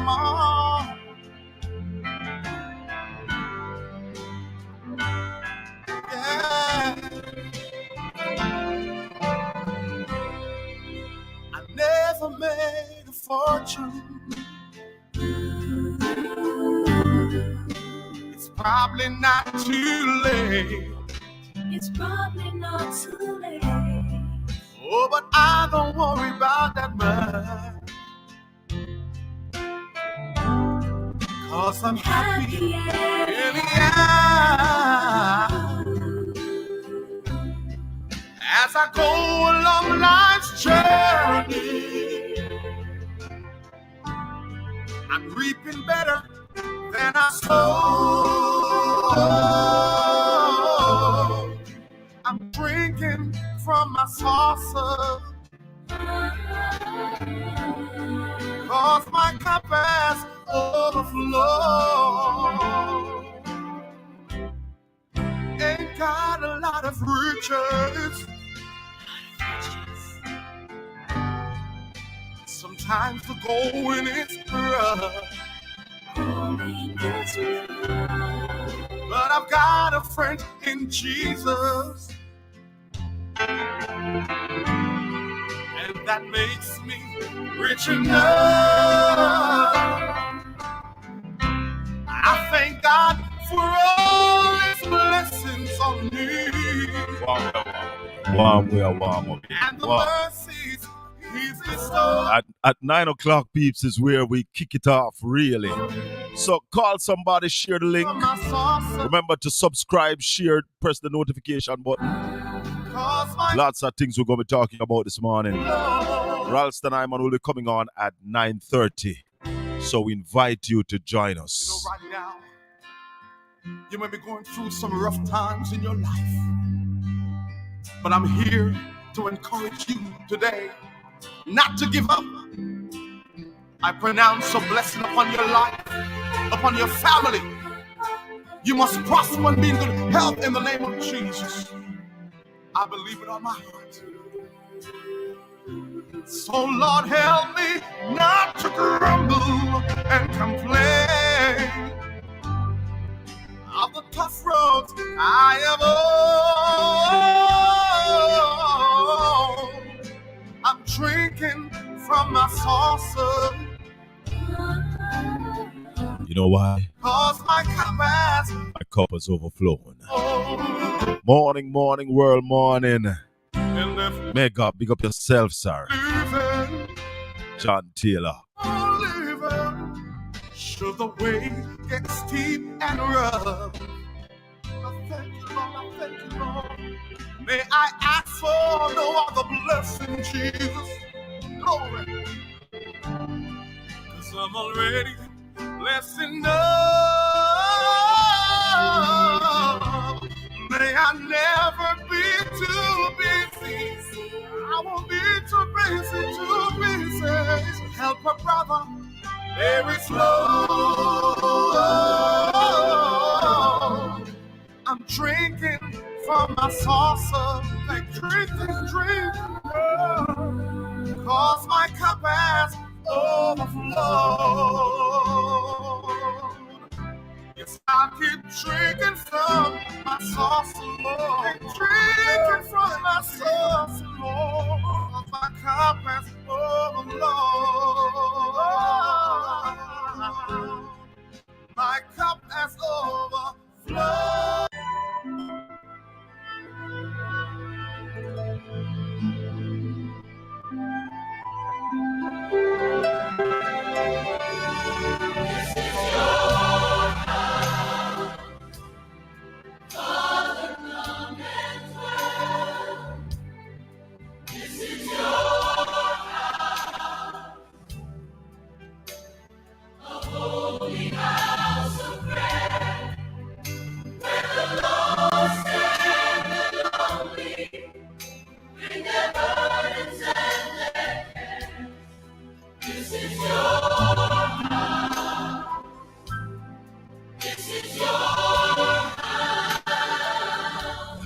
on. Yeah. I never made a fortune. It's probably not too late. It's probably not too late. Oh, but I don't worry about that much. 'Cause I'm happy in the end. As I go along life's journey, I'm reaping better than I sowed. I'm drinking from my saucer, 'cause my cup has overflowed. Ain't got a lot of riches. Sometimes the going is rough. But I've got a friend in Jesus, and that makes me rich enough. I thank God for all His blessings on me. Wow. And the mercies He's bestowed. At 9 o'clock, peeps, is where we kick it off, really. So call somebody, share the link. Remember to subscribe, share, press the notification button. Lots of things we're going to be talking about this morning. Ralston Iman will be coming on at 9:30. So we invite you to join us. You know, right now, you may be going through some rough times in your life, but I'm here to encourage you today not to give up. I pronounce a blessing upon your life, upon your family. You must prosper and be in good health in the name of Jesus. I believe it on my heart. So Lord, help me not to grumble and complain of the tough roads I have owned. I'm drinking from my saucer. You know why? 'Cause my cup has overflown. Morning, world, morning. May God big up yourself, sir. John Taylor. Should the way get steep and rough, I thank you, Lord. May I ask for no other blessing, Jesus. Glory. 'Cause I'm already blessed enough. May I never be too busy. I won't be too busy. Help a brother very slow. I'm drinking from my saucer, like drink. 'Cause my cup has overflowed. Yes, I keep drinking from my saucer, Lord. Drinking from my saucer, Lord. 'Cause my cup has overflowed. My cup has overflowed.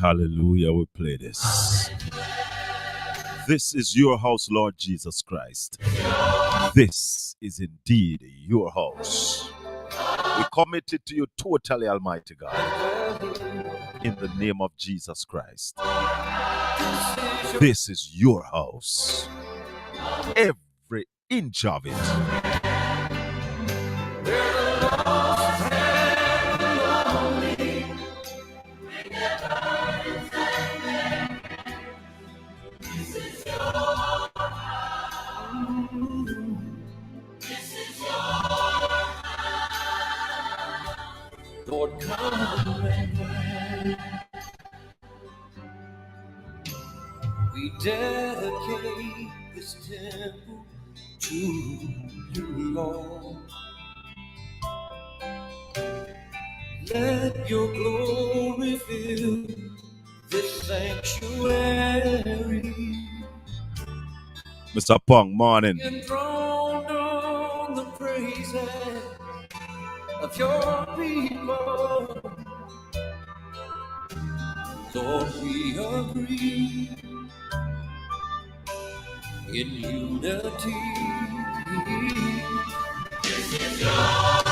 Hallelujah, we play this. This is your house, Lord Jesus Christ. This is indeed your house. We commit it to you totally, Almighty God. In the name of Jesus Christ. This is your house. Every inch of it. Lord, come and reign. We dedicate this temple to you, Lord. Let your glory fill this sanctuary. Mr. Pong, morning. Enthroned on the praises of your people. Lord, we agree in unity. This is your house.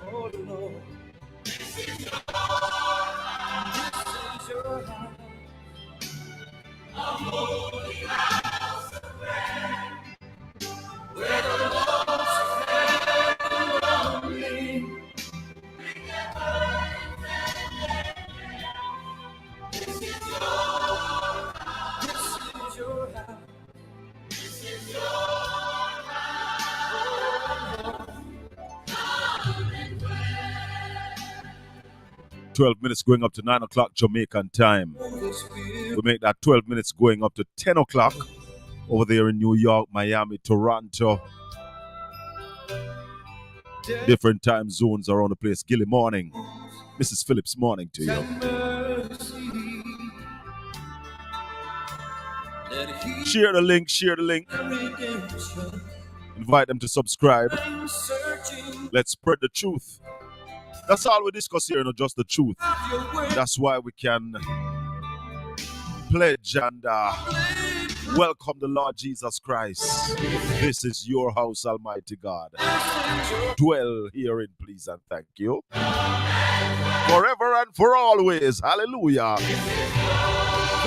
Oh Lord, this is your house. A holy house of prayer, where the lost and the lonely bring their burdens and their care. This is your house. This is your house. This is your house. 12 minutes going up to 9 o'clock Jamaican time. We make that 12 minutes going up to 10 o'clock over there in New York, Miami, Toronto. Different time zones around the place. Gilly, morning. Mrs. Phillips, morning to you. Share the link, share the link. Invite them to subscribe. Let's spread the truth. That's all we discuss here, not just the truth. That's why we can pledge and welcome the Lord Jesus Christ. This is your house, Almighty God. Dwell herein, please, and thank you. Forever and for always. Hallelujah.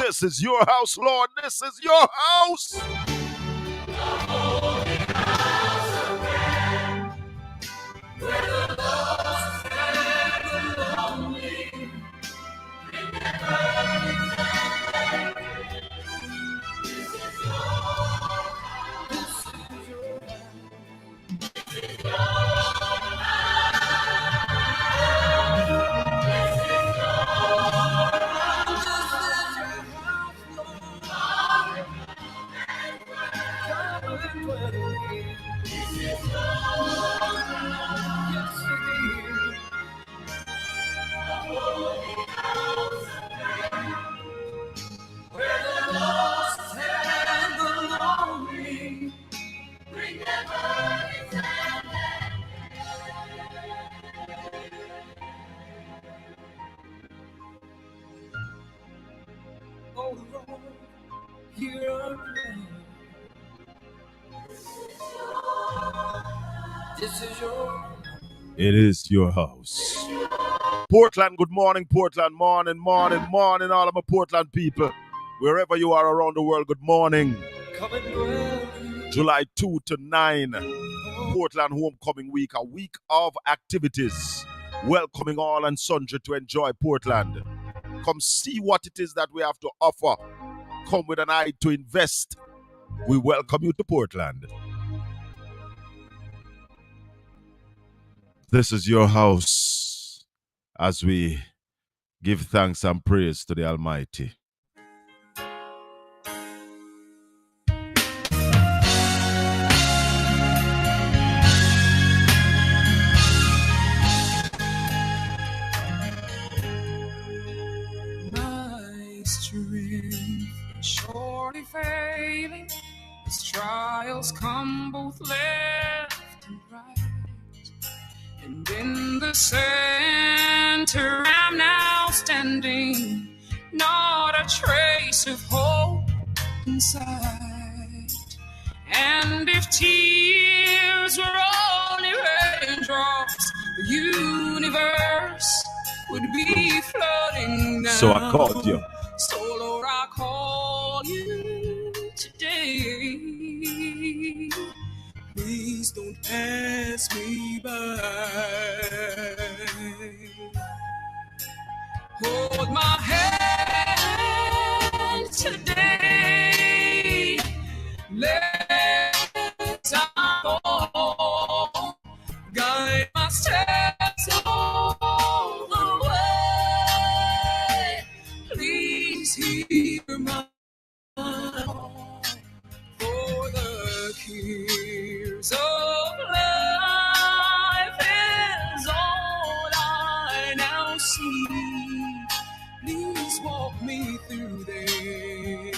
This is your house, Lord. This is your house. Oh Lord, hear our prayer. This is your. It is your house. Portland, good morning, Portland. Morning, morning, morning, all of my Portland people. Wherever you are around the world, good morning. July 2 to 9, Portland Homecoming Week, a week of activities. Welcoming all and sundry to enjoy Portland. Come see what it is that we have to offer. Come with an eye to invest. We welcome you to Portland. This is your house as we give thanks and praise to the Almighty. My strength surely failing, as trials come both left and right, and in the sand center I'm now standing, not a trace of hope inside. And if tears were only raindrops, the universe would be flooding down. So I called you. So Lord, I call you today. Please don't pass me by. Hold my hand today. Let's fall. Guide my steps all the way. Please hear my call. For the cares of life is all I now see. Please walk me through them.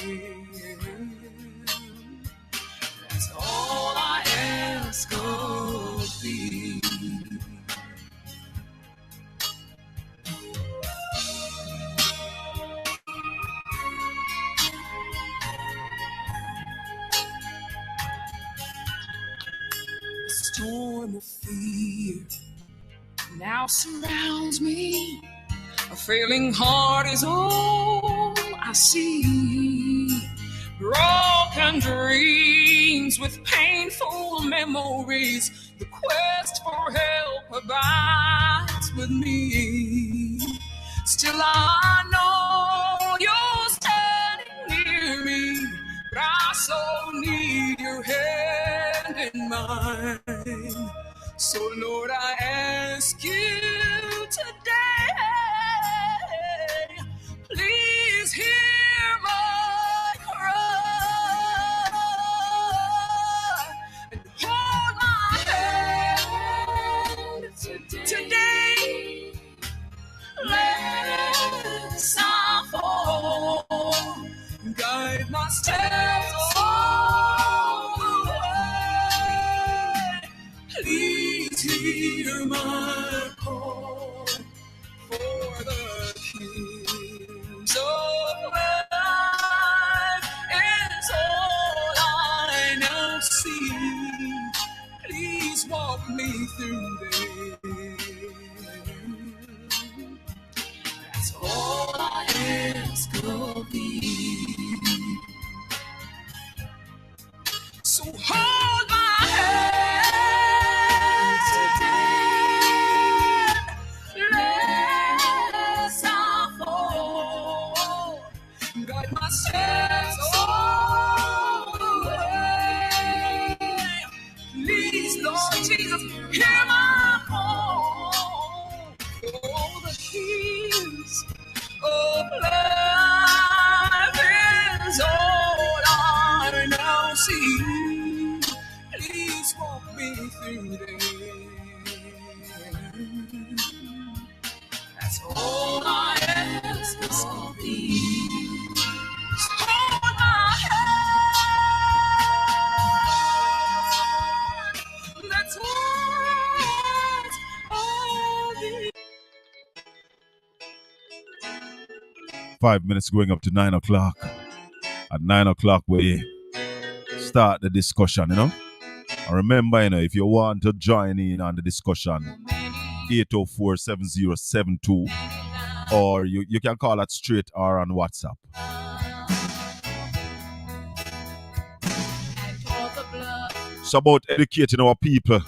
That's all I ask of thee. The storm of fear now surrounds me. A failing heart is all I see. Broken dreams with painful memories. The quest for help abides with me. Still I know you're standing near me, but I so need your hand in mine. So Lord, I ask you today, please hear my cry and hold my hand today. Let's not fall. Guide my steps all the way. Please hear my call. For the kings of life is all I now see. Please walk me through them. That's all I ask of thee. So hold my hand today. Lest I fall. Guide my steps all the way. Please, Lord Jesus, hear my call. For the keys of life is all I now see. Please walk me through them. That's all I ask of thee. Hold my hand. That's all I ask of thee. 5 minutes going up to 9 o'clock. At 9 o'clock, we start the discussion, And remember, if you want to join in on the discussion, 804-7072, or you can call us straight or on WhatsApp. It's about educating our people.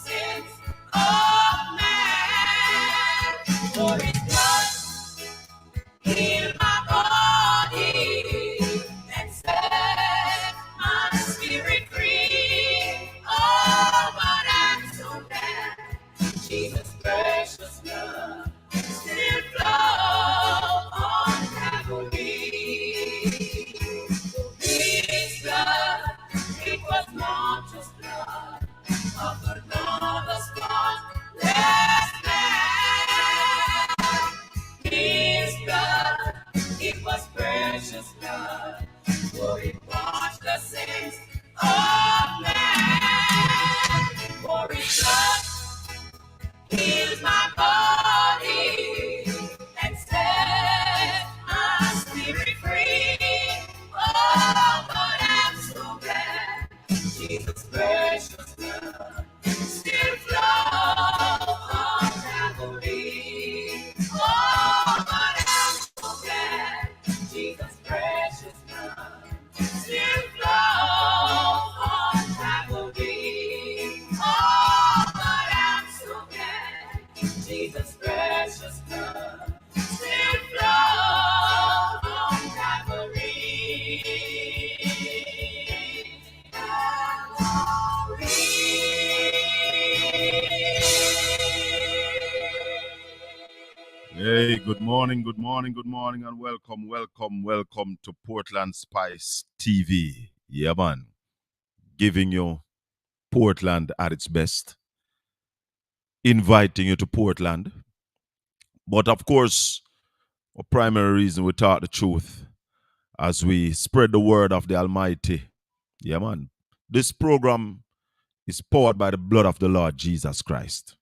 sins of man. For his blood heal my body and set my spirit free. Oh, but I'm so glad Jesus' precious blood still flows on Calvary. His blood, it was not just blood of the Lord's spotless Lamb. His blood, it was precious blood, for it washed the sins of man. For his blood heals my body and set my spirit free. Oh, but I'm so glad Jesus' precious blood still flows on Calvary. Oh, but I'm so glad Jesus' precious blood still flows on Calvary. Oh, but I'm so glad Jesus' precious blood still flows on Calvary. Hey, good morning, good morning, good morning, and welcome, welcome, welcome to Portland Spice TV. Yeah, man. Giving you Portland at its best, inviting you to Portland. But of course, a primary reason we talk the truth as we spread the word of the Almighty. Yeah, man. This program is powered by the blood of the Lord Jesus Christ.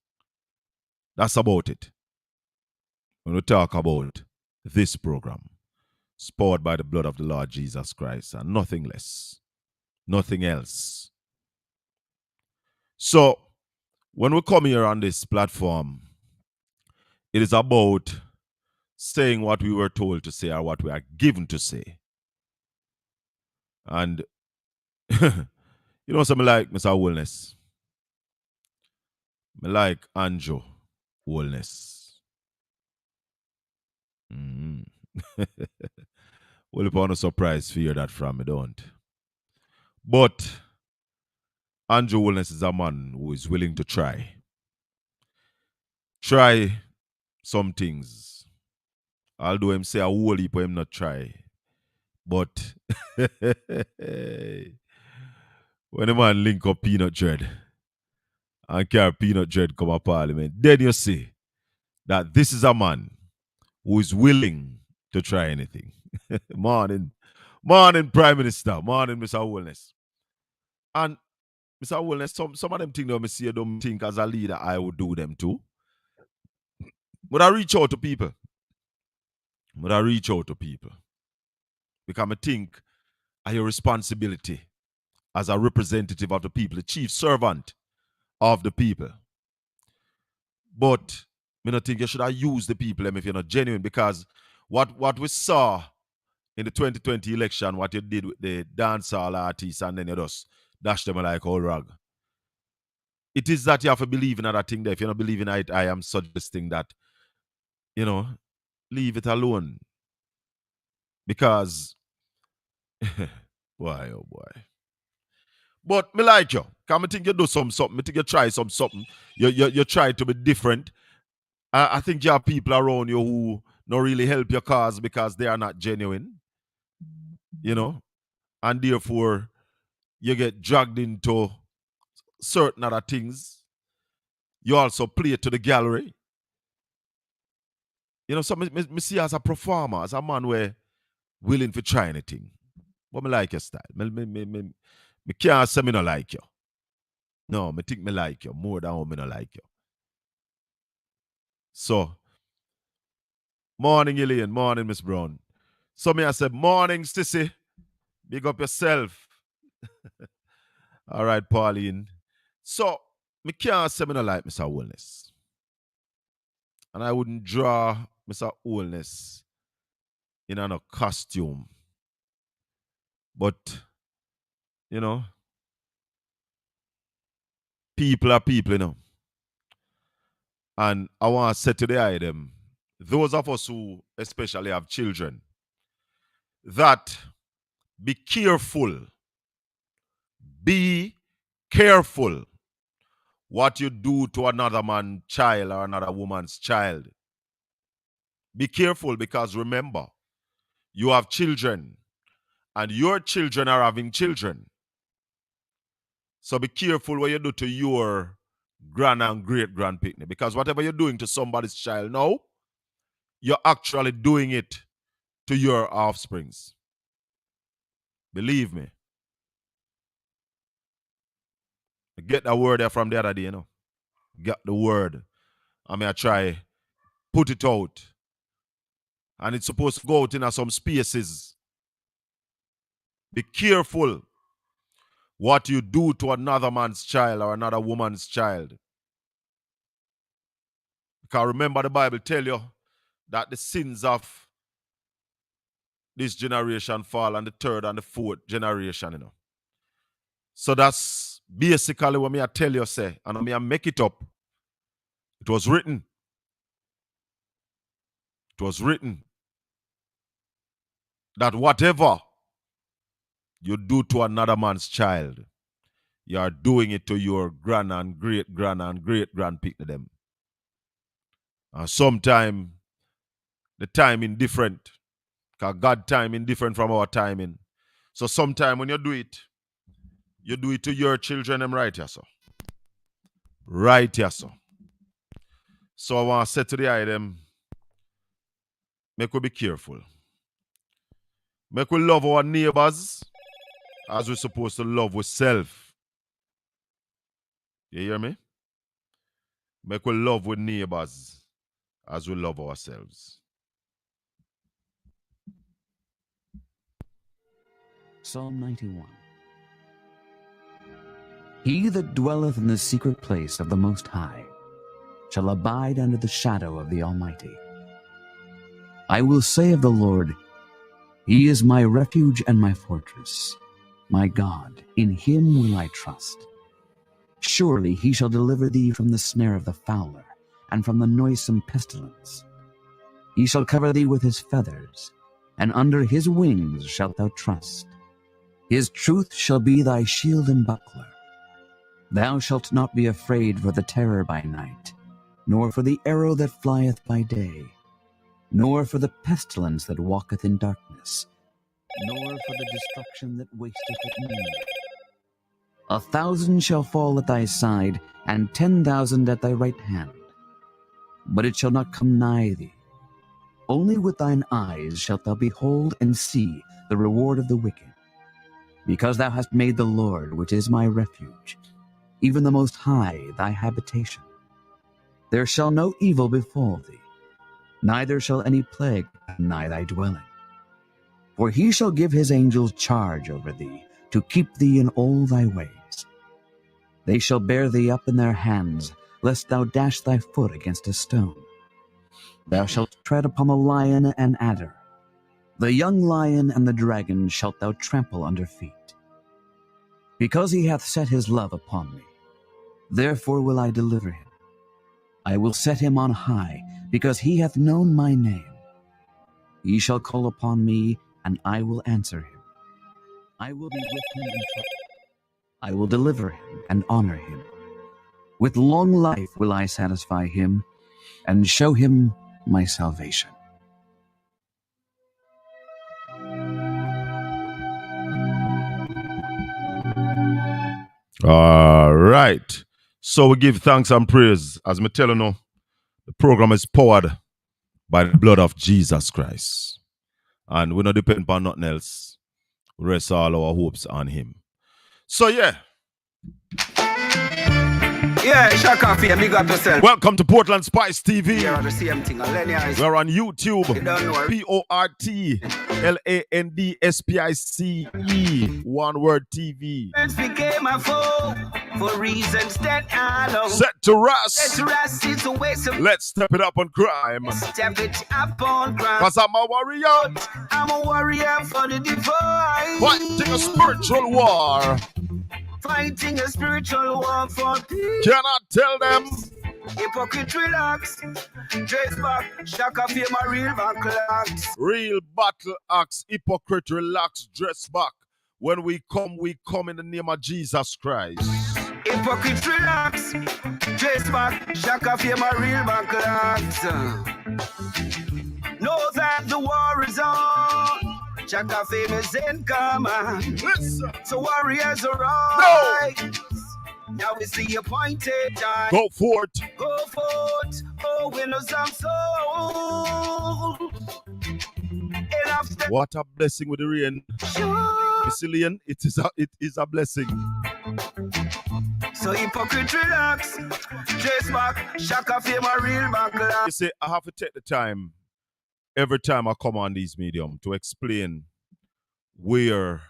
That's about it. When we talk about this program, it's powered by the blood of the Lord Jesus Christ and nothing less, nothing else. So, when we come here on this platform, it is about saying what we were told to say or what we are given to say. And you know something like Mr. Wellness. I like Andrew Wellness. Well, upon a surprise fear that from me, don't. But Andrew Wellness is a man who is willing to try. Try some things. Although him say a whole heap of him not try. But when a man link up Peanut Dread and carry Peanut Dread come a parliament, then you see that this is a man who is willing to try anything. Morning, Prime Minister. Morning, Mr. Wellness. And Mr. Wellness, some of them things that I see, I don't think as a leader I would do them too. But I reach out to people. Because I think I have a responsibility as a representative of the people, the chief servant of the people. But I don't think you should have used the people if you're not genuine, because what we saw in the 2020 election, what you did with the dancehall artists and then you just dash them like all rag. It is that you have to believe in that thing there. If you're not believing in it, I am suggesting that, leave it alone. Because, boy, oh boy. But me like you. Because I think you do something. I think you try something. You try to be different. I think you have people around you who don't really help your cause because they are not genuine. And therefore you get dragged into certain other things. You also play to the gallery. So me see as a performer, as a man where willing to try anything. But me like your style. Me can't say me not like you. No, me think me like you more than how me not like you. So, morning Elaine, morning Miss Brown. So me I said, morning Stissy. Big up yourself. All right, Pauline. So, me can't say me not like Mr. Wellness. And I wouldn't draw Mr. Wellness in a costume. But, People are people, you know. And I want to say to the item, those of us who especially have children, that be careful. Be careful what you do to another man's child or another woman's child. Be careful, because remember, you have children and your children are having children. So be careful what you do to your grand and great grand picnic, because whatever you're doing to somebody's child now, you're actually doing it to your offsprings. Believe me. Get that word there from the other day, you know. Get the word. I mean, I try put it out. And it's supposed to go out in some spaces. Be careful what you do to another man's child or another woman's child. Because remember, the Bible tell you that the sins of this generation fall on the third and the fourth generation, you know. So that's basically what I tell you, say, and I make it up. It was written. It was written that whatever you do to another man's child, you are doing it to your grand and great grand picnic them. And sometimes the timing different. Because God timing different from our timing. So sometimes when you do it to your children them right here, so. Right here, so. So I want to say to the item, make we be careful. Make we love our neighbors as we're supposed to love ourselves. You hear me? Make we love with neighbors as we love ourselves. Psalm 91. He that dwelleth in the secret place of the Most High shall abide under the shadow of the Almighty. I will say of the Lord, He is my refuge and my fortress. My God, in Him will I trust. Surely He shall deliver thee from the snare of the fowler, and from the noisome pestilence. He shall cover thee with His feathers, and under His wings shalt thou trust. His truth shall be thy shield and buckler. Thou shalt not be afraid for the terror by night, nor for the arrow that flieth by day, nor for the pestilence that walketh in darkness, nor for the destruction that wasteth at noonday. 1,000 shall fall at thy side, and 10,000 at thy right hand, but it shall not come nigh thee. Only with thine eyes shalt thou behold and see the reward of the wicked. Because thou hast made the Lord, which is my refuge, even the Most High, thy habitation. There shall no evil befall thee, neither shall any plague come nigh thy dwelling. For He shall give His angels charge over thee, to keep thee in all thy ways. They shall bear thee up in their hands, lest thou dash thy foot against a stone. Thou shalt tread upon the lion and adder. The young lion and the dragon shalt thou trample under feet. Because He hath set His love upon me, therefore will I deliver him. I will set him on high, because he hath known my name. He shall call upon me, and I will answer him. I will be with him in trouble. I will deliver him and honor him. With long life will I satisfy him, and show him my salvation. All right. So we give thanks and praise. As me tell you now, the program is powered by the blood of Jesus Christ. And we don't depend upon nothing else. We rest all our hopes on Him. So yeah. Yeah, Shaka Fia, big up yourself. Welcome to Portland Spice TV. Yeah, the same thing. We're on YouTube. PortlandSpice. One word TV. Became a foe for reasons that I know. Set to rust. Set to rust is a waste of. Let's step it up on crime. Step it up on crime. Cause I'm a warrior. I'm a warrior for the divine. Fighting a spiritual war. Fighting a spiritual war for peace. Cannot tell them. Hypocrite relax. Dress back. Shaka fame a real battle axe. Real battle axe. Hypocrite relax. Dress back. When we come in the name of Jesus Christ. Hypocrite relax. Dress back. Shaka fame a real battle axe. Know that the war is on. Shaka fame is in command. Listen. So warriors arise. No. Now is the appointed time. Go forth. Go forth. Oh, winners of souls. What a blessing with the rain. Sicilian, it is a blessing. So hypocrite relax. Dress back. Shaka fame a real battle. You see, I have to take the time every time I come on these medium to explain where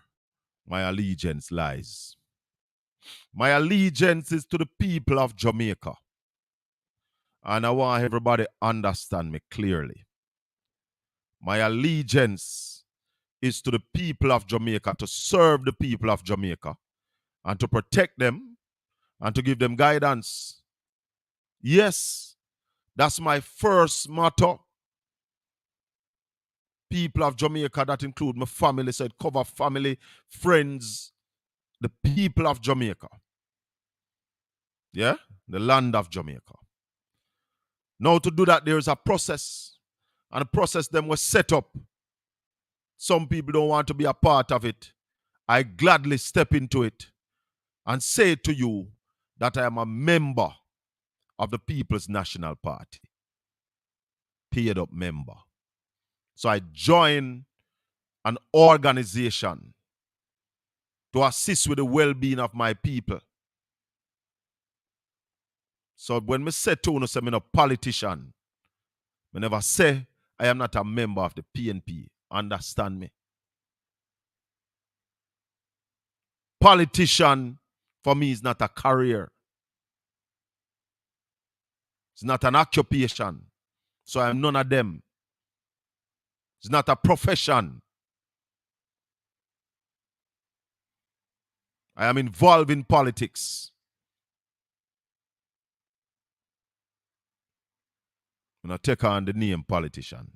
my allegiance lies. My allegiance is to the people of Jamaica. And I want everybody to understand me clearly. My allegiance is to the people of Jamaica, to serve the people of Jamaica, and to protect them, and to give them guidance. Yes, that's my first motto. People of Jamaica, that include my family, so it cover family, friends, the people of Jamaica. Yeah? The land of Jamaica. Now to do that, there is a process. And the process then was set up. Some people don't want to be a part of it. I gladly step into it and say to you that I am a member of the People's National Party. Paid up member. So I join an organization to assist with the well-being of my people. So when me say to you, say I'm a politician, I never say I am not a member of the PNP. Understand me? Politician for me is not a career. It's not an occupation. So I am none of them. It's not a profession. I am involved in politics. I'm not take on the name politician.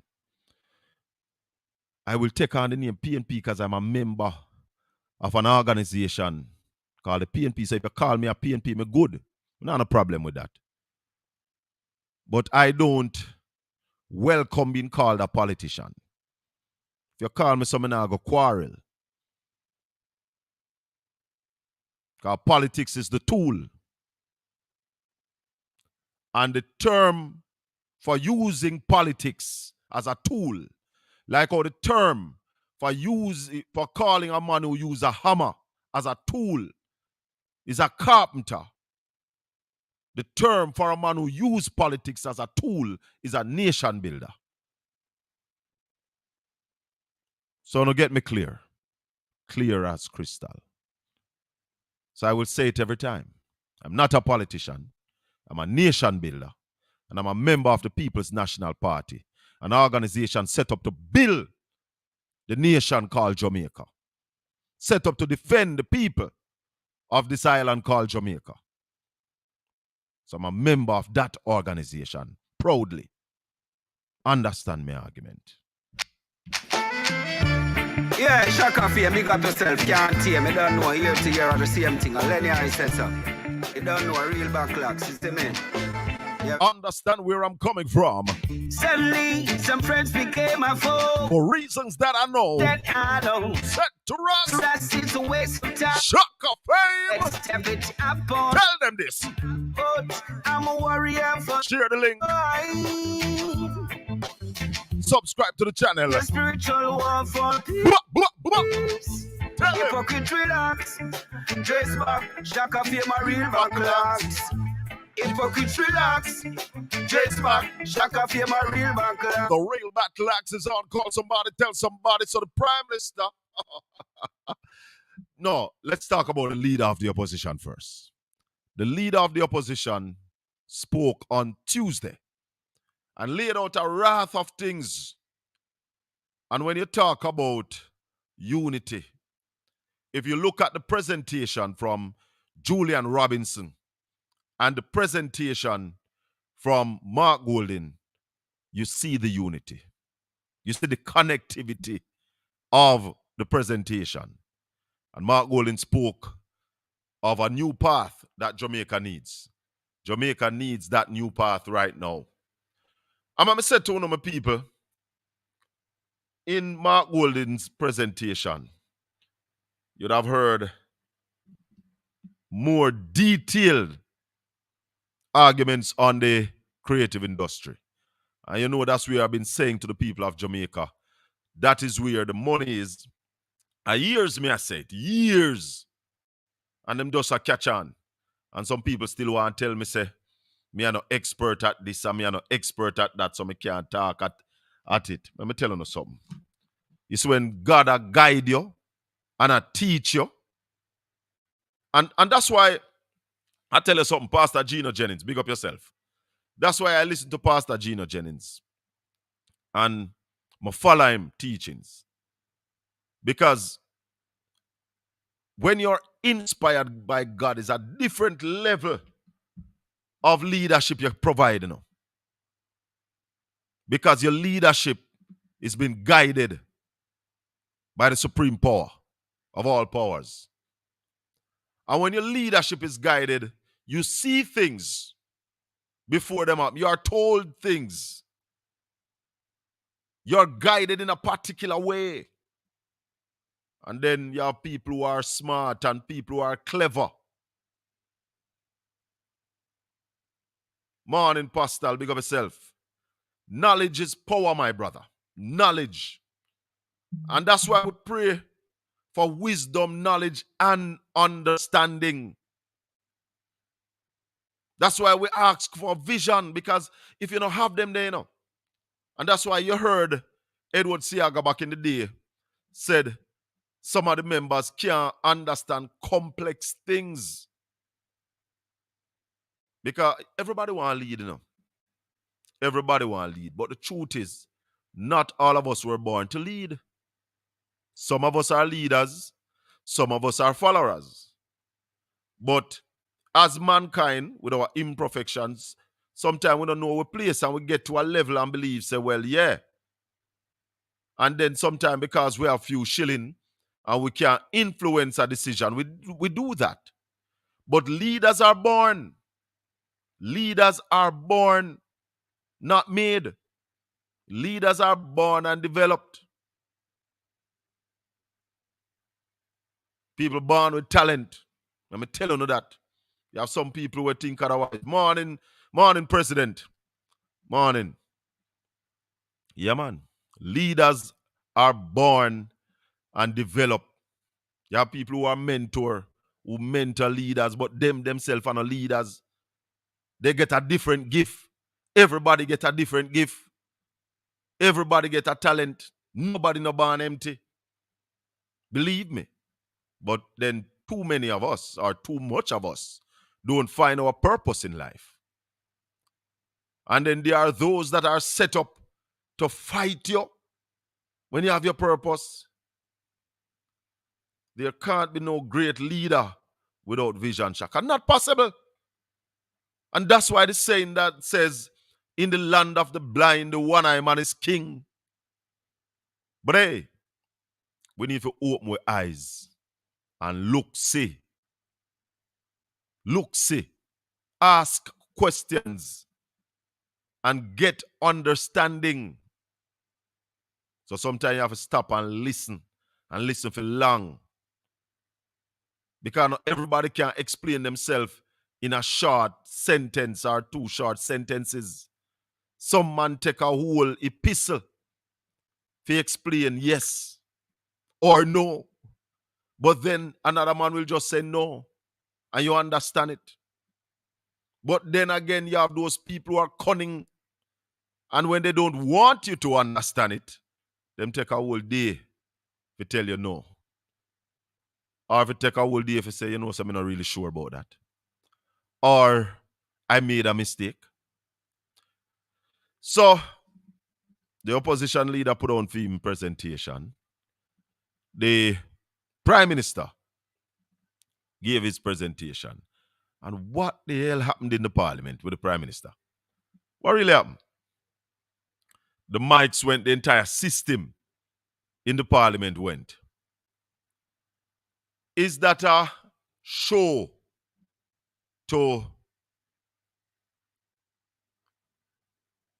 I will take on the name PNP because I'm a member of an organization called the PNP. So if you call me a PNP, I'm good. Not a problem with that. But I don't welcome being called a politician. If you call me something, I'll go quarrel. Because politics is the tool. And the term for using politics as a tool, like how the term for calling a man who uses a hammer as a tool is a carpenter. The term for a man who uses politics as a tool is a nation builder. So now get me clear. Clear as crystal. So I will say it every time. I'm not a politician. I'm a nation builder. And I'm a member of the People's National Party, an organization set up to build the nation called Jamaica. Set up to defend the people of this island called Jamaica. So I'm a member of that organization, proudly. Understand my argument. Yeah, Shaka fame, big up yourself, can't tame. I don't know, year to year are the same thing. Lenny I said so. You don't know a real backlog, sister man. Yeah. Understand where I'm coming from. Suddenly, some friends became a foe. For reasons that I know. That I know. Set to rest. That is a waste of time. Shaka fame. Let's step it up on. Tell them this. But I'm a warrior for. Share the link. Subscribe to the channel. The spiritual war for peace. Hypocrite relax. Dress back. Shaka fame a real backlash. Hypocrite relax. Dress back. Shaka fame a real backlash. The real battle axe is on. Call somebody, tell somebody. So the Prime Minister. No, let's talk about the leader of the opposition first. The leader of the opposition spoke on Tuesday and laid out a wrath of things. And when you talk about unity, if you look at the presentation from Julian Robinson and the presentation from Mark Golding, you see the unity. You see the connectivity of the presentation. And Mark Golding spoke of a new path that Jamaica needs. Jamaica needs that new path right now. I'm going to say to one of my people, in Mark Golding's presentation, you'd have heard more detailed arguments on the creative industry. And you know that's where I've been saying to the people of Jamaica, that is where the money is. Years, me I said, years. And them just a catch on. And some people still want to tell me, say, me are no expert at this and me are no expert at that, so me can't talk at it. Let me tell you something. It's when God a guide you and a teach you. And that's why I tell you something, Pastor Gino Jennings, big up yourself. That's why I listen to Pastor Gino Jennings. And I follow him teachings. Because when you're inspired by God, it's a different level of leadership you're providing. Because your leadership is being guided by the supreme power of all powers. And when your leadership is guided, you see things before them up. You are told things. You're guided in a particular way. And then you have people who are smart and people who are clever. Morning, Pastor, big up yourself. Knowledge is power, my brother. Knowledge. And that's why we pray for wisdom, knowledge, and understanding. That's why we ask for vision, because if you don't have them there, you know. And that's why you heard Edward Siaga back in the day said some of the members can't understand complex things. Because everybody want to lead, you know. Everybody want to lead. But the truth is, not all of us were born to lead. Some of us are leaders. Some of us are followers. But as mankind, with our imperfections, sometimes we don't know our place and we get to a level and believe, say, well, yeah. And then sometimes because we have few shilling and we can't influence a decision, we do that. But leaders are born. Leaders are born, not made. Leaders are born and developed. People born with talent. Let me tell you that. You have some people who think otherwise. Morning, President. Morning. Yeah, man. Leaders are born and developed. You have people who are who mentor leaders, but themselves are not leaders. They get a different gift. Everybody get a different gift. Everybody get a talent. Nobody no born empty. Believe me. But then too many of us, or too much of us, don't find our purpose in life. And then there are those that are set up to fight you when you have your purpose. There can't be no great leader without vision, Shaka. Not possible. And that's why the saying that says, in the land of the blind, the one-eyed man is king. But hey, we need to open our eyes and look, see. Look, see. Ask questions and get understanding. So sometimes you have to stop and listen for long. Because not everybody can explain themselves in a short sentence or two short sentences. Some man take a whole epistle to explain yes or no. But then another man will just say no. And you understand it. But then again, you have those people who are cunning. And when they don't want you to understand it, them take a whole day to tell you no. Or if it take a whole day if you say, you know, so I'm not really sure about that. Or I made a mistake. So, the opposition leader put on film presentation. The Prime Minister gave his presentation. And what the hell happened in the parliament with the prime minister? What really happened? The mics went, the entire system in the parliament went. Is that a show to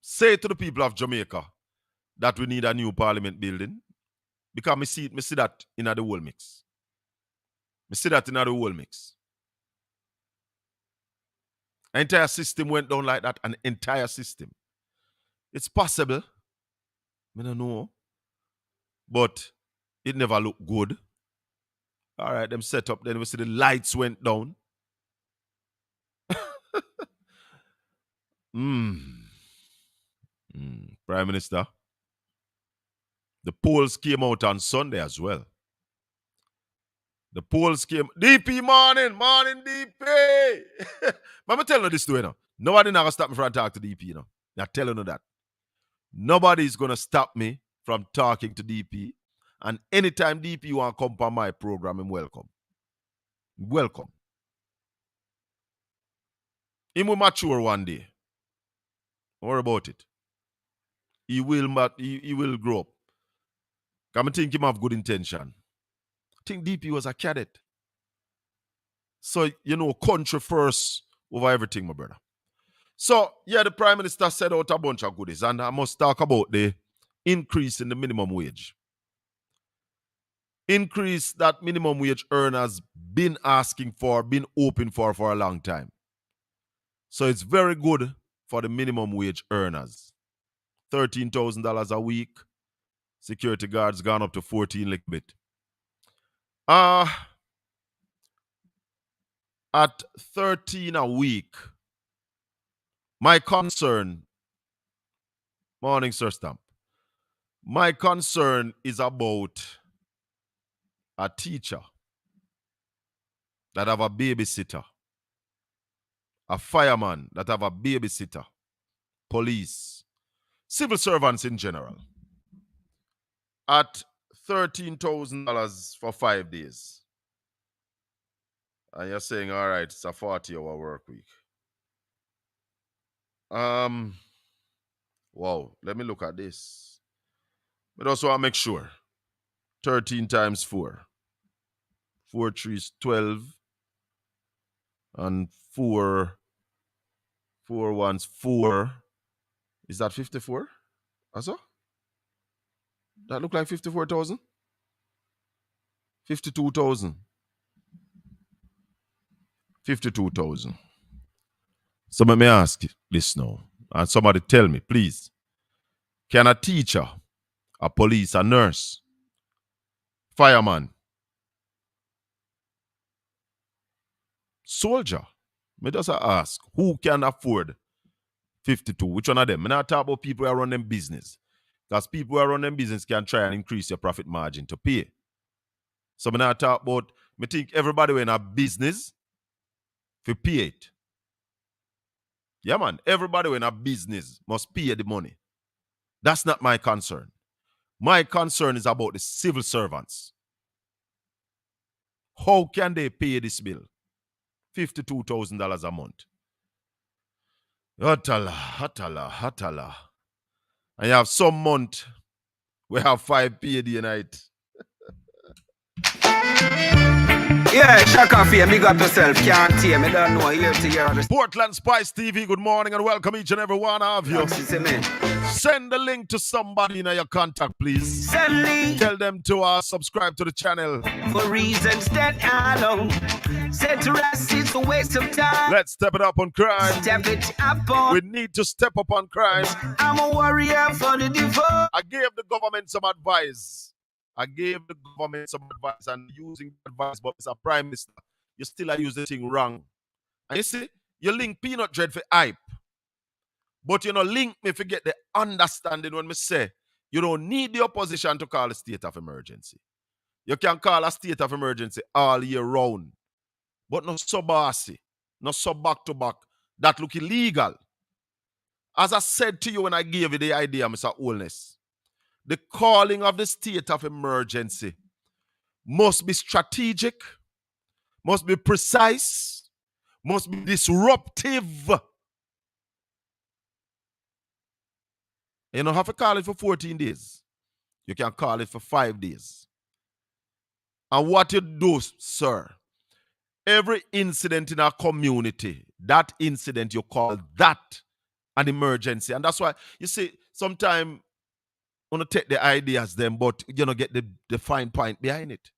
say to the people of Jamaica that we need a new parliament building? Because me see that in the whole mix. Me see that in the whole mix. An entire system went down like that, an entire system. It's possible. I don't know. But it never looked good. All right, them set up. Then we see the lights went down. Prime Minister. The polls came out on Sunday as well. The polls came. DP morning DP. But I'm telling you this too, Nobody not gonna stop me from talking to DP, I'm telling you that. Nobody's gonna stop me from talking to DP. And anytime DP want to come on my program, I'm welcome. Welcome. He will mature one day. Don't worry about it. He will grow up. I think him have good intention. I think DP was a cadet. So, country first over everything, my brother. So, yeah, the Prime Minister said out a bunch of goodies, and I must talk about the increase in the minimum wage. Increase that minimum wage earners been asking for, been hoping for a long time. So it's very good for the minimum wage earners. $13,000 a week. Security guards gone up to 14 little bit. At 13 a week, my concern, morning, Sir Stamp. My concern is about a teacher that have a babysitter, a fireman that have a babysitter, police, civil servants in general, at $13,000 for 5 days. And you're saying, all right, it's a 40-hour work week. Wow, let me look at this. But also I make sure. 13 times 4. 4 3s 12. And 4 1s 4. Is that 54? Also? That look like 54,000? 52,000. 52,000. So let me ask this now. And somebody tell me, please. Can a teacher, a police, a nurse, fireman, soldier, me just ask, who can afford 52? Which one of them? I'm not talking about people who run them business. Because people who run them business can try and increase your profit margin to pay. So I'm not talking about, I think everybody in a business for pay it. Yeah, man. Everybody in a business must pay the money. That's not my concern. My concern is about the civil servants. How can they pay this bill? $52,000 a month. Hatala. And you have some month we have 5 payday a night. Yeah, Shaka Fame, big up yourself. Can't hear me, don't know. Here to hear. Portland Spice TV, good morning and welcome each and every one of you. Send the link to somebody in your contact, please. Send link. Tell them to subscribe to the channel. For reasons that I know. Set to rest, it's a waste of time. Let's step it up on crime. Step it up on. We need to step up on crime. I'm a warrior for the divorce. I gave the government some advice. And using advice, but as a prime minister, you still are using the thing wrong. And you see, you link peanut dread for hype. But link me for get the understanding when me say you don't need the opposition to call a state of emergency. You can call a state of emergency all year round. But not so bossy, not so back to back. That look illegal. As I said to you when I gave you the idea, Mr. Holness, the calling of the state of emergency must be strategic, must be precise, must be disruptive. You don't have to call it for 14 days. You can call it for 5 days. And what you do, sir, every incident in our community, that incident, you call that an emergency. And that's why, you see, sometimes I want to take the ideas then, but you don't get the fine point behind it.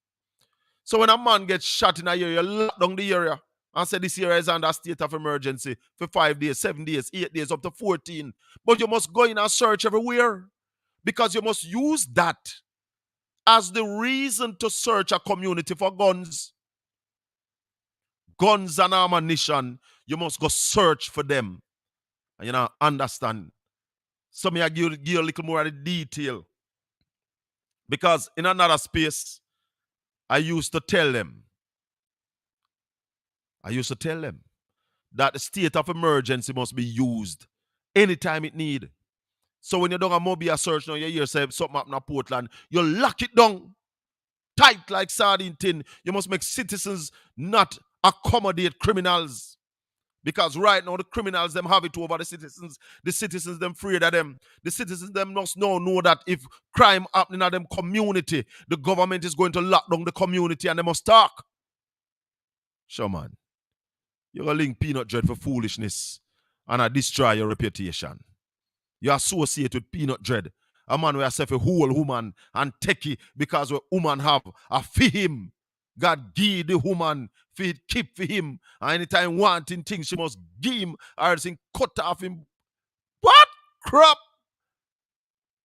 So when a man gets shot in a area, you lock down the area and say this area is under a state of emergency for 5 days, 7 days, 8 days, up to 14. But you must go in and search everywhere because you must use that as the reason to search a community for guns. Guns and ammunition, you must go search for them. And you know, understand. So me I give you a little more of the detail. Because in another space, I used to tell them that the state of emergency must be used anytime it need. So when you do a mobile search now, you hear say something happen in Portland, you lock it down tight like sardine tin. You must make citizens not accommodate criminals. Because right now the criminals them have it over the citizens. The citizens them afraid of them. The citizens them must know that if crime happening in them community, the government is going to lock down the community and they must talk. Sure man. You're going to link peanut dread for foolishness and I destroy your reputation. You associate with peanut dread. A man who has a whole woman and techie because we woman have a for him. God give the woman for it keep for him. And anytime wanting things, she must give him or else cut off him. What? Crap.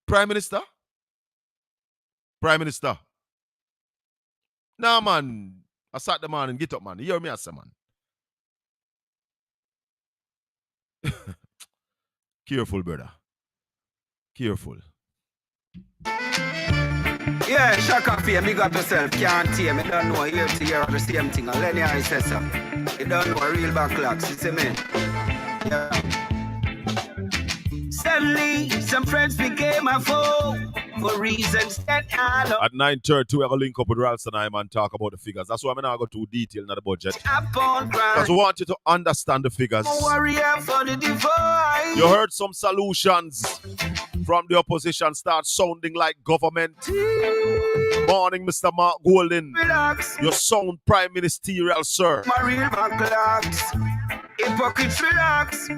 Prime Minister? Prime Minister. Nah, man. I sat the man and get up, man. You hear me, I say, man. Careful, brother. Careful. Yeah, Shaka Fame, big up yourself, can't tame. You don't know here to hear the same thing. And Lenny I says so. You don't know real backlocks, you see me? Yeah. Suddenly, some friends became a foe for reasons that I know. At 9:30, we're going to link up with Ralston and talk about the figures. That's why I'm not going to go too detailed in the budget. Because we want you to understand the figures. You heard some solutions from the opposition start sounding like government. Morning, Mr. Mark Golden. Relax. You sound prime ministerial, sir. My real backlocks. Hypocrites, relax.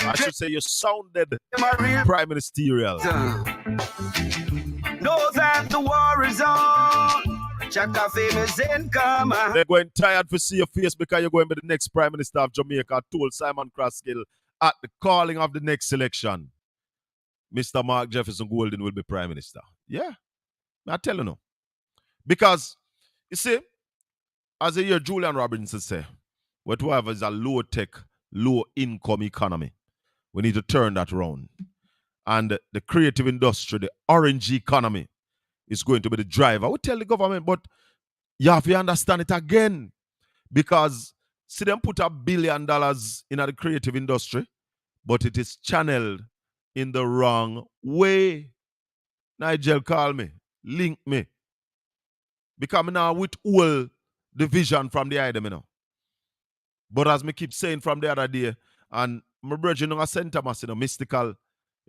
I should say you sounded My real prime ministerial. Know that the war is on. Shaka Fame is in command. They're going tired to see your face because you're going to be the next prime minister of Jamaica, told Simon Kraskill at the calling of the next election. Mr. Mark Jefferson Golden will be prime minister. Yeah, I tell you no. Because, you see, as I hear Julian Robinson say, whatever is a low-tech, low-income economy, we need to turn that around. And the creative industry, the orange economy, is going to be the driver. We tell the government, but you have to understand it again. Because, see them put $1 billion in the creative industry, but it is channeled in the wrong way. Nigel, call me. Link me. Because I'm now with all the vision from the item, you know. But as me keep saying from the other day, and my brother, you know, I sent him, you know, mystical.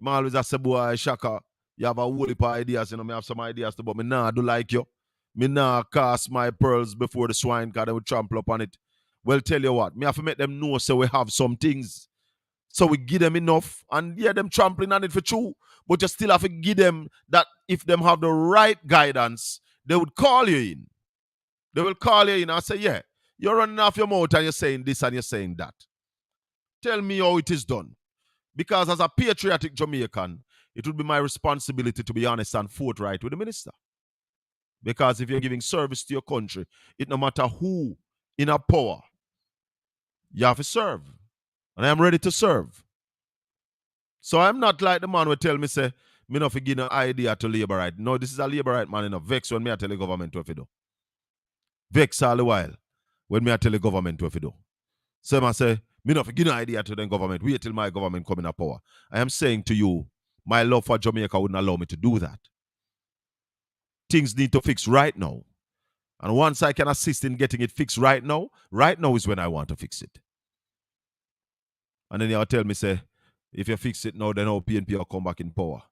I'm always a say, boy, Shaka, you have a whole heap of ideas, you know, I have some ideas too, but me nah do like you. Me nah cast my pearls before the swine because they will trample upon it. Well, tell you what, me have to make them know so we have some things. So we give them enough, and yeah, them trampling on it for true. But you still have to give them that if them have the right guidance, they would call you in. They will call you in and say, yeah, you're running off your mouth and you're saying this and you're saying that. Tell me how it is done. Because as a patriotic Jamaican, it would be my responsibility to be honest and forthright with the minister. Because if you're giving service to your country, it no matter who in a power, you have to serve. And I am ready to serve. So I'm not like the man who tell me, say, me not give an idea to labor right. No, this is a labor right man, you know. Vex when me I tell the government what to do. Vex all the while when me I tell the government what to do. So I say, me not give an idea to the government. Wait till my government come in power. I am saying to you, my love for Jamaica wouldn't allow me to do that. Things need to fix right now. And once I can assist in getting it fixed right now is when I want to fix it. And then you'll tell me, say, if you fix it now, then how PNP will come back in power.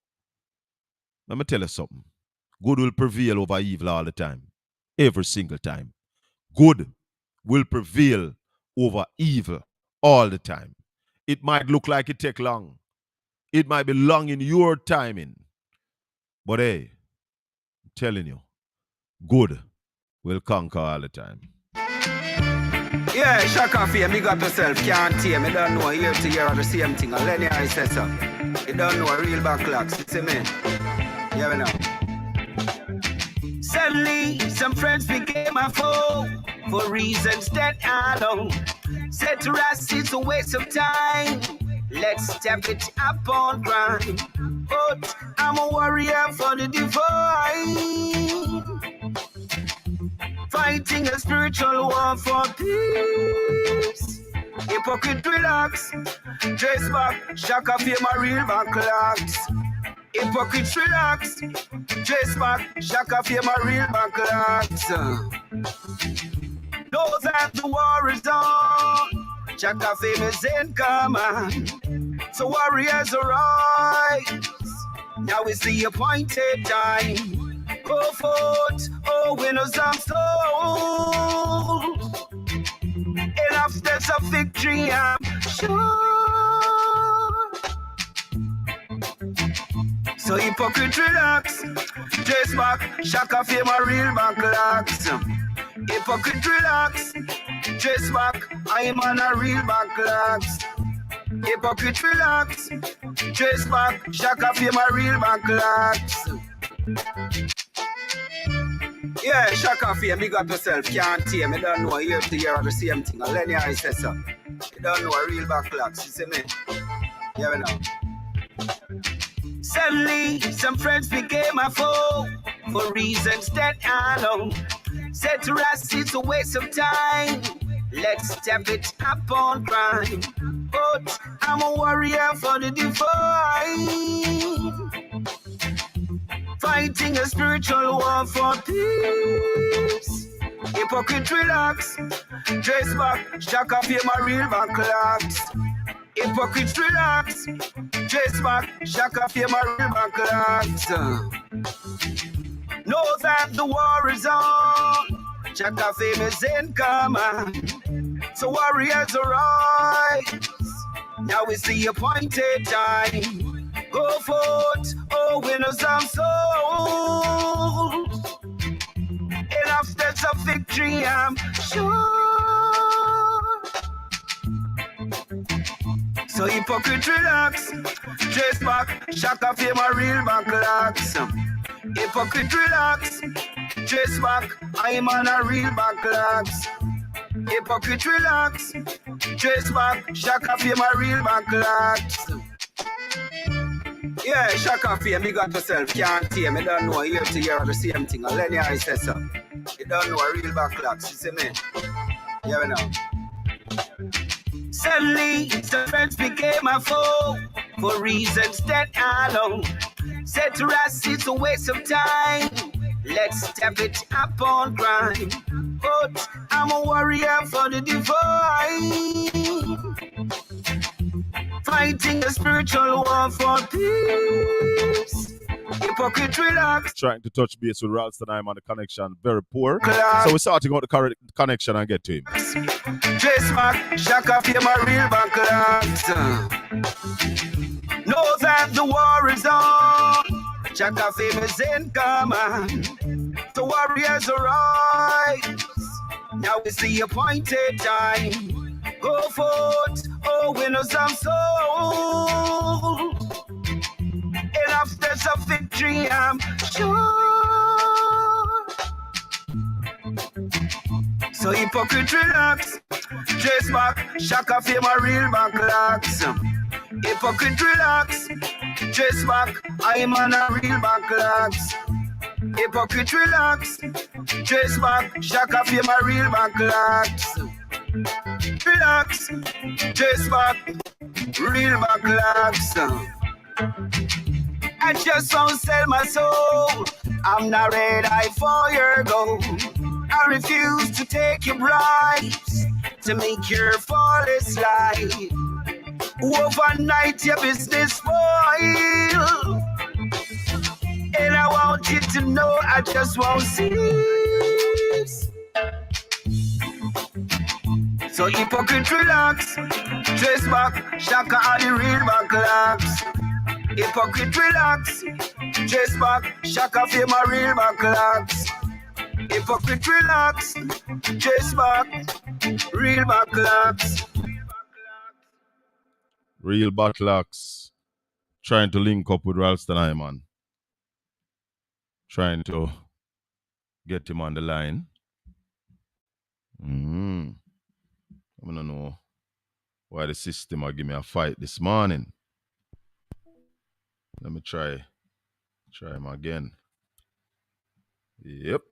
Let me tell you something. Good will prevail over evil all the time. Every single time. Good will prevail over evil all the time. It might look like it take long. It might be long in your timing. But hey, I'm telling you, good will conquer all the time. Yeah, Shaka Fame, big up yourself, can't tame. You don't know year to year are the same thing. And Lenny I said so. You don't know a real backlocks, you see me? Yeah, we know. Suddenly, some friends became a foe for reasons that I know. Said to us, it's a waste of time. Let's step it up on grind. But I'm a warrior for the divine. Fighting a spiritual war for peace. Hypocrite relax. Dress back, Shaka Fame my real backlocks. Hypocrite relax. Dress back, Shaka Fame my real backlocks. Know that the war is on. Shaka Fame is in command. So warriors arise. Now is the appointed time. Go forth, oh winners of souls. Enough steps of victory, I'm sure. So hypocrite relax. Dress back, Shaka Fame my real backlocks. Hypocrite relax. Dress back, I'm on a real backlocks. Hypocrite relax. Dress back, Shaka Fame my real backlocks. Yeah, Shaka Fame, big up yourself, can't tame. You don't know year to year are the same thing. And Lenny I said so. You don't know a real backlocks, you see me? Yeah, we know. Suddenly, some friends became a foe for reasons that I know. Said to us, it's a waste of time. Let's step it up on crime. But I'm a warrior for the divine. Fighting a spiritual war for peace. Hypocrite relax. Dress back, Shaka Fame my real backlocks. Hypocrite relax. Dress back, Shaka Fame my real backlocks. Know that the war is on. Shaka Fame is in command. So warriors arise. Now is the appointed time. Go forth, oh winners of souls. Enough steps of victory, I'm sure. So hypocrite relax. Dress back, Shaka Fame my real backlocks. Hypocrite relax. Dress back, I'm on a real backlocks. Hypocrite relax. Dress back, Shaka Fame my real backlocks. Yeah, Shaka Fame, big up yourself, can't tame. You don't know year to year are the same thing. And Lenny I said so. You don't know a real backlocks, you see me? Yeah, we know. Suddenly, some friends became a foe for reasons that I know. Said to us, it's a waste of time. Let's step it up on grind. But I'm a warrior for the divine. Fighting a spiritual war for peace. Hypocrite relax. Trying to touch base with Ralston, I'm on the connection, very poor. So we're starting out the correct connection and get to him. Dress back, Shaka Fame my real backlocks. Know that the war is on. Shaka Fame is in command. The warriors arise. Now is the appointed time. Go forth, oh winners of souls. Enough steps of victory, I'm sure. So hypocrite relax. Dress back, Shaka Fame my real backlocks. Hypocrite relax. Dress back, I'm on a real backlocks. Hypocrite relax. Dress back, Shaka Fame my real backlocks. Relax, dress back, real backlocks. I just won't sell my soul. I'm not ready for your gold. I I refuse to take your bribes to make your flawless life. Overnight your business spoil, and I want you to know I just won't cease. So hypocrite relax, trace back, shaka are the real backlocks. Hypocrite relax, trace back, shaka feel my real backlocks. Hypocrite relax, trace back, real backlocks. Real Batlocks trying to link up with Ralston Hyman. Trying to get him on the line. I don't know why the system will give me a fight this morning. Let me try him again. Yep.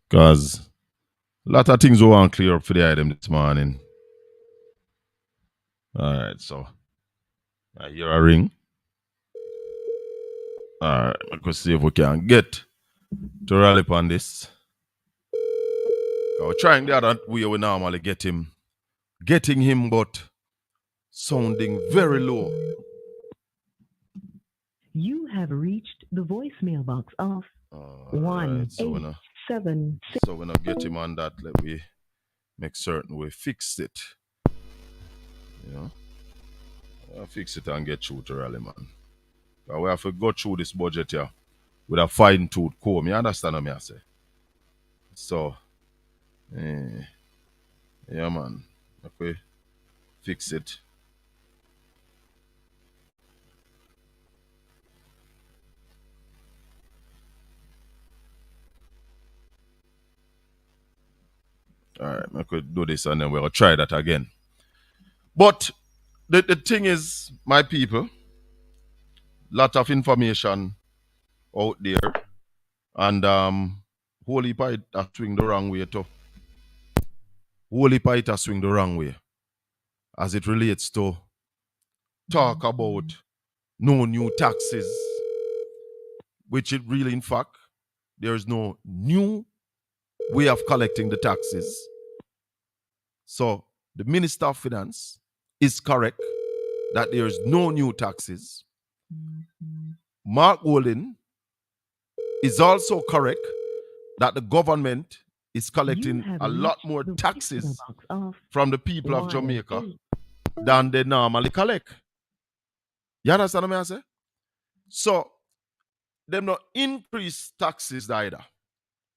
Because a lot of things won't clear up for the item this morning. Alright, so I hear a ring. Alright, I could see if we can get to rally upon this. We're trying the other way we normally getting him, but sounding very low. You have reached the voicemail box of Right, so 187. So when I get him on that, let me make certain we fix it. You know? I'll fix it and get through to rally, man. But we have to go through this budget here with a fine-tooth comb. You understand what I say? So, yeah, man. Okay, fix it. All right, I could do this and then we'll try that again. But the thing is, my people, lot of information out there, and whole heap of it a swing the wrong way too. Whole heap of it a swing the wrong way as it relates to talk about no new taxes, which it really, in fact, there is no new way of collecting the taxes. So the Minister of Finance is correct that there is no new taxes. Mark Colin is also correct that the government is collecting a lot more taxes from the people of Jamaica than they normally collect. You understand what I say? So, them not increase taxes either.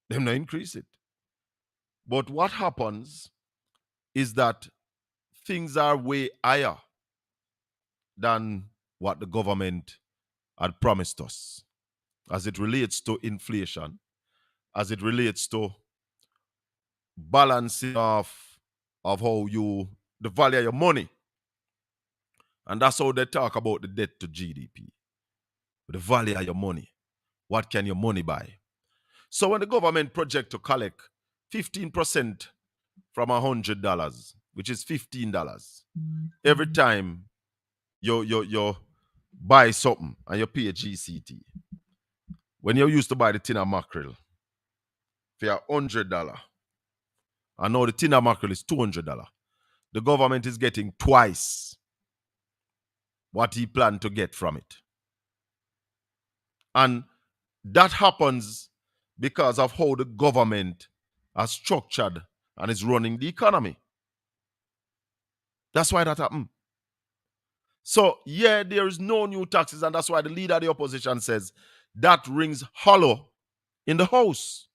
Them not increase it. But what happens is that things are way higher than what the government had promised us as it relates to inflation, as it relates to balancing of how the value of your money. And that's how they talk about the debt to GDP. The value of your money. What can your money buy? So when the government project to collect 15% from $100, which is $15, every time you buy something and you pay a GCT, when you used to buy the tin of mackerel for $100, and now the tin of mackerel is $200, the government is getting twice what he planned to get from it. And that happens because of how the government has structured and is running the economy. That's why that happened. So, yeah, there is no new taxes, and that's why the leader of the opposition says that rings hollow in the house.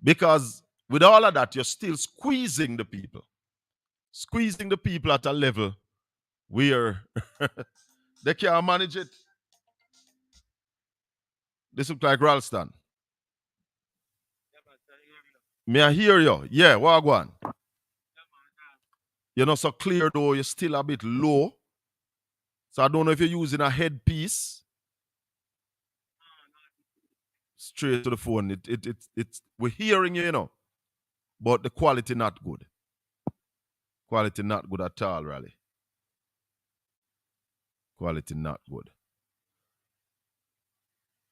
Because with all of that, you're still squeezing the people. Squeezing the people at a level where they can't manage it. This looks like Ralston. May I hear you? Yeah, Wagwan. You're not so clear though, you're still a bit low. So I don't know if you're using a headpiece. Straight to the phone. It's we're hearing you, you know. But the quality not good. Quality not good at all, really. Quality not good.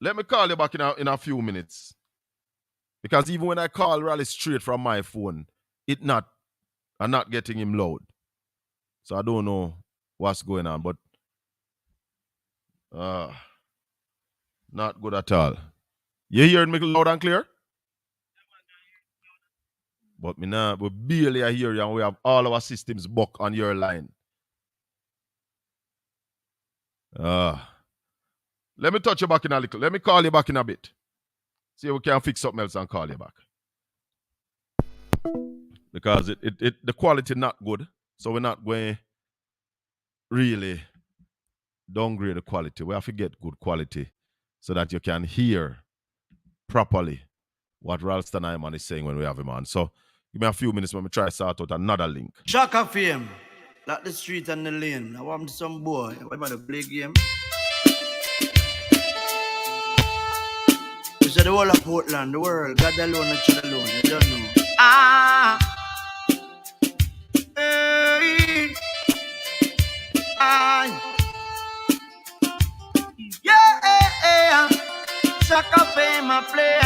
Let me call you back in a few minutes. Because even when I call Raleigh straight from my phone, I'm not getting him loud. So I don't know what's going on, but not good at all. You hearing me loud and clear? But we barely hear you, and we have all our systems buck on your line. Let me touch you back in a little. Let me call you back in a bit. See if we can fix something else and call you back. Because the quality not good. So we're not going really downgrade the quality. We have to get good quality so that you can hear properly what Ralston Iman is saying when we have him on. So give me a few minutes when we try to sort out another link. Shaka fame, like the street and the lane. I want some boy. What about the play game? You said the whole of Portland, the world, God alone, not you alone. You don't know. Hey, yeah, Shaka fame I play.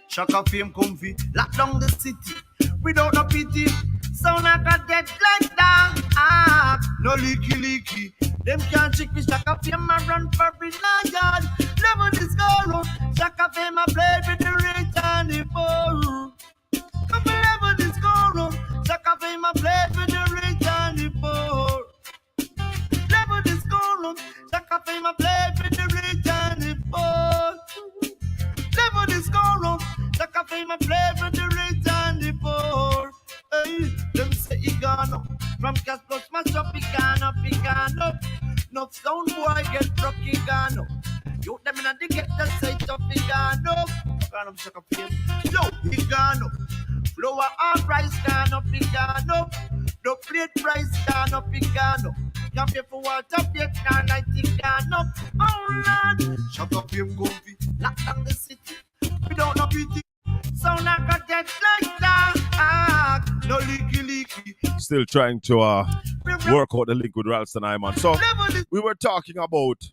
Shaka fame comfy, lock down the city without no pity. Sound like a dead like that. No leaky. Them can't trick me. Shaka fame I run for religion. Never this girl. Shaka fame I play with the rich and the poor. Come never this girl. Shaka fame I play with the rich and the poor. Never this girl. Shaka fame I play with the rich and the poor. Never this girl. Shaka fame I play with the rich and the poor. Hey, them say he gone up. From cash plus mash up, he gone up. No sound boy get broke, he gone up. You them in the get the side up, he gone up. Gone up, Shaka fame. Yo, he gone up. Flour and price gone up, he gone up. The plate price gone up, he gone up. Can't pay for water, pay now, light it gone up. Oh Lord, Shaka fame comfy. Lock down the city. We don't know pity. Sound like a dead like that. No leaky. Still trying to work out the link with Ralston Iman. So we were talking about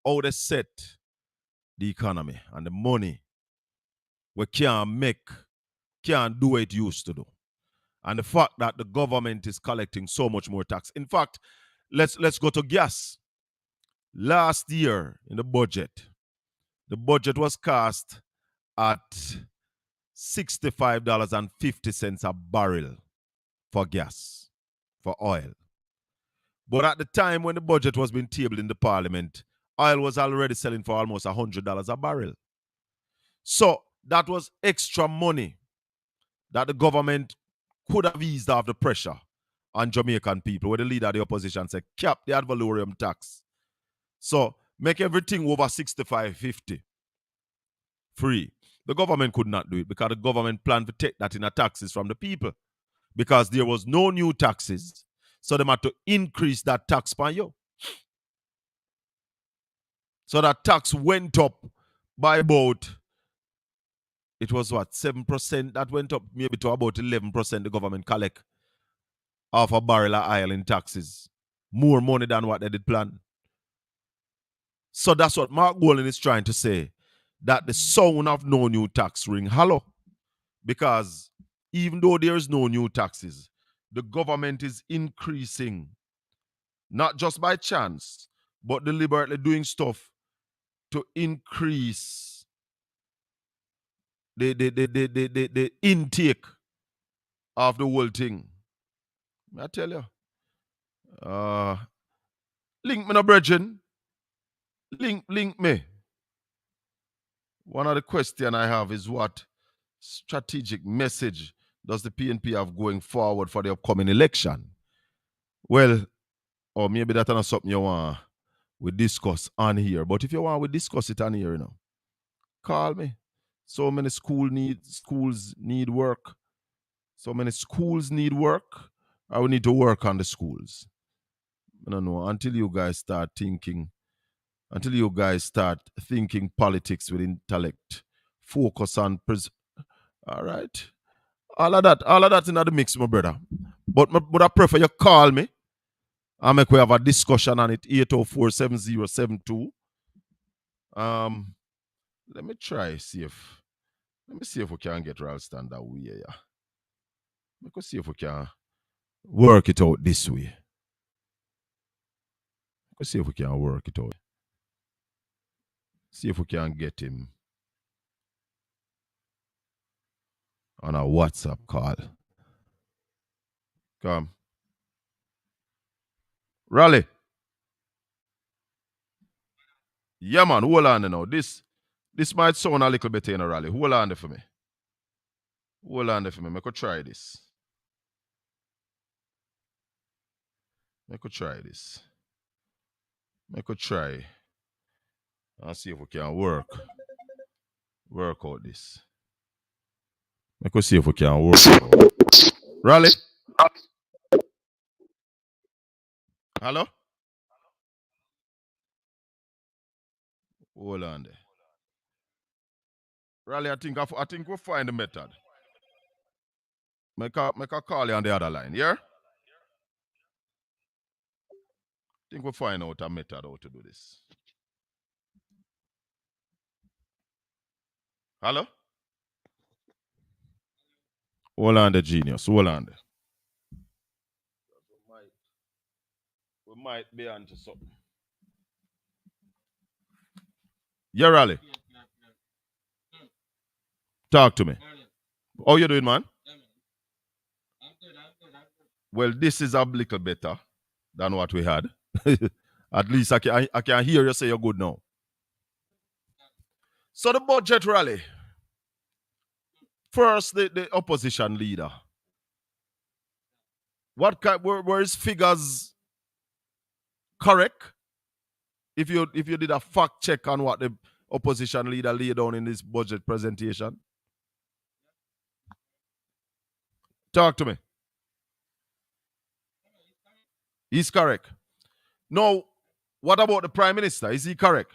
how they set the economy and the money we can't do what it used to do. And the fact that the government is collecting so much more tax. In fact, let's go to gas. Last year in the budget was cast at $65.50 a barrel for gas, for oil. But at the time when the budget was being tabled in the parliament, oil was already selling for almost $100 a barrel. So that was extra money that the government could have eased off the pressure on Jamaican people, where the leader of the opposition said, cap the ad valorem tax. So make everything over $65.50 free. The government could not do it because the government planned to take that in a taxes from the people because there was no new taxes. So they had to increase that tax per year. So that tax went up by about, it was what, 7%? That went up maybe to about 11% the government collect off a barrel of oil in taxes. More money than what they did plan. So that's what Mark Golden is trying to say. That the sound of no new tax ring hollow. Because even though there is no new taxes, the government is increasing, not just by chance, but deliberately doing stuff to increase the intake of the whole thing. I tell you. Link me no brethren. Link me. One of the questions I have is what strategic message does the PNP have going forward for the upcoming election? Well, or maybe that's not something you want we discuss on here. But if you want we discuss it on here, call me. So many schools need work. So many schools need work. I will need to work on the schools. I don't know. Until you guys start thinking politics with intellect, focus on all right. All of that in the mix, my brother. But I prefer you call me and make we have a discussion on it. 804-7072. Let me try see if Let me see if we can get Ralston that way. Yeah. Let me see if we can work it out this way. Let's see if we can work it out. See if we can get him on a WhatsApp call. Come. Raleigh. Yeah, man. Hold on now. This might sound a little bit in a Raleigh. Hold on there for me. Hold on there for me. I could try this. I could try this. I could try and see if we can work out this. I could see if we can work it out. Raleigh? Hello? Hold on there. Raleigh, I think we'll find the method. Make a call you on the other line, yeah? I think we'll find out a method how to do this. Hello? Hold on the genius. Hold on there. We might be onto something. Yeah, Raleigh. Talk to me. How you doing, man? Well, this is a little better than what we had. At least I can hear you say you're good now. So the budget rally. First, the opposition leader. Were his figures correct? If you did a fact check on what the opposition leader laid down in this budget presentation. Talk to me. He's correct. Now, what about the Prime Minister? Is he correct?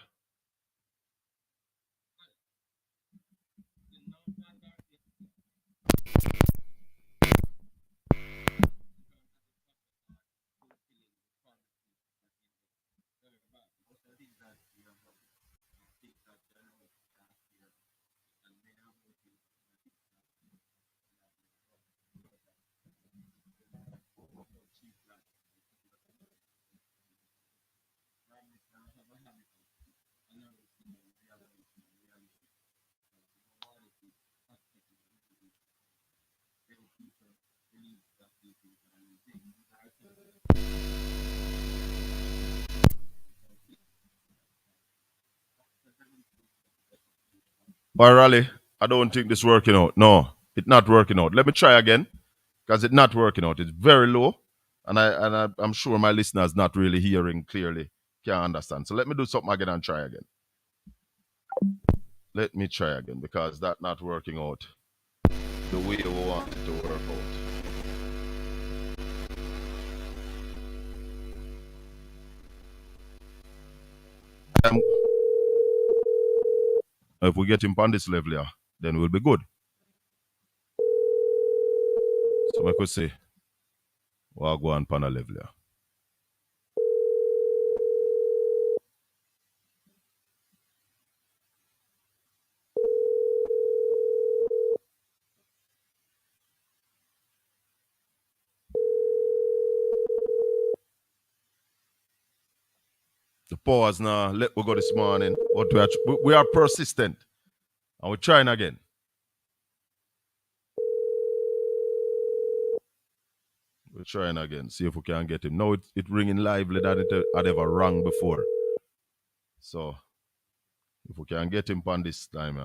Well, Raleigh, I don't think this working out. No, it's not working out. Let me try again, because it's not working out. It's very low, and I'm sure my listeners not really hearing clearly, can't understand. So let me do something again and try again. Let me try again, because that's not working out the way we want it to work out. If we get him on this level here, then we'll be good. So I could say, we'll go on panel level here. The pause now, let we go this morning. But we are persistent. And we're trying again. We're trying again. See if we can get him. Now it's ringing lively than it had ever rang before. So, if we can get him on this time.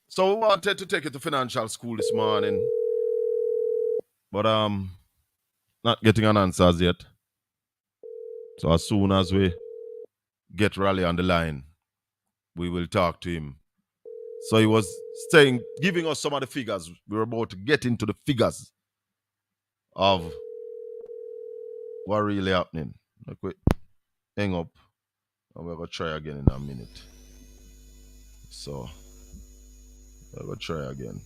So we wanted to take it to financial school this morning. But not getting an answer as yet. So as soon as we get Raleigh on the line, we will talk to him. So he was giving us some of the figures. We were about to get into the figures of what really happening. Like we hang up and we're going to try again in a minute. So we're going to try again.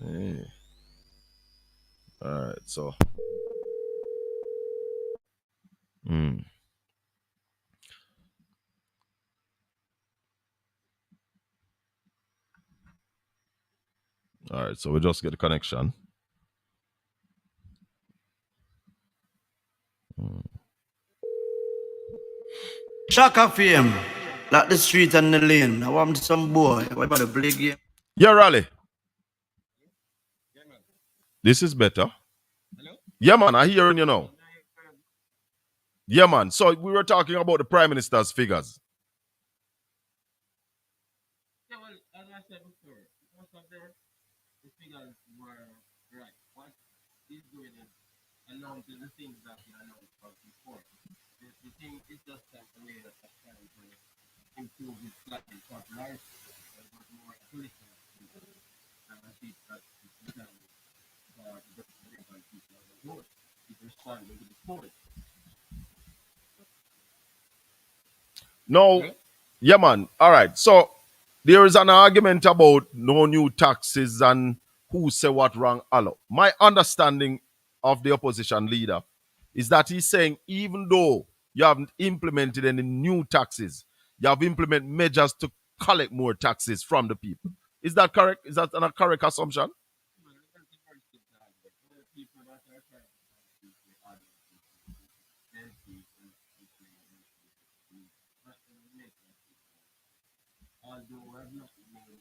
Hey. All right, so. Mm. All right, so we just get the connection. Shaka fame, like the street and the lane. I want some boy. What about the play game? Yeah, Raleigh. This is better. Hello? Yeah, man, I hearing you now. Yeah, man. So we were talking about the Prime Minister's figures. Yeah, well, as I said before, most of the figures were right. What he's doing is announcing the things that he announced before. The thing is just like a way that he's trying to improve his slightly popularity. It was more political. And I think that it's become the people of the vote. He's responding to the polls. No. Okay. Yeah, man. All right. So there is an argument about no new taxes and who say what wrong. Allo. My understanding of the opposition leader is that he's saying even though you haven't implemented any new taxes, you have implemented measures to collect more taxes from the people. Is that correct? Is that a correct assumption? Although I've not made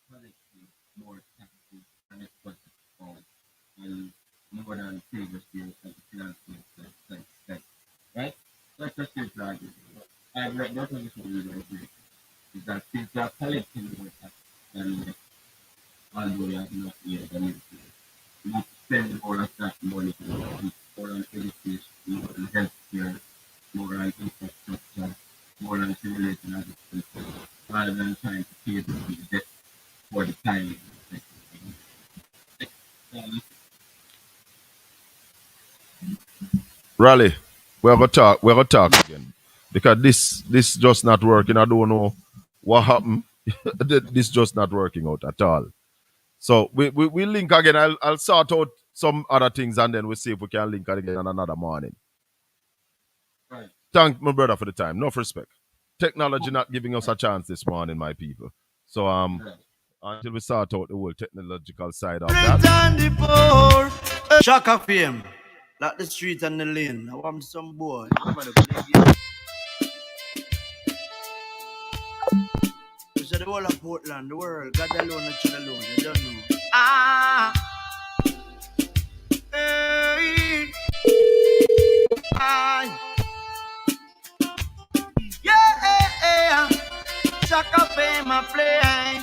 collecting more taxes and expenses forward and more than previous years at the finance minister, right? That's a simple argument. I've read not only from you agree is that since they are collecting more tax than although they have not yet done it, we need to spend all of that money more on education, more on healthcare, more on infrastructure, more on simulating agriculture, rather than trying to pay the debt for the time. Raleigh, we're gonna talk again. Because this just not working. I don't know what happened. This just not working out at all. So we link again. I'll sort out some other things and then we'll see if we can link again on another morning. Right. Thank my brother for the time. Enough respect. Technology not giving us a chance this morning, my people. So until we sort out the whole technological side of that. Shaka fame, like the street and the lane. I want some boy. You said the whole of Portland, the world, God alone, nature alone. You don't know. Hey, yeah, Shaka fame a play.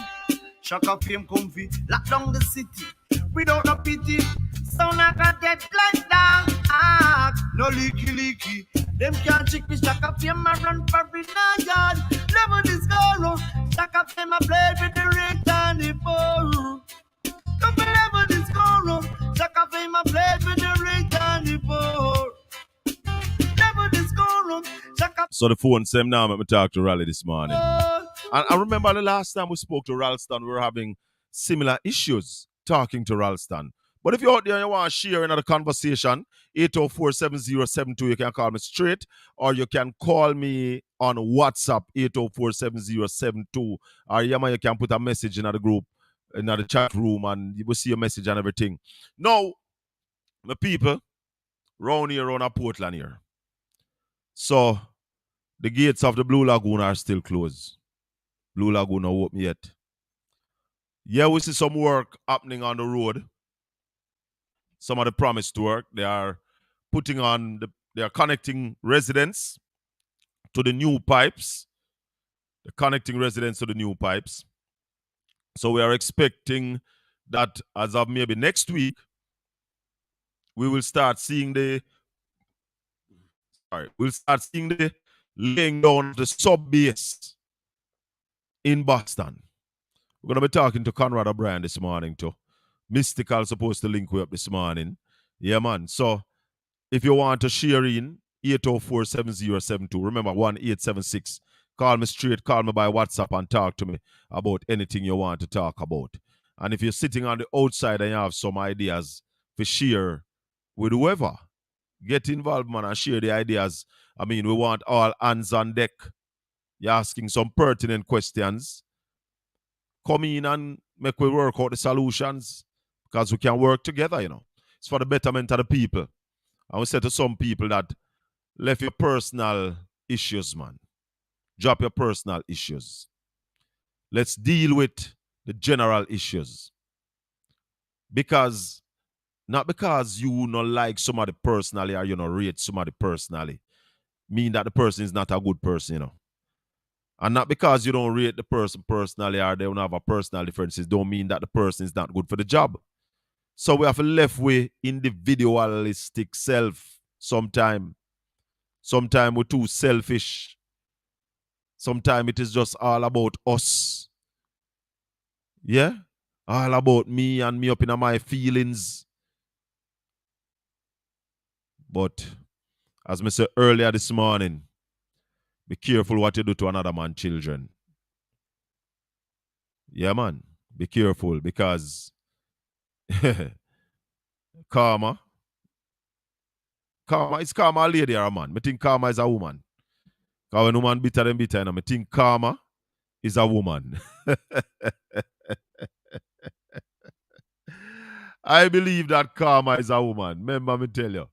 Shaka fame comfy, lock down the city without no pity. Sound like a dead like that. No leaky. Them can't trick me. Shaka fame a run for it yard. Never discover. Shaka fame a play with the rich and the poor. Don't never discover. Shaka fame a play with the rich and the poor. Never discover. So the phone same now let me talk to Raleigh this morning. And I remember the last time we spoke to Ralston, we were having similar issues talking to Ralston. But if you're out there and you want to share another conversation, 804-7072, you can call me straight, or you can call me on WhatsApp, 804-7072, or you can put a message in the group, in the chat room, and you will see your message and everything. Now, my people, round here, around Portland here. So, the gates of the Blue Lagoon are still closed. Blue Lagoon not open yet. Yeah, we see some work happening on the road. Some of the promised work. They are they are connecting residents to the new pipes. They're connecting residents to the new pipes. So we are expecting that as of maybe next week, we will start seeing the laying down of the sub base in Boston. We're going to be talking to Conrad O'Brien this morning too. Mystical supposed to link we up this morning. Yeah, man. So if you want to share in, 804-7072. Remember, 1-876 Call me straight, call me by WhatsApp and talk to me about anything you want to talk about. And if you're sitting on the outside and you have some ideas to share with whoever, get involved, man, and share the ideas. I mean, we want all hands on deck. You're asking some pertinent questions. Come in and make we work out the solutions because we can work together, you know. It's for the betterment of the people. And we say to some people that left your personal issues, man. Drop your personal issues. Let's deal with the general issues. Because, not because you not like somebody personally or you not rate somebody personally, mean that the person is not a good person, you know. And not because you don't rate the person personally or they don't have a personal differences, don't mean that the person is not good for the job. So we have to left with individualistic self sometime. Sometimes we're too selfish. Sometimes it is just all about us. Yeah? All about me and me up in my feelings. But as I said earlier this morning, be careful what you do to another man's children. Yeah, man. Be careful because karma is karma a lady or a man. I think karma is a woman. Because when a woman bitter than bitter, I think karma is a woman. I believe that karma is a woman. Remember me tell you.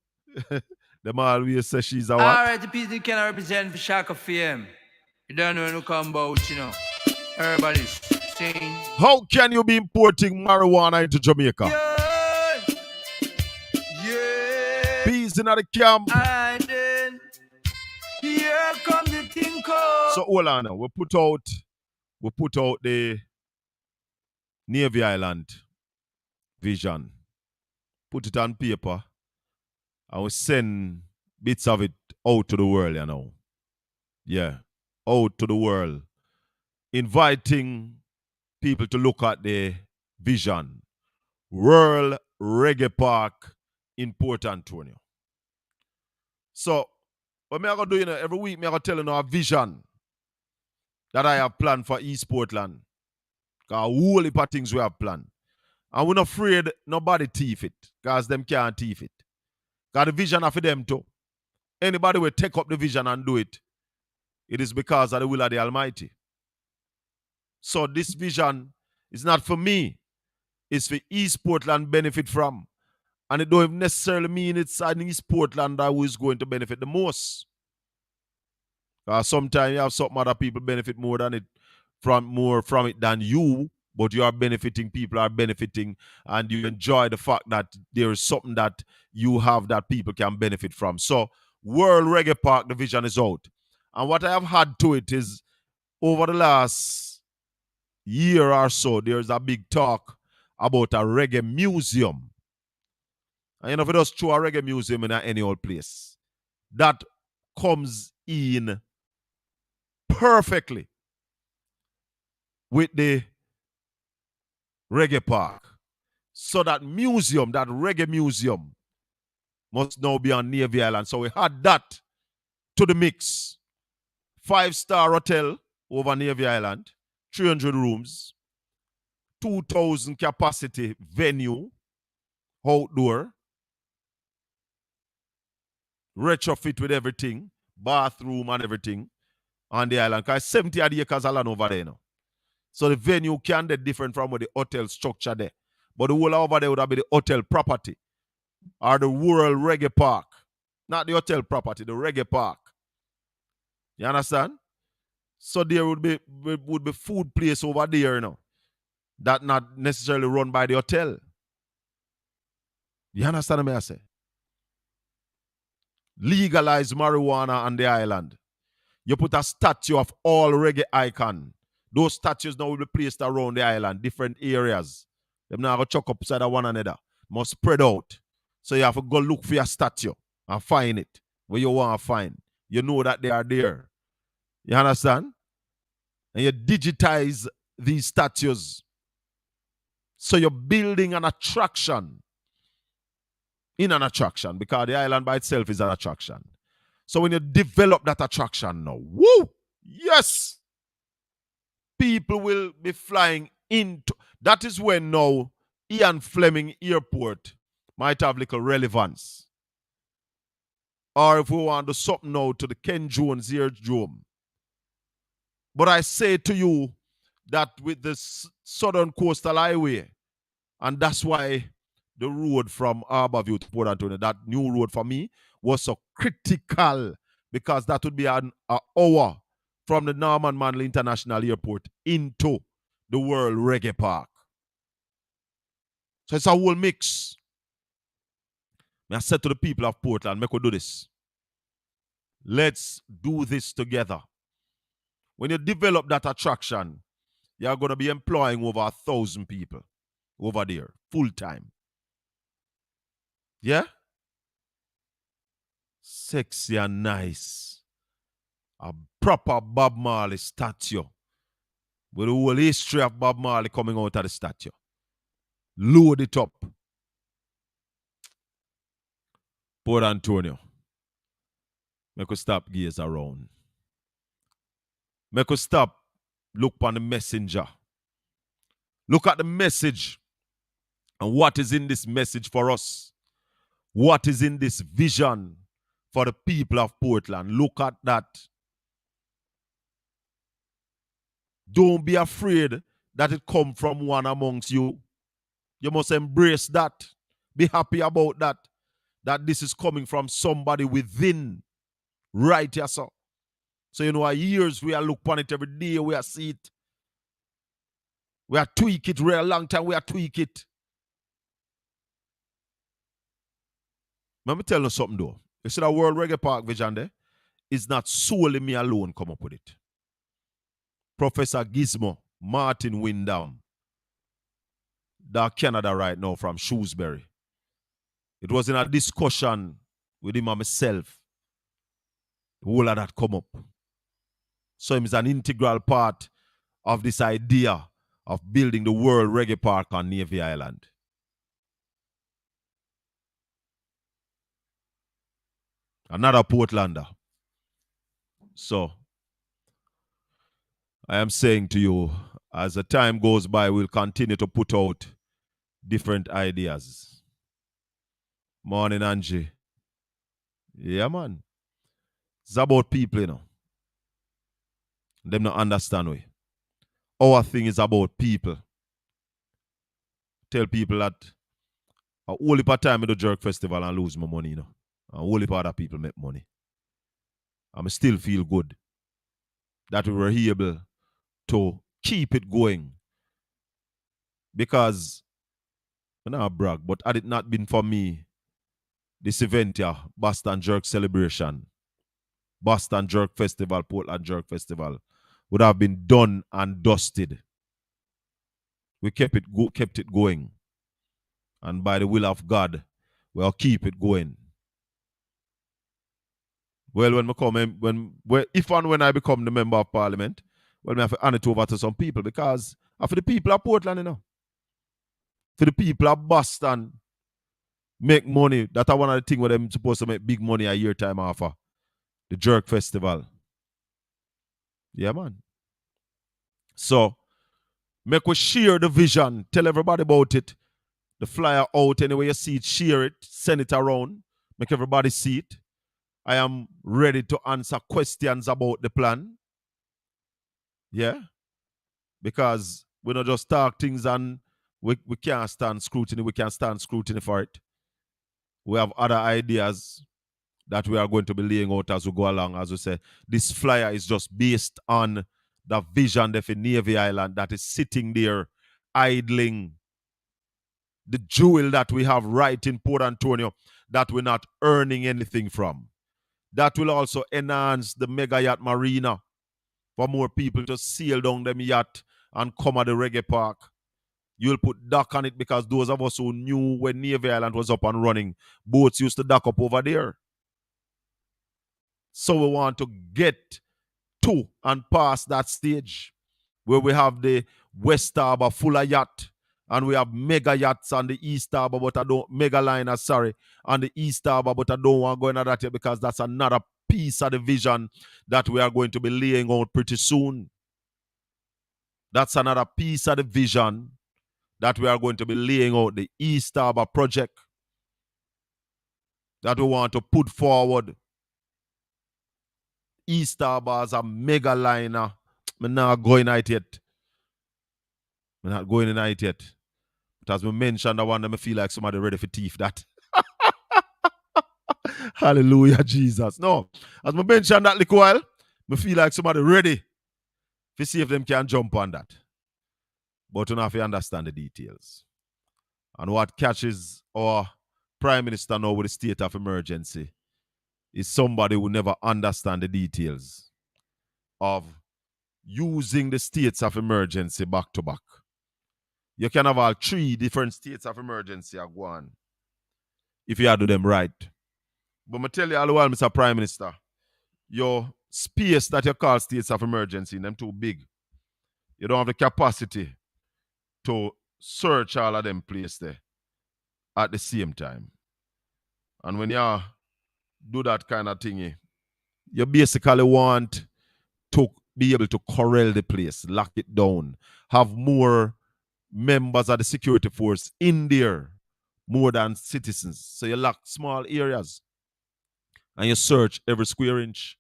Them always say she's a what? Alright, the people can represent for Shaka FM. You don't know when you come about, you know. Herbalist. Sing. How can you be importing marijuana into Jamaica? Yeah. Peace in the camp. And then here come the thing called. So hold on now. We put out the Navy Island vision. Put it on paper. And we send bits of it out to the world, you know. Yeah. Out to the world. Inviting people to look at the vision. World Reggae Park in Port Antonio. So, what me I gonna do, you know, every week me I gonna tell you a vision that I have planned for East Portland. Because a whole heap of things we have planned. And we're not afraid nobody thief it. Because them can't thief it. Because the vision are for them too. Anybody will take up the vision and do it. It is because of the will of the Almighty. So this vision is not for me. It's for East Portland benefit from. And it don't necessarily mean it's an East Portland that who is going to benefit the most. Sometimes you have some other people benefit more from it than you, but you are benefiting, people are benefiting, and you enjoy the fact that there is something that you have that people can benefit from. So World Reggae Park, the vision is out. And what I have had to it is over the last year or so, there's a big talk about a reggae museum. And you know, if you just throw a reggae museum in any old place, that comes in perfectly with the reggae park. So that museum, that reggae museum, must now be on Navy Island. So we had that to the mix. 5-star hotel over Navy Island, 300 rooms, 2,000 capacity venue, outdoor, retrofit with everything, bathroom and everything on the island. Because 70 acres of land over there now. So the venue can be different from what the hotel structure there. But the whole over there would have been the hotel property or the World Reggae Park. Not the hotel property, the reggae park. You understand? So there would be food place over there, you know, that not necessarily run by the hotel. You understand what I say? Legalize marijuana on the island. You put a statue of all reggae icon. Those statues now will be placed around the island, different areas. Them now go chuck upside of one another. Must spread out. So you have to go look for your statue and find it where you want to find. You know that they are there. You understand? And you digitize these statues. So you're building an attraction in an attraction because the island by itself is an attraction. So when you develop that attraction now, woo! Yeah! Yes. People will be flying into. That is when now Ian Fleming Airport might have little relevance. Or if we want to do something now to the Ken Jones Airdrome. But I say to you that with the Southern Coastal Highway, and that's why the road from Harborview to Port Antonio, that new road for me, was so critical because that would be an hour from the Norman Manley International Airport into the World Reggae Park. So it's a whole mix. I said to the people of Portland, make we do this. Let's do this together. When you develop that attraction, you're going to be employing over 1,000 people over there, full time. Yeah? Sexy and nice. A proper Bob Marley statue. With the whole history of Bob Marley coming out of the statue. Load it up. Port Antonio. Make us stop gaze around. Make us stop look on the messenger. Look at the message. And what is in this message for us? What is in this vision for the people of Portland? Look at that. Don't be afraid that it come from one amongst you. You must embrace that. Be happy about that. That this is coming from somebody within. Right here, sir. So, you know, our years we are look upon it every day, we are see it. We are tweak it real long time, we are tweak it. Let me tell you something though. You see that World Reggae Park vision there? It's not solely me alone come up with it. Professor Gizmo, Martin Windham, that Canada right now from Shrewsbury. It was in a discussion with him and myself. The whole of that come up. So him is an integral part of this idea of building the World Reggae Park on Navy Island. Another Portlander. So, I am saying to you, as the time goes by, we'll continue to put out different ideas. Morning, Angie. Yeah, man. It's about people, you know. Them not understand we. Our thing is about people. Tell people that a whole heap of time in the Jerk Festival and lose my money, you know. And a whole heap of other people make money. And I still feel good that we were able to keep it going. Because, I'm not brag, but had it not been for me, this event here, Boston Jerk Celebration, Boston Jerk Festival, Portland Jerk Festival, would have been done and dusted. We kept it going. And by the will of God, we'll keep it going. Well, when I come, if and when I become the member of parliament, well, I have to hand it over to some people because for the people of Portland, you know, for the people of Boston, make money. That's one of the things where they're supposed to make big money a year time after the Jerk Festival. Yeah, man. So, make us share the vision. Tell everybody about it. The flyer out, anyway you see it, share it, send it around. Make everybody see it. I am ready to answer questions about the plan. Yeah? Because we don't just talk things and we can't stand scrutiny. We can't stand scrutiny for it. We have other ideas that we are going to be laying out as we go along. As we say, this flyer is just based on the vision of Navy Island that is sitting there idling. The jewel that we have right in Port Antonio that we're not earning anything from. That will also enhance the mega yacht marina for more people to sail down them yacht and come at the reggae park. You'll put dock on it because those of us who knew when Navy Island was up and running, boats used to dock up over there. So we want to get to and past that stage where we have the West Harbour full of yacht and we have mega yachts on the East Harbour, but I don't, mega liners, sorry, on the East Harbour, but I don't want to go into that yet because that's another piece of the vision that we are going to be laying out pretty soon. That's another piece of the vision that we are going to be laying out, the East Harbor project that we want to put forward. East Harbor as a mega liner. I'm not going in it yet. I'm not going in it yet. But as we mentioned, I want them to feel like somebody ready for thief that. Hallelujah, Jesus. No, as I mentioned that little while, I feel like somebody ready to see if them can jump on that. But you have to understand the details. And what catches our Prime Minister now with the state of emergency is somebody who never understand the details of using the states of emergency back to back. You can have all 3 different states of emergency at one if you do them right. But I tell you all the while, Mr. Prime Minister, your space that you call states of emergency, them too big. You don't have the capacity to search all of them places there at the same time. And when you do that kind of thing, you basically want to be able to corral the place, lock it down, have more members of the security force in there more than citizens. So you lock small areas and you search every square inch.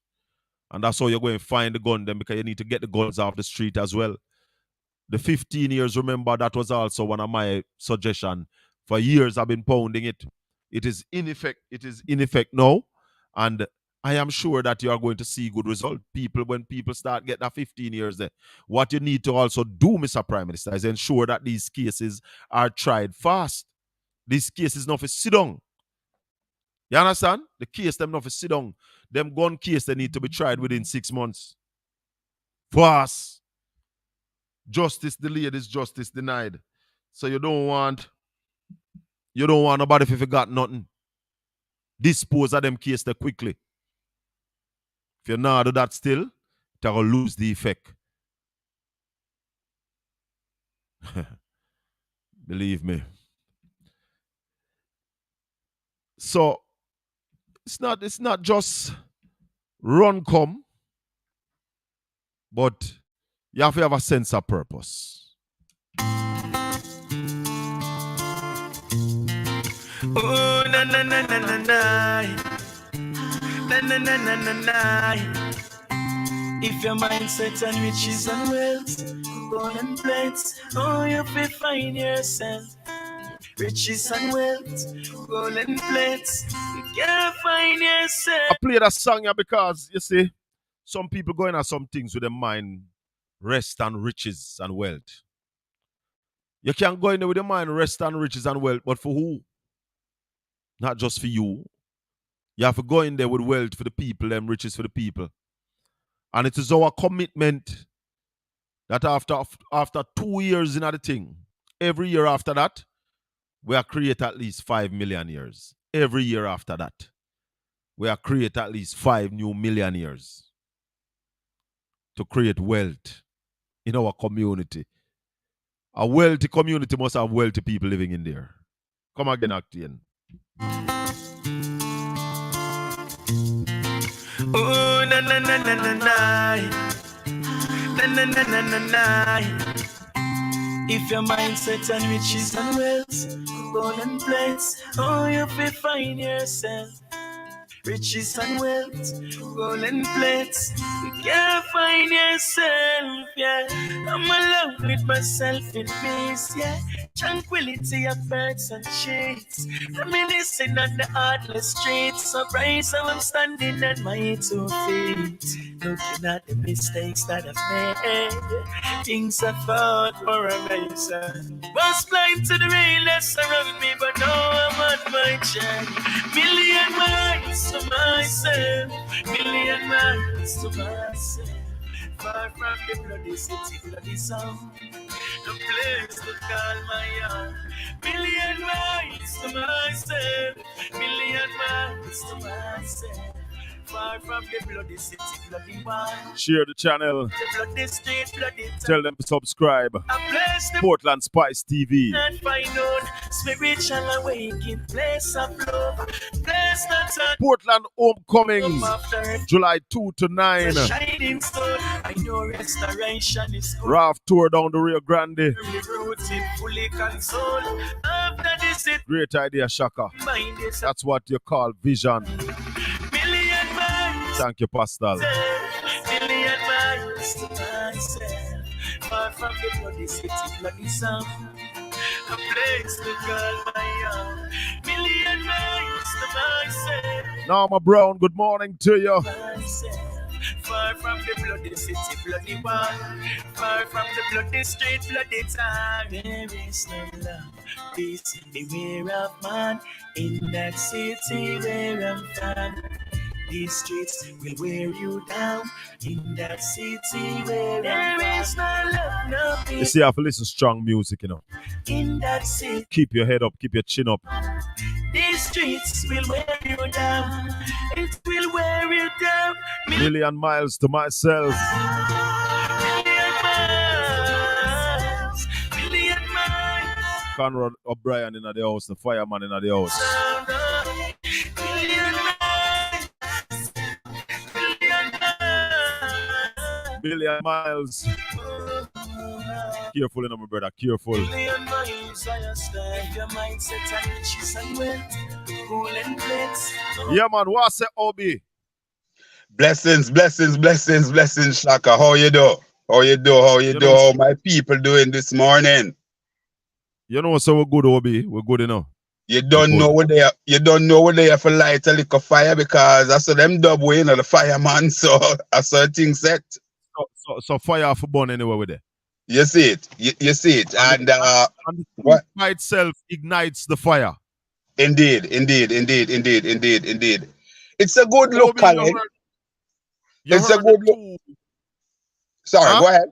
And that's how you're going to find the gun then, because you need to get the guns off the street as well. The 15 years, remember, that was also one of my suggestions. For years I've been pounding it. It is in effect now. And I am sure that you are going to see good result. When people start getting that 15 years there, what you need to also do, Mr. Prime Minister, is ensure that these cases are tried fast. These cases not for sit down. You understand? The case them not for sit down. Them gun case they need to be tried within 6 months. Fast. Justice delayed is justice denied. So you don't want nobody if you got nothing. Dispose of them case there quickly. If you not do that still, it will lose the effect. Believe me. So it's not just run come, but you have to have a sense of purpose. Oh, na na na na na na. Na na na na na na. If your mindset on riches and wealth, gold and plates, oh, you will find yourself. Riches and wealth, gold and plates, you can't find yourself. I play that song here because, you see, some people going at some things with their mind, rest and riches and wealth. You can go in there with your mind, rest and riches and wealth, but for who? Not just for you. You have to go in there with wealth for the people and riches for the people. And it is our commitment that after 2 years in the thing, every year after that, we are create at least 5 million years. Every year after that, we are create at least 5 new millionaires to create wealth in our community. A wealthy community must have wealthy people living in there. Come again, Actian. Oh, na na na na na na. Na na na na na na. If your mindset on riches and wealth, gold and plates, oh, you will find yourself. Riches and wealth, gold and plates, you can't find yourself, yeah. I'm alone with myself in peace, yeah. Tranquility of birds and sheets, reminiscing on the heartless streets. Surprised how I'm standing on my 2 feet, looking at the mistakes that I've made. Things I thought were amazing, was blind to the realness around me, but now I'm on my journey. Million miles to myself, million miles to myself. Far from the bloody city, bloody sound, the place to call my own. Million miles to myself, million miles to myself. Far from the bloody city, Share the channel. Tell them to subscribe. Portland Spice TV. Portland Homecoming. July 2 to 9. Ralph tour down the Rio Grande. Great idea, Shaka. That's what you call vision. Thank you, Pastor. Million miles to myself, far from the bloody city, bloody sound. A place to call my own. Million miles to myself. Norma Brown, good morning to you. Far from the bloody city, bloody one. Far from the bloody street, bloody town. There is no love, peace, beware of man. In that city where I'm from. These streets will wear you down. In that city where there is no love, no peace. You see, I have to listen to strong music, you know. In that city, keep your head up, keep your chin up. These streets will wear you down. It will wear you down. Million miles to myself. Million miles. Million miles. Conrad O'Brien in the house, the fireman in the house. Million miles. Million miles. Careful, my brother, careful. Million miles, I stand. Your mindset and riches and wealth. Cool and flex. Yeah, man, what's it, Obi? Blessings, blessings, blessings, blessings, Shaka. How you do? How you do? How you do? How my people doing this morning? You know, so we're good, Obi. We're good enough. You don't know what they are. You don't know what they have for light a little fire because I saw them dub way, you know, the fireman. So I saw things set. So fire for burn anyway with it. You see it. You see it. And the what by itself ignites the fire. Indeed. It's a good look, Colin. It's a good look. Sorry, go ahead.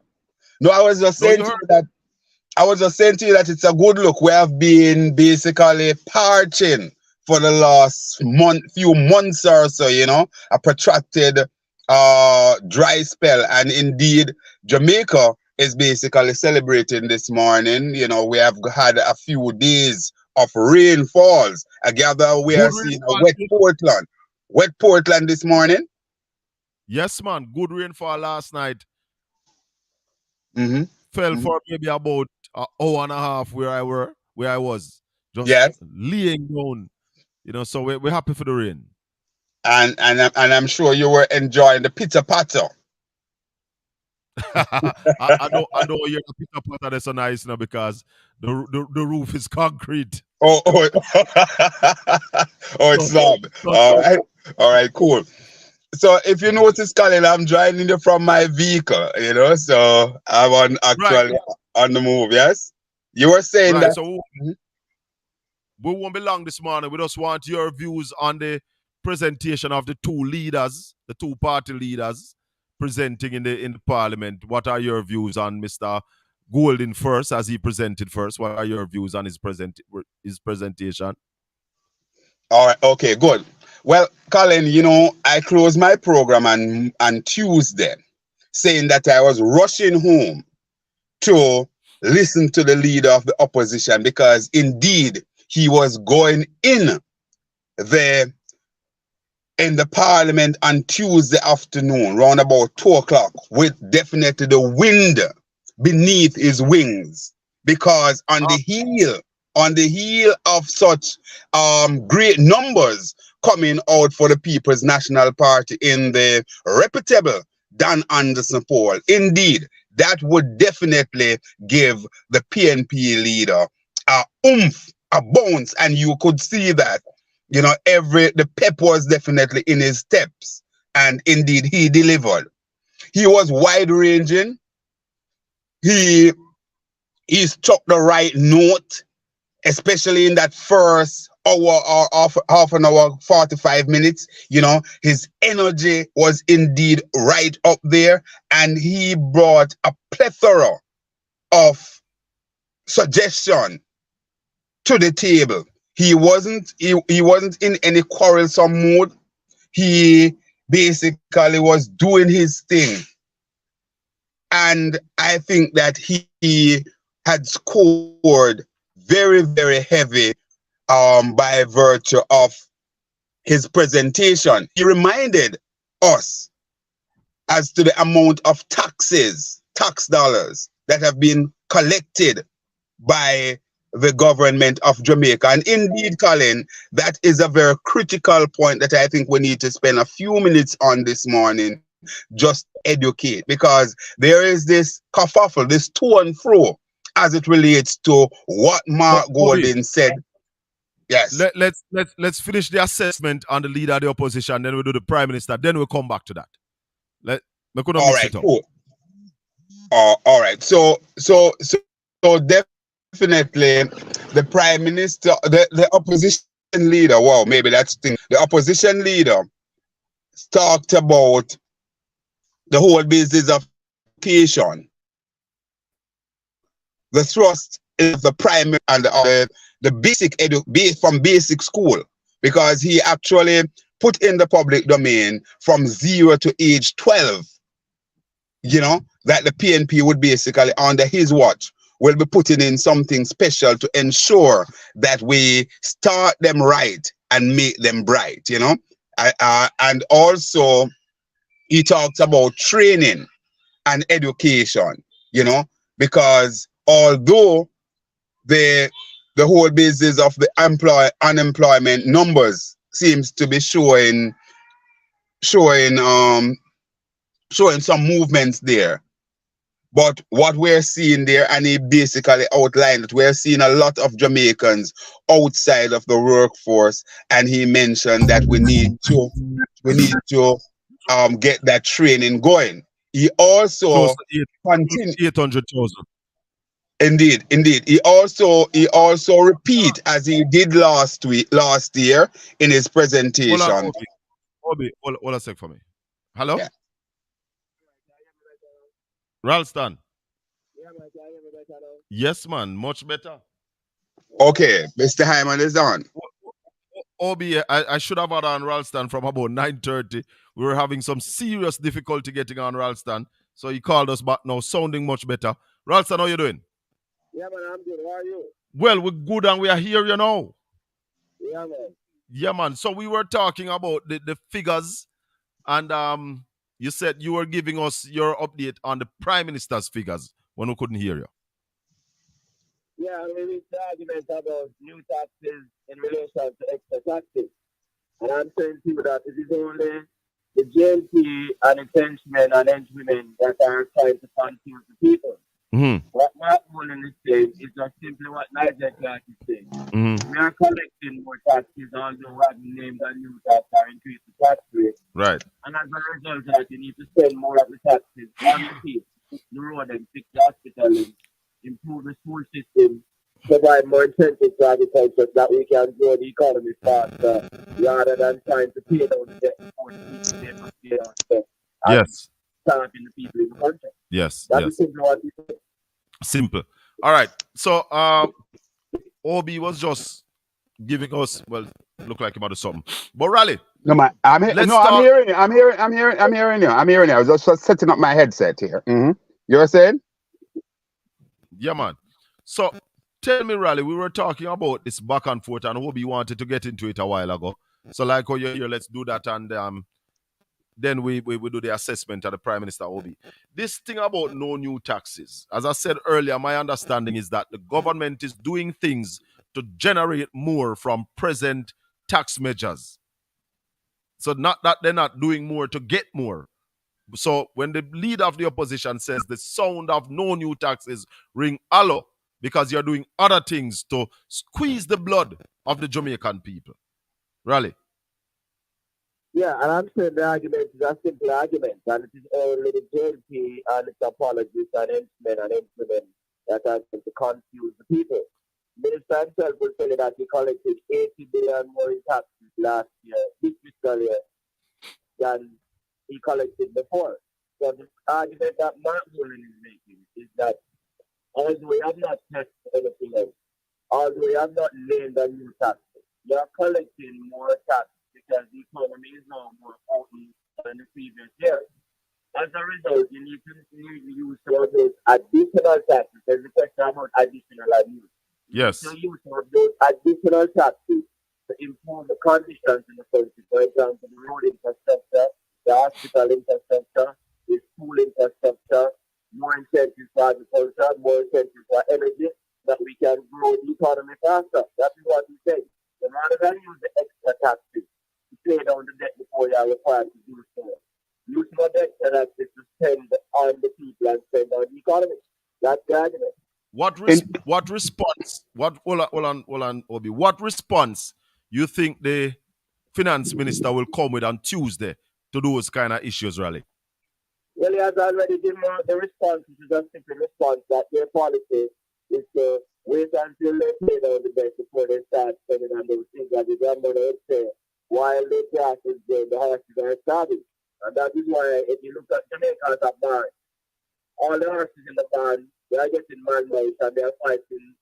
No, I was just saying to you that it's a good look. We have been basically parching for the last few months or so, you know, a protracted dry spell. And indeed, Jamaica is basically celebrating this morning. You know, we have had a few days of rainfalls. I gather we are seeing a wet Portland this morning. Yes, man. Good rainfall last night. Fell for maybe about an hour and a half where I was. Just laying down. You know, so we're happy for the rain. And I'm sure you were enjoying the pitter patter. I don't hear the pitter patter that's so nice now because the roof is concrete. Oh, it's not. All right, cool. So if you notice, Colin, I'm joining you from my vehicle, you know, so I'm on the move, yes? You were saying that. So we won't be long this morning. We just want your views on the presentation of the two leaders, the two party leaders presenting in the parliament. What are your views on Mr. Golden first, as he presented first? What are your views on his presentation? All right, okay, good. Well, Colin, you know, I closed my program on Tuesday saying that I was rushing home to listen to the leader of the opposition because indeed he was going in the parliament on Tuesday afternoon, round about 2 o'clock, with definitely the wind beneath his wings, because on the heel of such great numbers coming out for the People's National Party in the reputable Dan Anderson poll, indeed, that would definitely give the PNP leader a oomph, a bounce, and you could see that, you know, the pep was definitely in his steps, and indeed he delivered. He was wide-ranging. He struck the right note, especially in that first hour or half an hour, 45 minutes. You know, his energy was indeed right up there, and he brought a plethora of suggestion to the table. He wasn't in any quarrelsome mood. He basically was doing his thing. And I think that he had scored very, very heavy by virtue of his presentation. He reminded us as to the amount of tax dollars that have been collected by the government of Jamaica. And indeed, Colin, that is a very critical point that I think we need to spend a few minutes on this morning, just educate, because there is this kerfuffle, this to and fro, as it relates to what Mark Golding said. Yes. Let's finish the assessment on the leader of the opposition, then we'll do the prime minister, then we'll come back to that. We couldn't mix it up. Cool. All right. So definitely the prime minister, the opposition leader. Wow, maybe that's the thing. The opposition leader talked about the whole business of education. The thrust is the primary and the basic from basic school, because he actually put in the public domain from 0 to age 12. You know, that the PNP would basically, under his watch, will be putting in something special to ensure that we start them right and make them bright, you know. And also, he talks about training and education, you know, because although the whole basis of the unemployment numbers seems to be showing some movements there. But what we're seeing there, and he basically outlined it, we're seeing a lot of Jamaicans outside of the workforce, and he mentioned that we need to get that training going. He also continued 800,000. Indeed. He also repeat, as he did last year in his presentation. Hold on a sec for me. Hello? Yeah. Ralston. Yes, man, much better. Okay, Mr. Hyman is on. Obi, I should have had on Ralston from about 9:30. We were having some serious difficulty getting on Ralston, so he called us back now, sounding much better. Ralston, how you doing? Yeah, man, I'm good. How are you? Well, we're good and we are here, you know. Yeah, man. Yeah, man. So we were talking about the figures, and you said you were giving us your update on the Prime Minister's figures when we couldn't hear you. Yeah, we reached the argument about new taxes in relation to extra taxes. And I'm saying to you that it is only the JLP and the henchmen and henchwomen that are trying to confuse the people. Mm-hmm. What Mark Mullen is saying is just simply what Nigel Clark is saying. Mm-hmm. We are collecting more taxes, although we haven't named a new tax or increased the tax rate. Right. And as a result of that, you need to spend more of the taxes on the people, the road and fix the hospital, and improve the school system, provide more incentives to agriculture so that we can grow the economy faster, rather than trying to pay down the debt before the people pay down the debt. Yes. Starving the people in the country. Yes. That's yes. simply what we say. Simple. All right. So Obi was just giving us, well, look like him out of something. But Raleigh. No, man, I'm hearing you. I'm hearing you. I was just setting up my headset here. Mm-hmm. You were saying? Yeah, man. So tell me, Raleigh, we were talking about this back and forth, and Obi wanted to get into it a while ago. So like, oh, you're here, let's do that, and then we do the assessment of the Prime Minister Obi. This thing about no new taxes, as I said earlier, my understanding is that the government is doing things to generate more from present tax measures. So not that they're not doing more to get more. So when the leader of the opposition says the sound of no new taxes ring hollow because you're doing other things to squeeze the blood of the Jamaican people. Raleigh. Yeah, and I'm saying the argument is a simple argument, and it is only the JLP and its apologists and henchmen and henchwomen that are going to confuse the people. The minister himself will tell you that he collected 80 billion more in taxes last year, this fiscal year, than he collected before. So the argument that Mark Mullen is making is that although we have not taxed anything else, although we have not named a new tax, you are collecting more tax because the economy is now more open than the previous year. As a result, you need to use some of those additional taxes. There's a question about additional abuse. Yes. So use some of those additional taxes to improve the conditions in the country. For example, the road infrastructure, the hospital infrastructure, the school infrastructure, more incentives for agriculture, more incentives for energy, that we can grow the economy faster. That is what we say. So rather than use the extra taxes to pay down the debt before you are required to do so, use more debt taxes to spend on the people and spend on the economy. That's the argument. What response? Hold on, Obi. What response you think the finance minister will come with on Tuesday to those kind of issues, Raleigh? Well, he has already given the response, which is a simple response that their policy is to wait until they pay down the debt before they start spending on those things that the government would say while the gas is there, the horses are starving. And that is why, if you look at Jamaica as a barn, all the horses in the barn, they are getting malnourished and they are fighting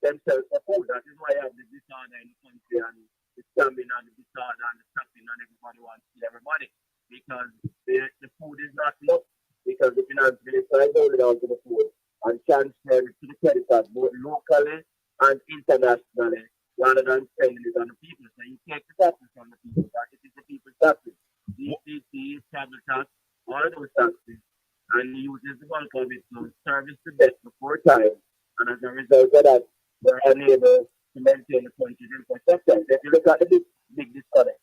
themselves for food. That is why you have the disorder in the country and the stabbing and the disorder and the trapping and everybody wants to kill everybody. Because the food is not enough. Because the finance minister is holding on to the food and transferring it to the creditors both locally and internationally rather than spending it on the people. So you take the taxes from the people, that it is the people's taxes. DCC, travel tax, all those taxes, and he uses the bulk of it to service the debt before time. And as a result of that, we're unable to maintain the country's infrastructure. If you look at the big disconnect,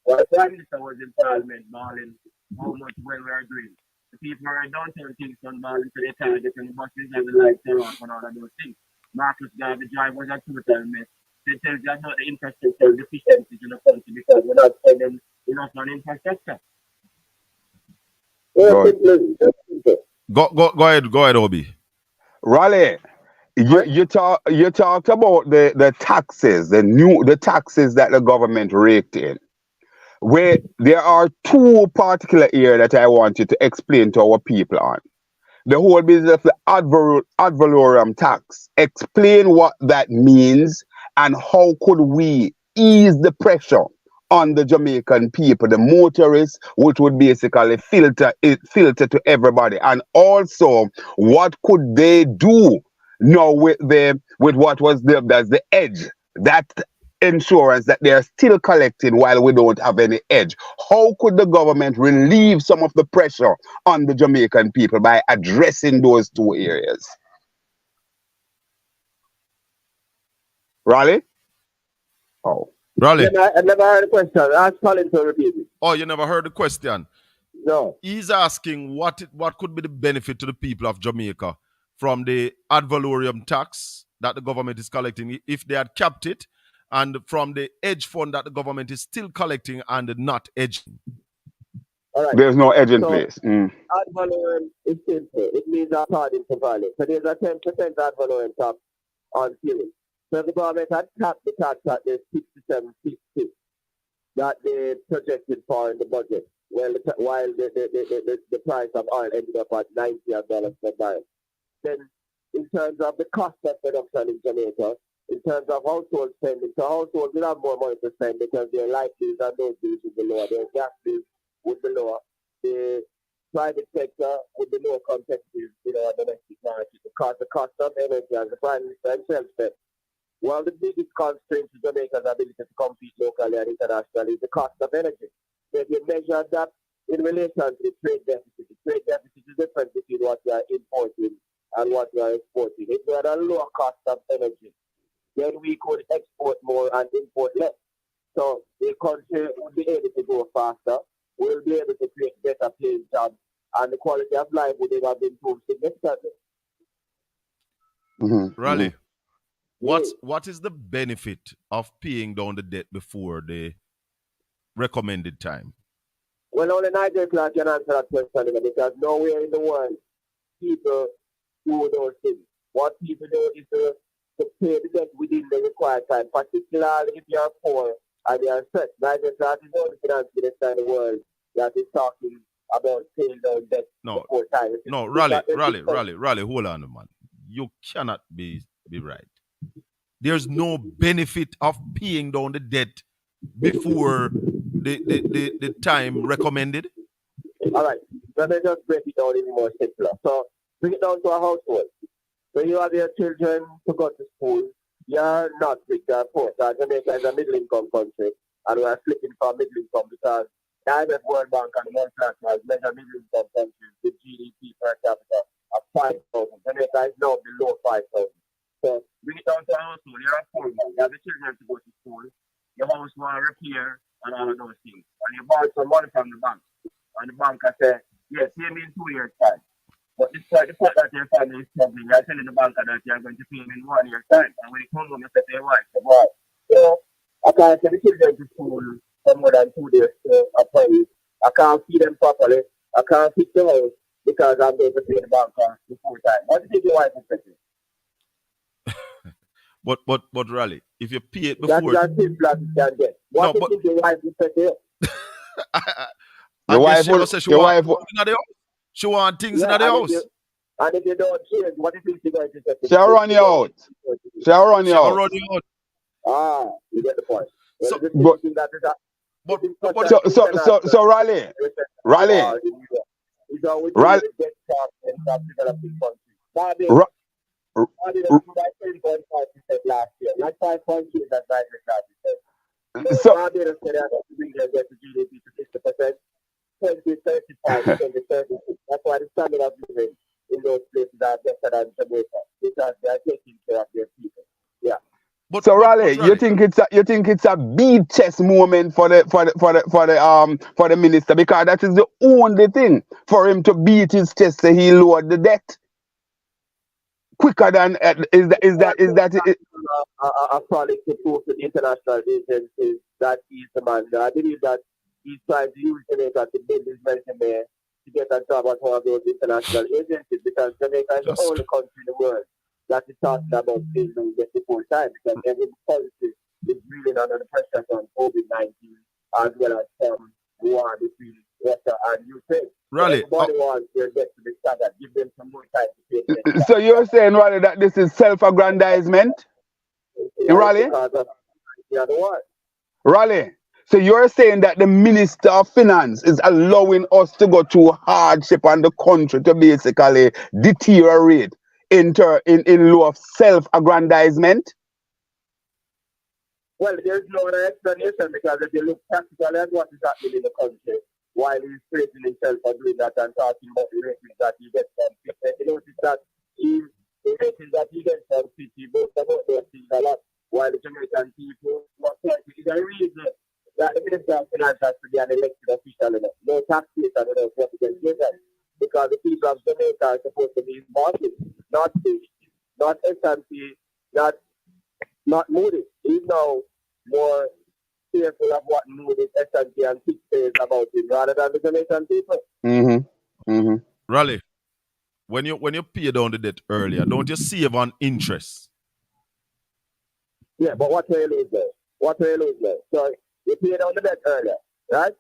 while the Prime Minister was in Parliament bawling how much well we are doing, the people are downtown Kingston bawling to their target and the buses and the lights are off and all of those things. Marcus Garvey drive was a total mess. They tell you about the infrastructure deficiencies in the country because we're not spending enough on infrastructure. Go ahead, Obi. Raleigh, you talked about the taxes, the taxes that the government raked in. Where there are two particular areas that I want you to explain to our people on. The whole business of the ad valorem tax. Explain what that means and how could we ease the pressure on the Jamaican people, the motorists, which would basically filter to everybody. And also, what could they do now with what was as the edge, that insurance that they are still collecting while we don't have any edge? How could the government relieve some of the pressure on the Jamaican people by addressing those two areas? Raleigh? Oh. Raleigh. I never heard the question. Ask Colin to repeat it. Oh, you never heard the question? No. He's asking what could be the benefit to the people of Jamaica from the ad valorem tax that the government is collecting if they had kept it, and from the edge fund that the government is still collecting and not edging. All right. There's no edge in place. Ad valorem is simple. It means according to value. So there's a 10% ad valorem tax on fuel. So the government had capped the tax at the 67.50 that they projected for in the budget. Well, while the price of oil ended up at $90 per barrel. Then, in terms of the cost of production in Jamaica, in terms of household spending, so households will have more money to spend because their light bills and those bills would be lower, their gas bills would be lower, the private sector would be more competitive in our domestic market because the cost of energy, as the Prime Minister himself said, one of the biggest constraints to Jamaica's ability to compete locally and internationally is the cost of energy. So if you measure that in relation to the trade deficit is different between what we are importing and what we are exporting. If we had a lower cost of energy, then we could export more and import less. So the country would be able to go faster. We'll be able to create better paying jobs, and the quality of life would have improved significantly. Raleigh, what is the benefit of paying down the debt before the recommended time? Well, only Nigel Clark can answer that question because nowhere in the world people do those things. What people do is to pay the debt within the required time, particularly if you are poor and you are stressed. Nigel Clark is the only finance minister in the world that is talking about paying down debt before time. No, Raleigh, hold on, man. You cannot be right. There's no benefit of paying down the debt before the time recommended. All right. Let me just break it down even more simpler. So bring it down to a household. So you have your children to go to school. You're not rich or poor. So Jamaica is a middle income country, and we are flipping for middle income because the IMF World Bank and the multinationals measure middle income countries with GDP per capita of 5,000. Jamaica is now below 5,000. So bring it down to a household. You're a poor man. You have the children to go to school. Your house want repair and all of those things. And you borrow some money from the bank. And the bank say, yeah, pay me in 2 years' time. But the fact that your family is struggling, you're telling the bank that you're going to pay them in 1 year's time. And when you come home, you say to your wife, boy, you know, I can't send the children to school for more than 2 days a pay. I can't feed them properly. I can't fix the house because I'm going to pay the bank before time. What do you think your wife is saying? But Raleigh, if you pay it before, that's simple as you can get. What do you think your wife is saying? I guess she say she want things in the house. She want things in the house. And if you don't change, what do you think she's going to say? She'll run you out. She'll run you out. Ah, you get the point. So, Raleigh. Last year, not 5.2, that's right. So, Barbados said that we get the GDP to 60%, 2035, 2030. That's why the standard of living in those places are better than Jamaica because they are taking care of their people. Yeah. So Raleigh, you think it's a beat chess moment for the minister because that is the only thing for him to beat his chest so he lowered the debt quicker than is that a product to prove to the international agencies that he's the man. I believe that he's trying to use Jamaica to build his resume to get on top of one of those international agencies because Jamaica is the only country in the world that is talking about building get the full time because every policy is really under the pressure from COVID-19 as well as from war between Russia and Ukraine. Raleigh, everybody wants their debt to be staggered. Give them some more time to pay it. So you're saying, Raleigh, that this is self-aggrandizement? Raleigh? Raleigh, so you're saying that the Minister of Finance is allowing us to go through hardship and the country to basically deteriorate in lieu of self-aggrandizement? Well, there's no other explanation because if you look practically at what is happening in the country, while he's praising himself for doing that and talking about the ratings that he gets from people, you notice that the ratings that he gets from people both about those things a lot, while the Jamaican people were pointing to the reason that the Minister of Finance has to be an elected official, no taxpayer without what he can give them. Because the people of Jamaica are supposed to be bosses, not S&P, not Moody. He's now more fearful of what Moody, S&P, and Fitch says about him rather than the Jamaican people. Mm-hmm. Mm-hmm. Raleigh, when you pay down the debt earlier, don't you save on interest? Yeah, but what will you lose there? So you pay down the debt earlier, right?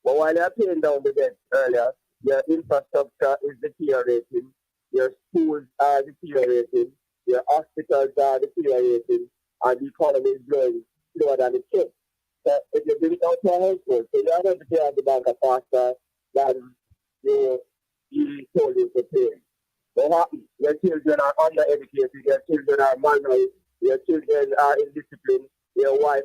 But while you're paying down the debt earlier, your infrastructure is deteriorating, your schools are deteriorating, your hospitals are deteriorating, and the economy is growing slower than it should. So if you bring it down to a household, so you're going to pay out the bank faster than you told you to pay. What happens? Your children are undereducated, your children are malnourished, your children are indisciplined, your wife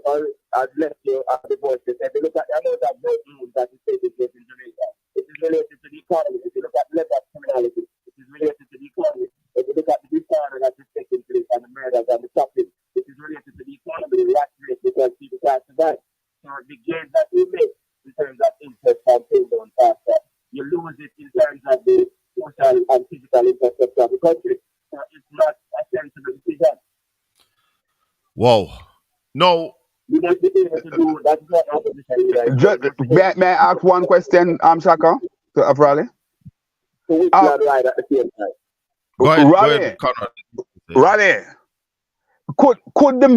has left you at divorce. If you look at the amount of breakthroughs that is taking place in Jamaica, it is related to the economy. If you look at the level of criminality, it is related to the economy. If you look at the disorder that is taking place and the murders and the shopping, it is related to the economy, the rat race, because people can't survive. So the gains that you make in terms of interest and paying down faster, you lose it in terms of the social and physical infrastructure of the country. So it's not a sensible decision. Wow. No. You must be able to do that. Is not opposition. May I ask one question, Shaka, to Raleigh? So which blood ride at the same time? Go ahead, Conrad. Raleigh, could the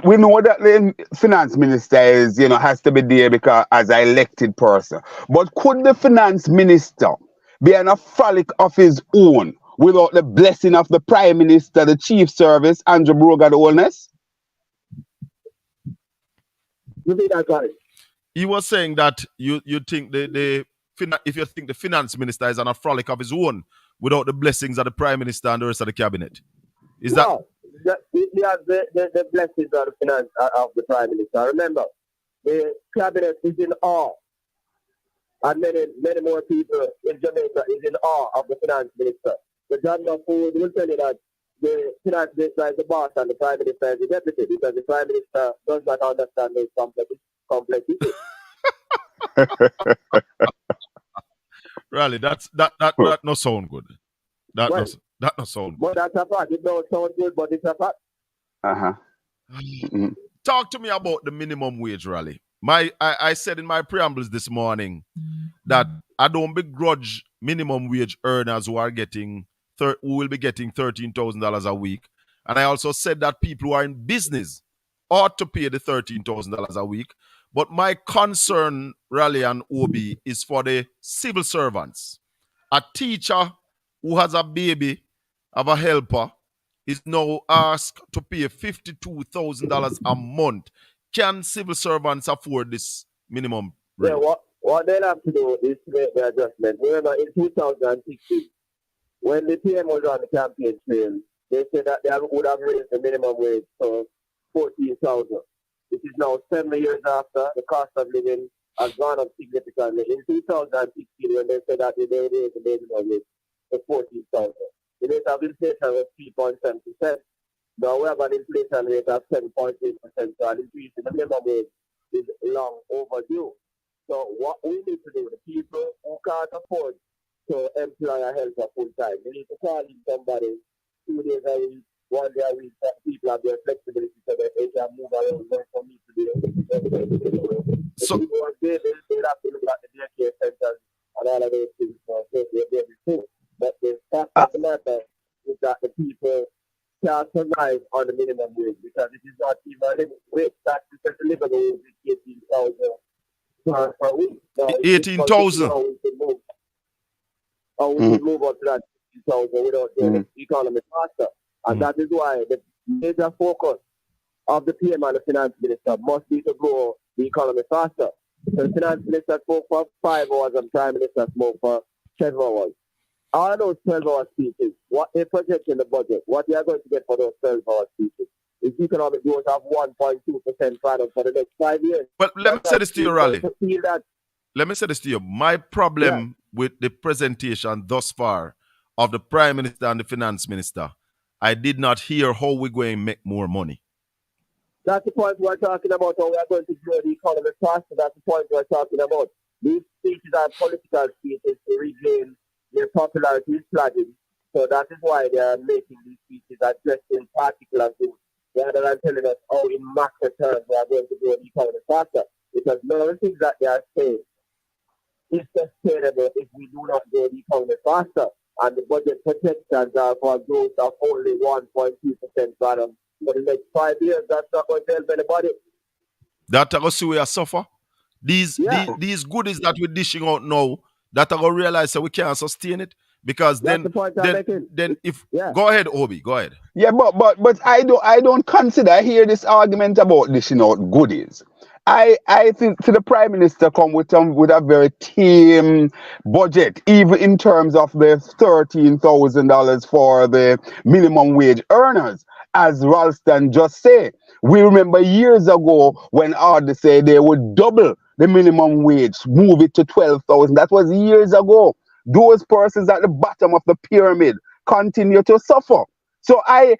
we know that the finance minister is has to be there because as an elected person, but could the finance minister be an phallic of his own without the blessing of the prime minister, the chief service, Andrew Broga, the oldness? You think that, Colin? He was saying that you think the if you think the finance minister is on a frolic of his own without the blessings of the prime minister and the rest of the cabinet. Is no, he has the blessings of the finance of the prime minister. Remember, the cabinet is in awe. And many more people in Jamaica is in awe of the finance minister. The John Food will tell you that the finance minister is the boss and the prime minister is the deputy, because the prime minister does not understand those complexity. Really, that no sound good. That no sound good. But that's a fact. It don't sound good, but it's a fact. Talk to me about the minimum wage rally. I said in my preambles this morning that I don't begrudge minimum wage earners who will be getting $13,000 a week. And I also said that people who are in business ought to pay the $13,000 a week. But my concern, Raleigh and Obi, is for the civil servants. A teacher who has a baby of a helper is now asked to pay $52,000 a month. Can civil servants afford this minimum rate? Yeah, what they'll have to do is to make the adjustment. Remember, in 2016, when the PM was on the campaign trail, they said that they would have raised the minimum wage to $14,000. It is now 7 years after. The cost of living has gone up significantly. In 2016, when they said that they raised the minimum wage to $14,000, the rate of inflation was 3.7%. Now we have an inflation rate of 7.8%, so an increase in the minimum wage is long overdue. So what we need to do, the people who can't afford to employ a helper full time, we need to call in somebody 2 days a week, 1 day a week, that people have their flexibility so that they can move around for me to do. So people want babies, they have to look at the daycare centers and all of those things for their babies too. But the fact of the matter is that the people can't survive on the minimum wage, because it is not even a living wage. That's because the living wage is 18,000 per week. 18,000. We can move up to that 18,000 without the economy faster. And that is why the major focus of the PM and the finance minister must be to grow the economy faster. So the finance minister spoke for 5 hours and prime minister spoke for 7 hours. All those 12-hour speeches, what they project in the budget, what they are going to get for those 12-hour speeches, is economic growth of 1.2% per annum for the next 5 years. But let me say this to you, Raleigh. Let me say this to you. My problem with the presentation thus far of the Prime Minister and the Finance Minister, I did not hear how we're going to make more money. That's the point we're talking about, how we are going to grow the economy faster. That's the point we're talking about. These speeches are political speeches to regain their popularity is flagging. So that is why they are making these speeches addressing particular groups, rather than telling us how in macro terms we are going to grow the economy faster. Because none of the things that they are saying is sustainable if we do not grow the economy faster. And the budget projections are for a growth of only 1.2% per annum for the next 5 years. That's not going to help anybody. That are going to see we suffer. These goodies that we're dishing out now, that are going to realize that we can't sustain it. Because then if go ahead, Obi, go ahead. Yeah, but I don't consider. I hear this argument about dishing out goodies. I think the Prime Minister come with a very tame budget, even in terms of the $13,000 for the minimum wage earners, as Ralston just said. We remember years ago when Ardy said they would double the minimum wage, move it to 12,000. That was years ago. Those persons at the bottom of the pyramid continue to suffer. So I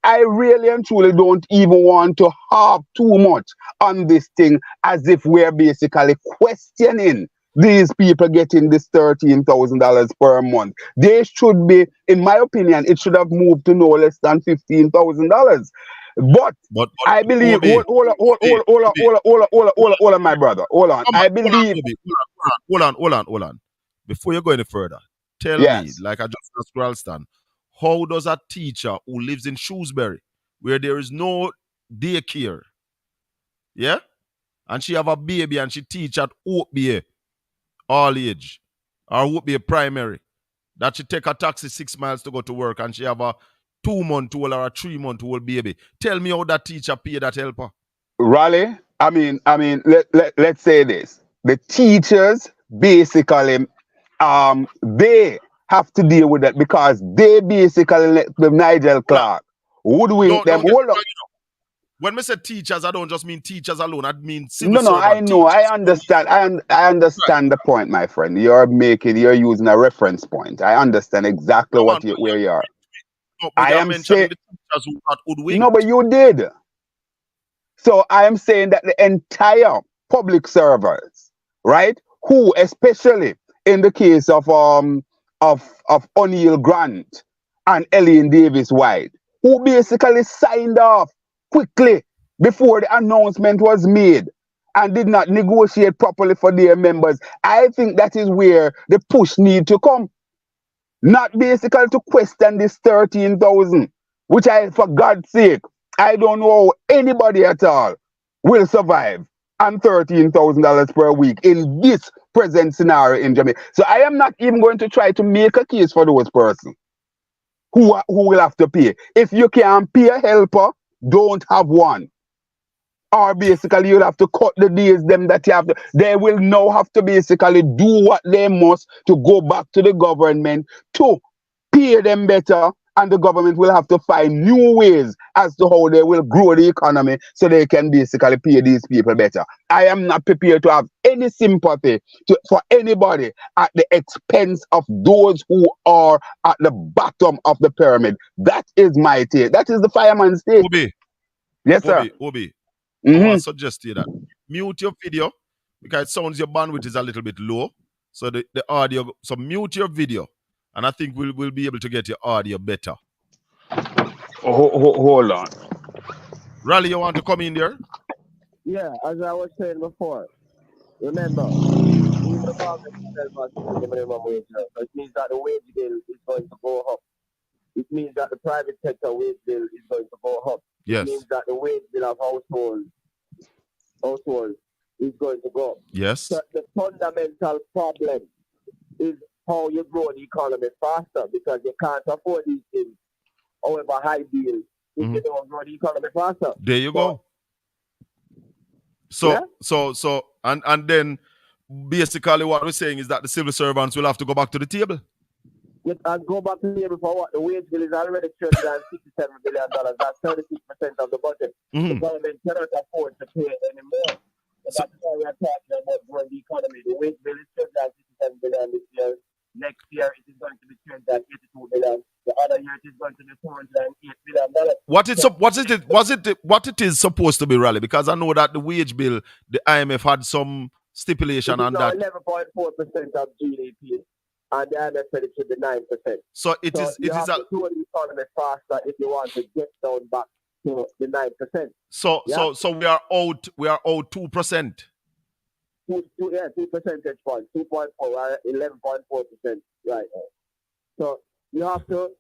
really and truly don't even want to harp too much on this thing, as if we're basically questioning these people getting this $13,000 per month. They should be, in my opinion, it should have moved to no less than $15,000. But I believe, hold on, my brother, hold on. I believe. Hold on. Before you go any further, tell me, like I just asked Ralston, how does a teacher who lives in Shrewsbury, where there is no daycare, and she have a baby and she teach at Oakbay all age, or Oakbay primary, that she take a taxi 6 miles to go to work and she have a 2-month-old or a 3-month-old baby. Tell me how that teacher pay that helper. Raleigh, I mean, let's say this. The teachers basically they have to deal with that because they basically let the Nigel Clark hoodwink them. Don't get Hold up. When we say teachers, I don't just mean teachers alone. I mean civil No, I servant know, teachers. I understand. I understand the point, my friend. You're using a reference point. I understand exactly No, man, where you are. but I you're am mentioning saying the teachers who got hoodwinked. no, but you did. So I am saying that the entire public servers, right, who especially in the case of O'Neill Grant and Ellen Davis White, who basically signed off quickly before the announcement was made and did not negotiate properly for their members. I think that is where the push need to come. Not basically to question this 13,000, which for God's sake, I don't know how anybody at all will survive on $13,000 per week in this present scenario in Jamaica. So I am not even going to try to make a case for those persons who will have to pay. If you can't pay a helper, don't have one. Or basically you'll have to cut the days them that you have to. They will now have to basically do what they must to go back to the government to pay them better, and the government will have to find new ways as to how they will grow the economy so they can basically pay these people better. I am not prepared to have any sympathy for anybody at the expense of those who are at the bottom of the pyramid. That is my take. That is the fireman's take. Obi. Yes, sir. Obi. I want to suggest to you that mute your video because it sounds your bandwidth is a little bit low. So the audio, so mute your video, and I think we'll be able to get your audio better. Hold on. Raleigh, you want to come in there? Yeah, as I was saying before, remember, even the government itself has the minimum wage now. So it means that the wage bill is going to go up. It means that the private sector wage bill is going to go up. Yes. It means that the wage bill of households is going to go up. Yes. So the fundamental problem is how you grow the economy faster, because you can't afford these things, however high deals, if you don't grow the economy faster. There you go. So, yeah? and then basically what we're saying is that the civil servants will have to go back to the table. And go back to the table for what? The wage bill is already $367 billion. That's 36% of the budget. The government cannot afford to pay anymore. So that's why we are talking about growing the economy. The wage bill is $367 billion this year. Next year it is going to be $382 billion. The other year it is going to be $408 billion. What it is supposed to be, Raleigh? Because I know that the wage bill, the IMF had some stipulation on that. 11.4% of GDP. And the IMF said it should be 9%. So it is to grow the economy faster if you want to get down back to the 9%. So we are out 2%. 2 percentage points, 2.4, 11.4% right now. So you have to,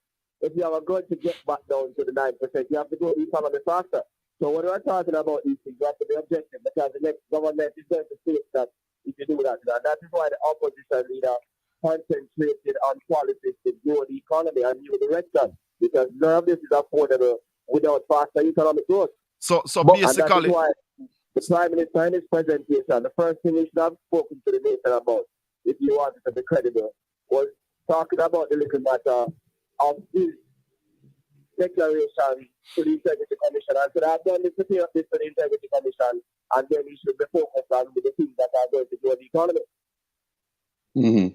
if you are going to get back down to the 9%, you have to grow the economy faster. So when we're talking about these things, you have to be objective, because the next government is going to say that if you do that. And that is why the opposition leader concentrated on policies to grow the economy and new direction, because none of this is affordable without faster economic growth. So basically, and that is why the Prime Minister in his presentation, the first thing he should have spoken to the nation about, if you wanted to be credible, was talking about the little matter of his declaration to the Integrity Commission, and should have done this to the Integrity Commission, and then he should be focused on the things that are going to grow the economy. Mm-hmm.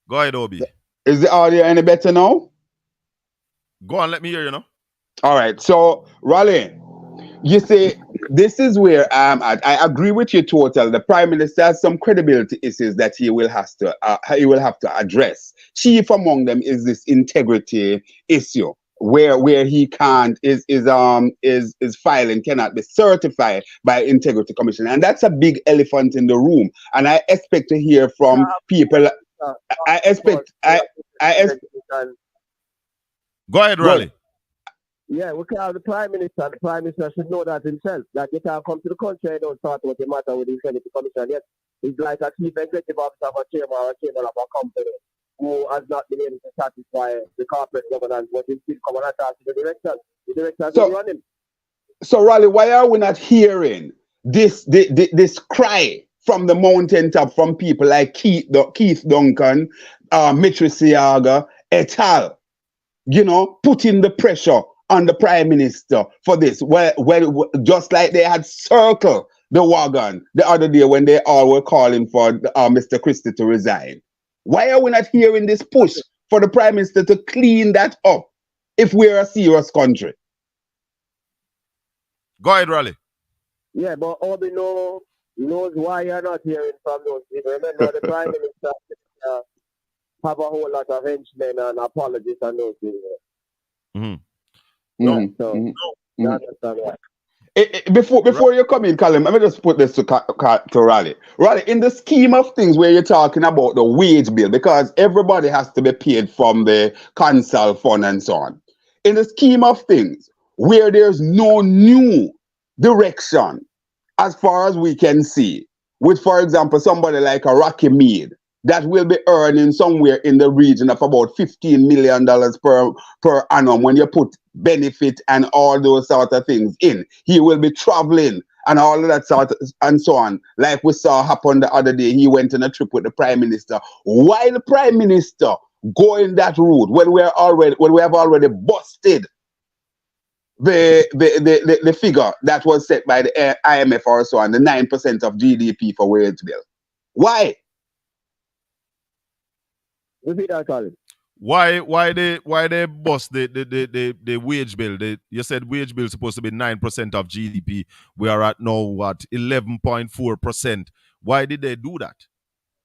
Go ahead, Obi. Is the audio any better now? Go on, let me hear you now. All right. So, Raleigh, you see, this is where I'm at. I agree with you totally. The Prime Minister has some credibility issues that he will have to address. Chief among them is this integrity issue, where he can't his filing cannot be certified by Integrity Commission, and that's a big elephant in the room. And I expect to hear from people. I expect. Go ahead, Raleigh. Yeah, we can have the Prime Minister. The Prime Minister should know that himself, that you can't come to the country and don't talk about the matter with the Integrity Commission yet. He's like a chief executive officer of a chairman or a chairman of a company who has not been able to satisfy the corporate governance, but he still come and attack the director. The director has been running. So, Raleigh, why are we not hearing this cry from the mountaintop from people like Keith Duncan, Mitri Siaga, et al. You know, putting the pressure on the Prime Minister for this. Well, just like they had circled the wagon the other day when they all were calling for Mr. Christie to resign. Why are we not hearing this push for the Prime Minister to clean that up if we're a serious country? Go ahead, Raleigh. Yeah, but Obi knows why you're not hearing from those people. Remember, the Prime Minister have a whole lot of henchmen and apologists and those people. No. You understand that? Before you come in, Colin, let me just put this to Raleigh. Raleigh, in the scheme of things where you're talking about the wage bill, because everybody has to be paid from the council fund and so on. In the scheme of things where there's no new direction, as far as we can see, with, for example, somebody like a Rocky Mead, that will be earning somewhere in the region of about $15 million per annum when you put benefit and all those sort of things in. He will be traveling and all of that sort of, and so on. Like we saw happen the other day, he went on a trip with the Prime Minister. Why the Prime Minister going that route when we have already busted the figure that was set by the IMF or so on, the 9% of GDP for wage bill? Why? Repeat that, Colin. Why they bust the wage bill? You said wage bill is supposed to be 9% of GDP. We are at now what 11.4%. Why did they do that?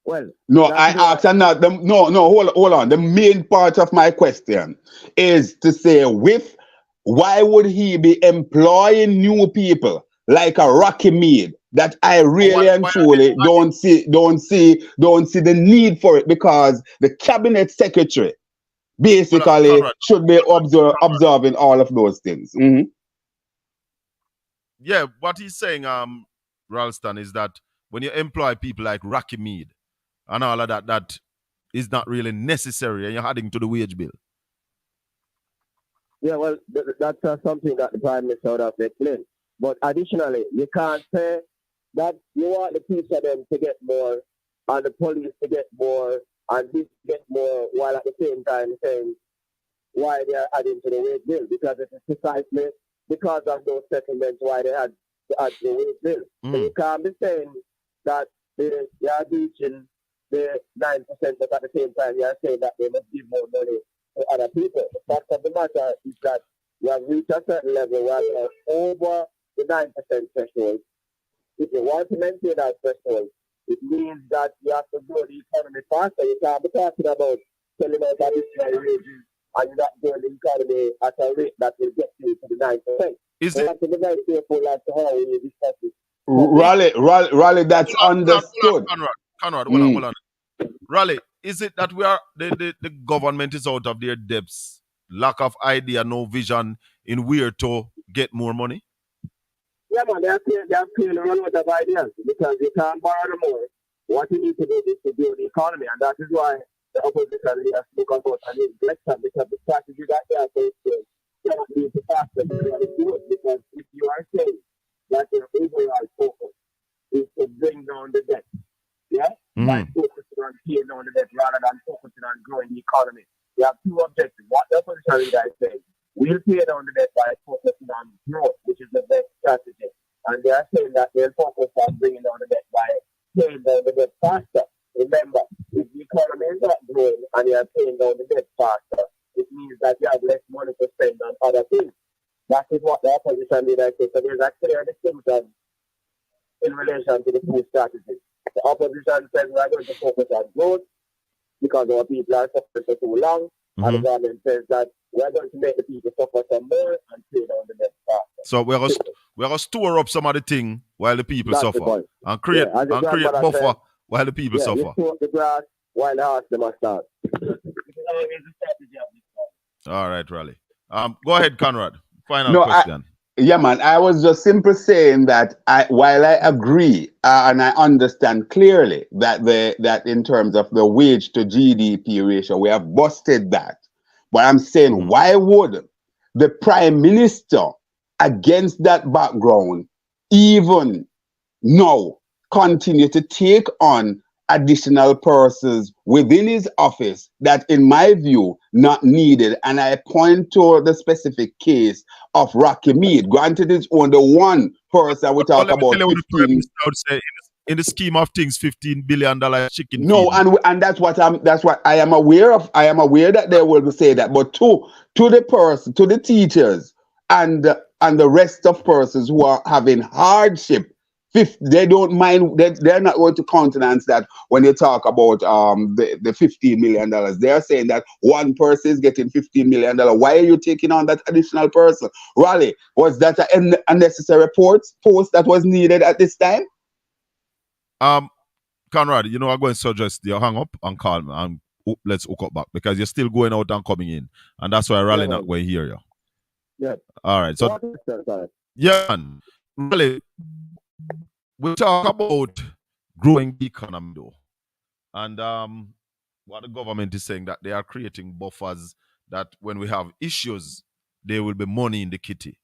Well, no, I asked not the hold on. The main part of my question is to say why would he be employing new people like a Rocky Mead that I really and truly don't see the need for it, because the cabinet secretary basically should be observing all of those things. Yeah, what he's saying, Ralston, is that when you employ people like Rocky Mead and all of that is not really necessary, and you're adding to the wage bill. Yeah, well, that's something that the Prime Minister would have to explain. But additionally, you can't say that you want the teacher them to get more and the police to get more and this to get more, while at the same time saying why they are adding to the wage bill, because it is precisely because of those settlements why they had to add to the wage bill. So you can't be saying that they are reaching the 9%, but at the same time you are saying that they must give more money to other people. The fact of the matter is that you have reached a certain level where you are over the 9% threshold. If you want to maintain that threshold, it means that you have to grow the economy faster. You can't be talking about selling out additional wages and you're not growing the economy at a rate that will get you to the 9%. You have to be very careful as to how we discuss it. Raleigh, that's understood. Conrad, hold on. Raleigh, is it that we are the government is out of their depths, lack of idea, no vision in where to get more money? Yeah, man, they are clearly run out of ideas because you can't borrow more. What you need to do is to build the economy, and that is why the opposition leaders spoke about an election, because the strategy that they are taking cannot be the fastest because if you are saying that your overall focus is to bring down the debt, yeah, by focusing on paying down the debt rather than focusing on growing the economy. You have two objectives. What the opposition leader is saying, we'll pay down the debt by focusing on growth, which is the best strategy. And they are saying that they'll focus on bringing down the debt by paying down the debt faster. Remember, if the economy is not growing and you are paying down the debt faster, it means that you have less money to spend on other things. That is what the opposition leader says. So there's a clear distinction in relation to the two strategies. The opposition says we are going to focus on growth because our people are suffering for too long. And the government says that we're going to make the people suffer some more and pay down the debt faster. So we're going to store up some of the thing while the people suffer. And create buffer said, while the people suffer. You store the grass while the horse them must start. All right, Raleigh. Go ahead, Conrad. Final question. Man, I was just simply saying that while I agree and I understand clearly that in terms of the wage to GDP ratio, we have busted that. But I'm saying, why would the Prime Minister, against that background, even now continue to take on additional persons within his office that, in my view, not needed. And I point to the specific case of Rocky Mead. Granted, it's only one person we But talk let me tell about you what the Prime 15. Minister would say. In the scheme of things, $15 billion chicken No, feed. and that's what I am aware of. I am aware that they will say that, but to the person, to the teachers, and the rest of persons who are having hardship, they don't mind. They're not going to countenance that when you talk about the $15 million. They're saying that one person is getting $15 million. Why are you taking on that additional person? Raleigh, was that an unnecessary post that was needed at this time? Conrad, I'm going to suggest you hang up and call me and let's hook up back because you're still going out and coming in. And that's why Raleigh not going to hear you. Yeah. All right. So, yeah, man. Raleigh, we talk about growing the economy, though. And what the government is saying that they are creating buffers that when we have issues, there will be money in the kitty.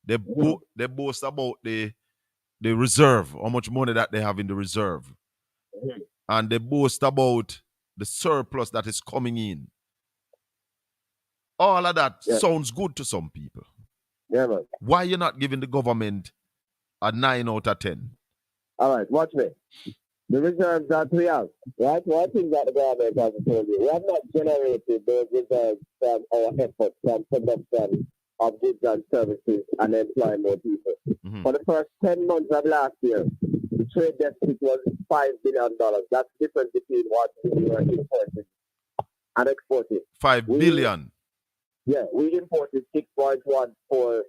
They boast about the reserve, how much money that they have in the reserve. And they boast about the surplus that is coming in. All of that sounds good to some people. Yeah, man. Why you not giving the government a 9 out of 10? All right, watch me. The reserves that we have, right? One thing that the government has told you, we have not generated those reserves from our efforts, from production of goods and services and employing more people. Mm-hmm. For the first 10 months of last year, the trade deficit was $5 billion. That's the difference between what we were importing and exporting. $5 billion. Yeah, we imported $6.14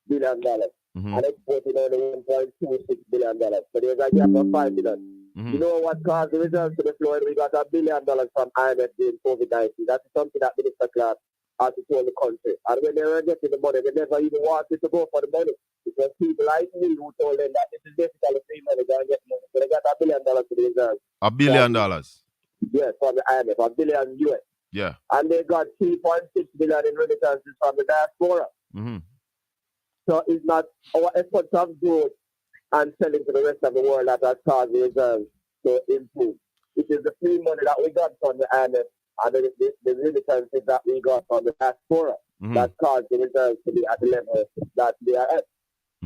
billion and exported only $1.26 billion. So there's a gap of $5 billion. You know what caused the reserves to be flowing? We got $1 billion from IMF during COVID-19. That's something that Minister Clark had to tell the country. And when they were getting the money, they never even wanted to go for the money. It was people like me who told them that this is basically free money, go and get money. So they got $1 billion to the reserves. $1 billion. Yes, from the IMF, $1 billion US. Yeah. And they got $3.6 billion in remittances from the diaspora. Mm-hmm. So it's not our efforts of growth and selling to the rest of the world that has caused the reserves to improve. It is the free money that we got from the IMF and the remittances that we got from the diaspora that caused the reserves to be at the level that they are at.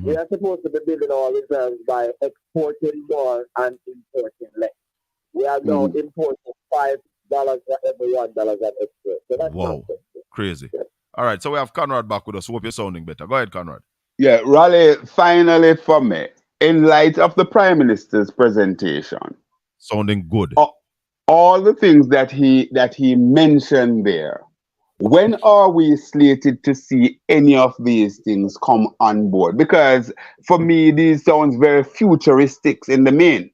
We are supposed to be building our reserves by exporting more and importing less. We are now importing $5 for every $1 of export. So that's crazy. Yeah. All right, so we have Conrad back with us. Hope you're sounding better. Go ahead, Conrad. Yeah, Raleigh, finally for me, in light of the Prime Minister's presentation. Sounding good. All the things that he mentioned there, when are we slated to see any of these things come on board? Because for me, these sounds very futuristic in the main.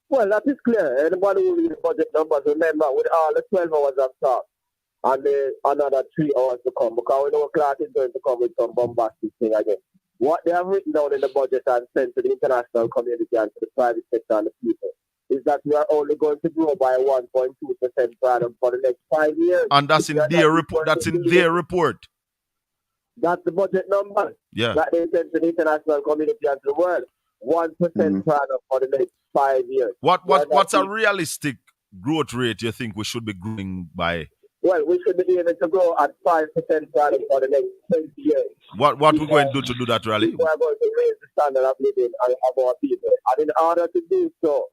Well, that is clear. Anybody who read the budget numbers, remember, with all the 12 hours of talk, and another 3 hours to come, because we know Clark is going to come with some bombastic thing again. What they have written down in the budget and sent to the international community and to the private sector and the people is that we are only going to grow by 1.2% per annum for the next 5 years. And that's in their report. That's in their report. That's the budget number that they sent to the international community and to the world. 1% per annum for the next 5 years. What's a realistic growth rate you think we should be growing by? Well, we should be able to grow at 5% per annum for the next 20 years. What we're going to do that, Raleigh? We are going to raise the standard of living of our people. And in order to do so,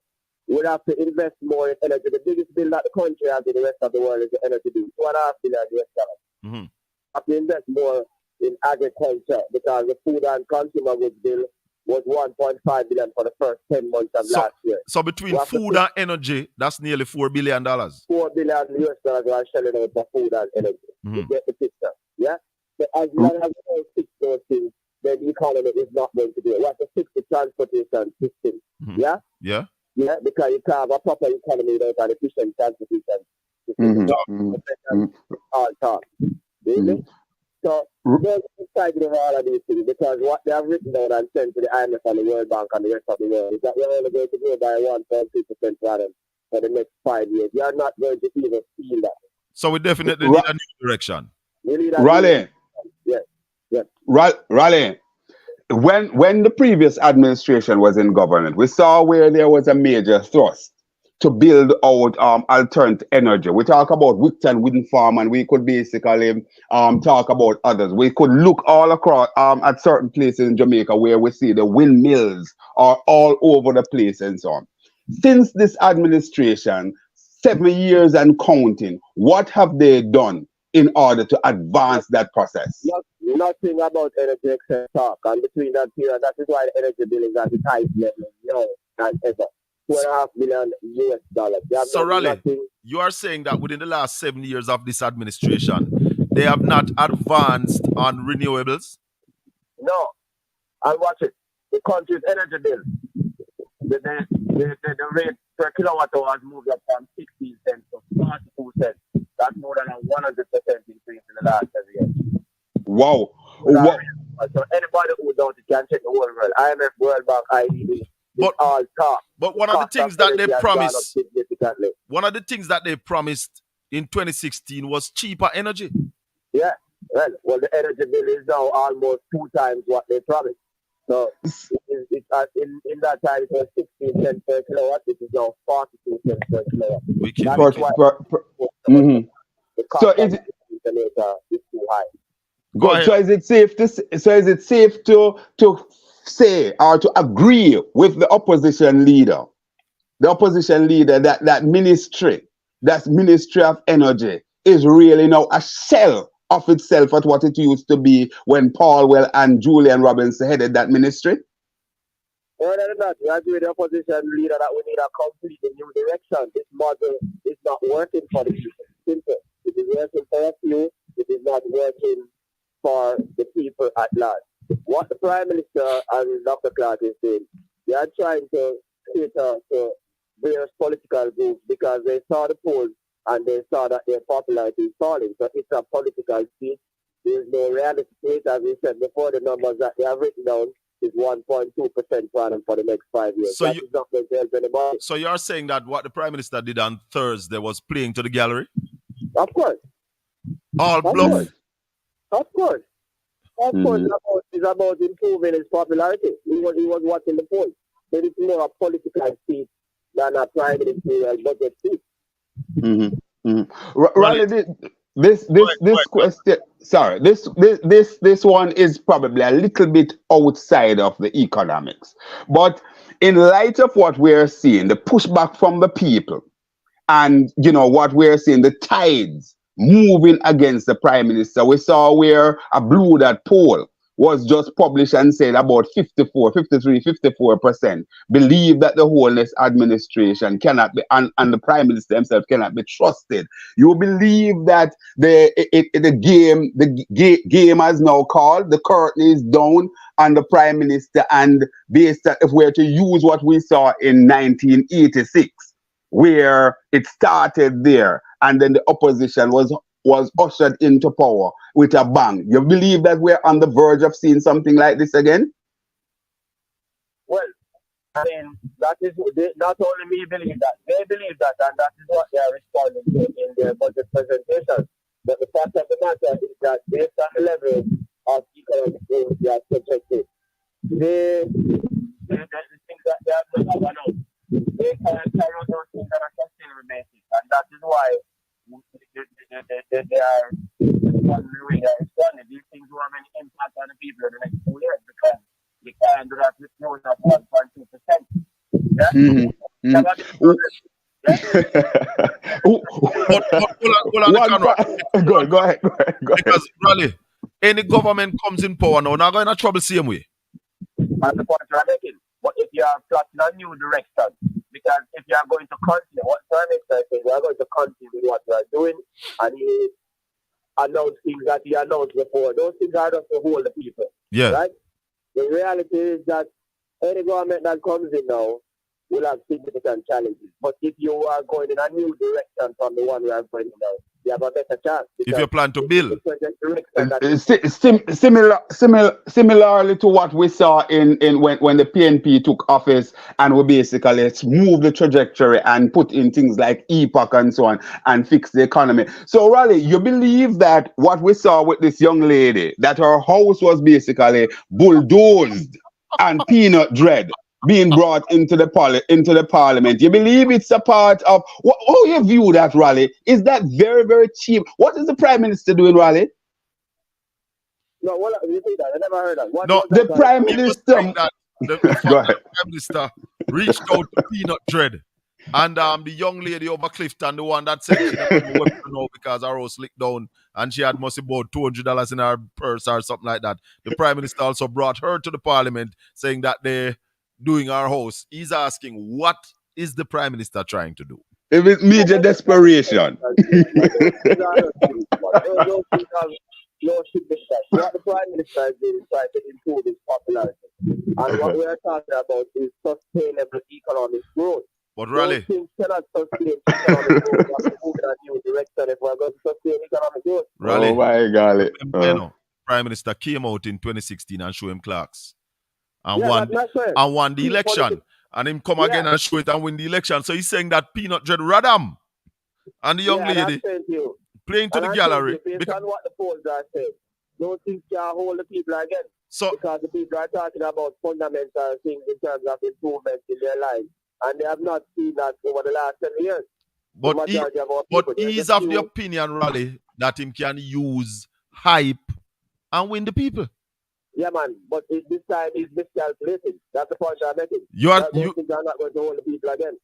we'll have to invest more in energy. The biggest bill that the country has in the rest of the world is the energy bill, $2.5 billion US. Have to invest more in agriculture because the food and consumer goods bill was $1.5 billion for the first 10 months of last year. So between food and energy, that's nearly $4 billion. $4 billion US are shelling out for food and energy. You get the picture, yeah? But as long as we don't fix those things, then the economy is not going to do it. We have to fix the transportation system, yeah? Yeah, because you can't have a proper economy without an efficient transportation system. All talk. Really? So, they're excited about all of these things because what they have written down and sent to the IMF and the World Bank and the rest of the world is that we're only going to grow by 1.2% per annum for the next 5 years. You are not going to even feel that. So we definitely need a new direction. Raleigh. Yes. Raleigh. when the previous administration was in government, we saw where there was a major thrust to build out alternative energy. We talk about Wicton Wind Farm, and we could basically talk about others. We could look all across at certain places in Jamaica where we see the windmills are all over the place and so on. Since this administration, 7 years and counting, what have they done in order to advance that process? Nothing about energy except talk. And between that period, that is why the energy bill is at the highest level now than ever. $2.5 billion US. So, Raleigh, you are saying that within the last 7 years of this administration, they have not advanced on renewables? No. And watch it. The country's energy bill, the rate per kilowatt hour has moved up from 16 cents to 42 cents. That's more than a 100% increase in the last 7 years. Wow. So anybody who don't can check the whole world. IMF, World Bank, IDB. But all talk. But one of the things that they promised, one of the things that they promised in 2016 was cheaper energy. Yeah. Well, the energy bill is now almost 2 times what they promised. So in that time it was 16 cents per kilowatt. It is now 42 cents per kilowatt. The cost of the generator is too high. Good. So is it safe to say or to agree with the opposition leader? The opposition leader that ministry of energy is really now a shell of itself at what it used to be when Paul Well and Julian Robinson headed that ministry? More than that, we agree with the opposition leader that we need a completely new direction. This model is not working for the people. Simple. It is working for a few. It is not working for the people at large. What the Prime Minister and Dr. Clark is doing, they are trying to cater to various political groups because they saw the polls and they saw that their popularity is falling. So it's a political speech. There is no reality to it. As we said before, the numbers that they have written down is 1.2% per annum for the next 5 years. So that is not going to help anybody. So you're saying that what the Prime Minister did on Thursday was playing to the gallery? Of course. All bluff? Of course. Of course, it's about improving his popularity. He was watching the polls. But it's more a political speech than a prime ministerial budget speech. Raleigh, this question. Sorry, this one is probably a little bit outside of the economics, but in light of what we're seeing, the pushback from the people, and what we're seeing, the tides moving against the Prime Minister. We saw where a Blue Dot poll was just published and said about 54% believe that the Holness administration cannot be, and the Prime Minister himself cannot be trusted. You believe that the game has now called, the curtain is down on the Prime Minister, and based on, if we're to use what we saw in 1986, where it started there, and then the opposition was ushered into power with a bang. You believe that we're on the verge of seeing something like this again? Well, I mean, that is not only me believe that, they believe that, and that is what they are responding to in their budget presentation. But the fact of the matter is that based on the level of economic growth they are projected, the things that they have not announced, they cannot carry out those things on a sustainable basis, and that is why they are responding. These things will have an impact on the people in the next 2 years because you can't do that with growth of 1.2%. Yeah? Go ahead. Because, Raleigh, any government comes in power now, not going to trouble same way. That's the point you're making. But if you are plotting a new direction, because if you are going to continue, what Prime Minister says, we are going to continue with what we are doing, and he announced things that he announced before. Those things are just to hold the people. Yeah. Right? The reality is that any government that comes in now will have significant challenges. But if you are going in a new direction from the one we are going in now, you have a better chance. If you plan to build. Similarly to what we saw in when the PNP took office, and we basically moved the trajectory and put in things like EPOC and so on and fix the economy. So Raleigh, you believe that what we saw with this young lady, that her house was basically bulldozed and peanut dread being brought into the parliament. You believe it's a part of how you view that, Raleigh? Is that very, very cheap? What is the Prime Minister doing, Raleigh? No, what you say that? I never heard that. What No, the Prime Minister. The Prime Minister reached out to Peanut Dread. And the young lady over Clifton, the one that said she didn't have a weapon now because her house licked down and she had must have about $200 in her purse or something like that. The Prime Minister also brought her to the Parliament saying that they're doing our house. He's asking, what is the Prime Minister trying to do? If it's major desperation. What the Prime Minister is doing is trying to improve his popularity. And what we are talking about is sustainable economic growth. But Raleigh, things cannot sustain economic growth. We have to move in a new direction if we're going to sustain economic growth. Raleigh, oh my God. Prime Minister came out in 2016 and showed him clerks. And yeah, won the election. And him come again and show it and win the election. So he's saying that Peanut Dread Radam and the young lady playing to the gallery. Based on what the polls are saying, those things can hold the people again. Because the people are talking about fundamental things in terms of improvement in their lives. And they have not seen that over the last 10 years. But he's of the opinion, Raleigh, that him can use hype and win the people. Yeah, man. But this time he's miscalculating. That's the point I'm making. You are not going to hold the people again.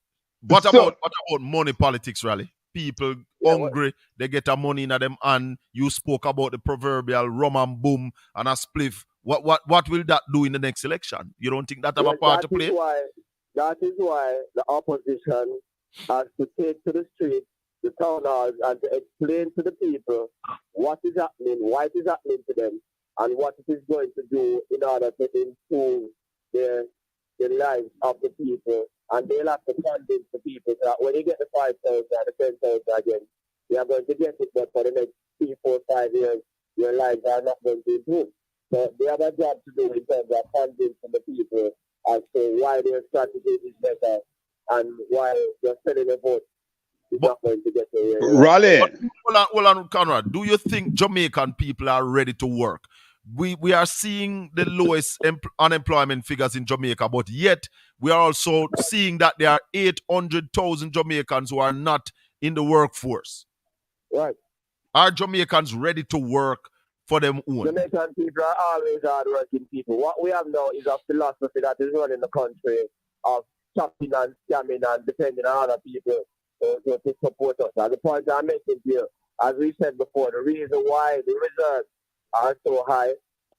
What about money politics, Raleigh? People hungry, they get a money in them, and you spoke about the proverbial rum and boom and a spliff. What will that do in the next election? You don't think that have a part to play? That is why the opposition has to take to the streets, the town halls, and to explain to the people what is happening, why it is happening to them, and what it is going to do in order to improve the lives of the people. And they'll have to convince the people that when you get the 5,000 and the 10,000 again, you are going to get it, but for the next 3, 4, 5 years, your lives are not going to improve. So they have a job to do in terms of convincing the people as to why their strategy is better and why they're selling a vote is not going to get the Raleigh. Hold on, Conrad. Do you think Jamaican people are ready to work? We are seeing the lowest unemployment figures in Jamaica, but yet we are also seeing that there are 800,000 Jamaicans who are not in the workforce. Right. Are Jamaicans ready to work for them own? Jamaican people are always hard-working people. What we have now is a philosophy that is running the country of chopping and scamming and depending on other people to support us. And the point I'm making here, as we said before, the reason why the reserves are so high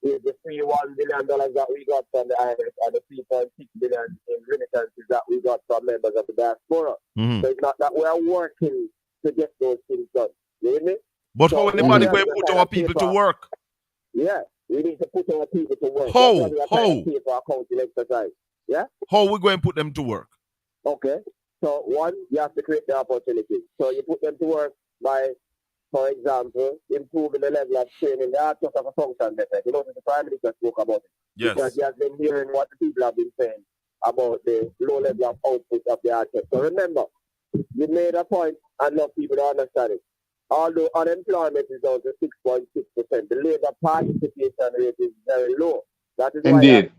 is the $3.1 billion that we got from the IMF and the $3.6 billion in remittances that we got from members of the diaspora. Mm-hmm. So it's not that we are working to get those things done. You hear me? But how anybody going to put our people to work? Yeah, we need to put our people to work. How? Exercise. Yeah? How are we going to put them to work? Okay. So, one, you have to create the opportunity. So you put them to work by, for example, improving the level of training. They are just of a function better. You know, the Prime Minister spoke about it. Yes. Because he has been hearing what the people have been saying about the low level of output of the architect. So remember, you made a point and enough people don't understand it. Although unemployment is down to 6.6%, the labor participation rate is very low. That is why you have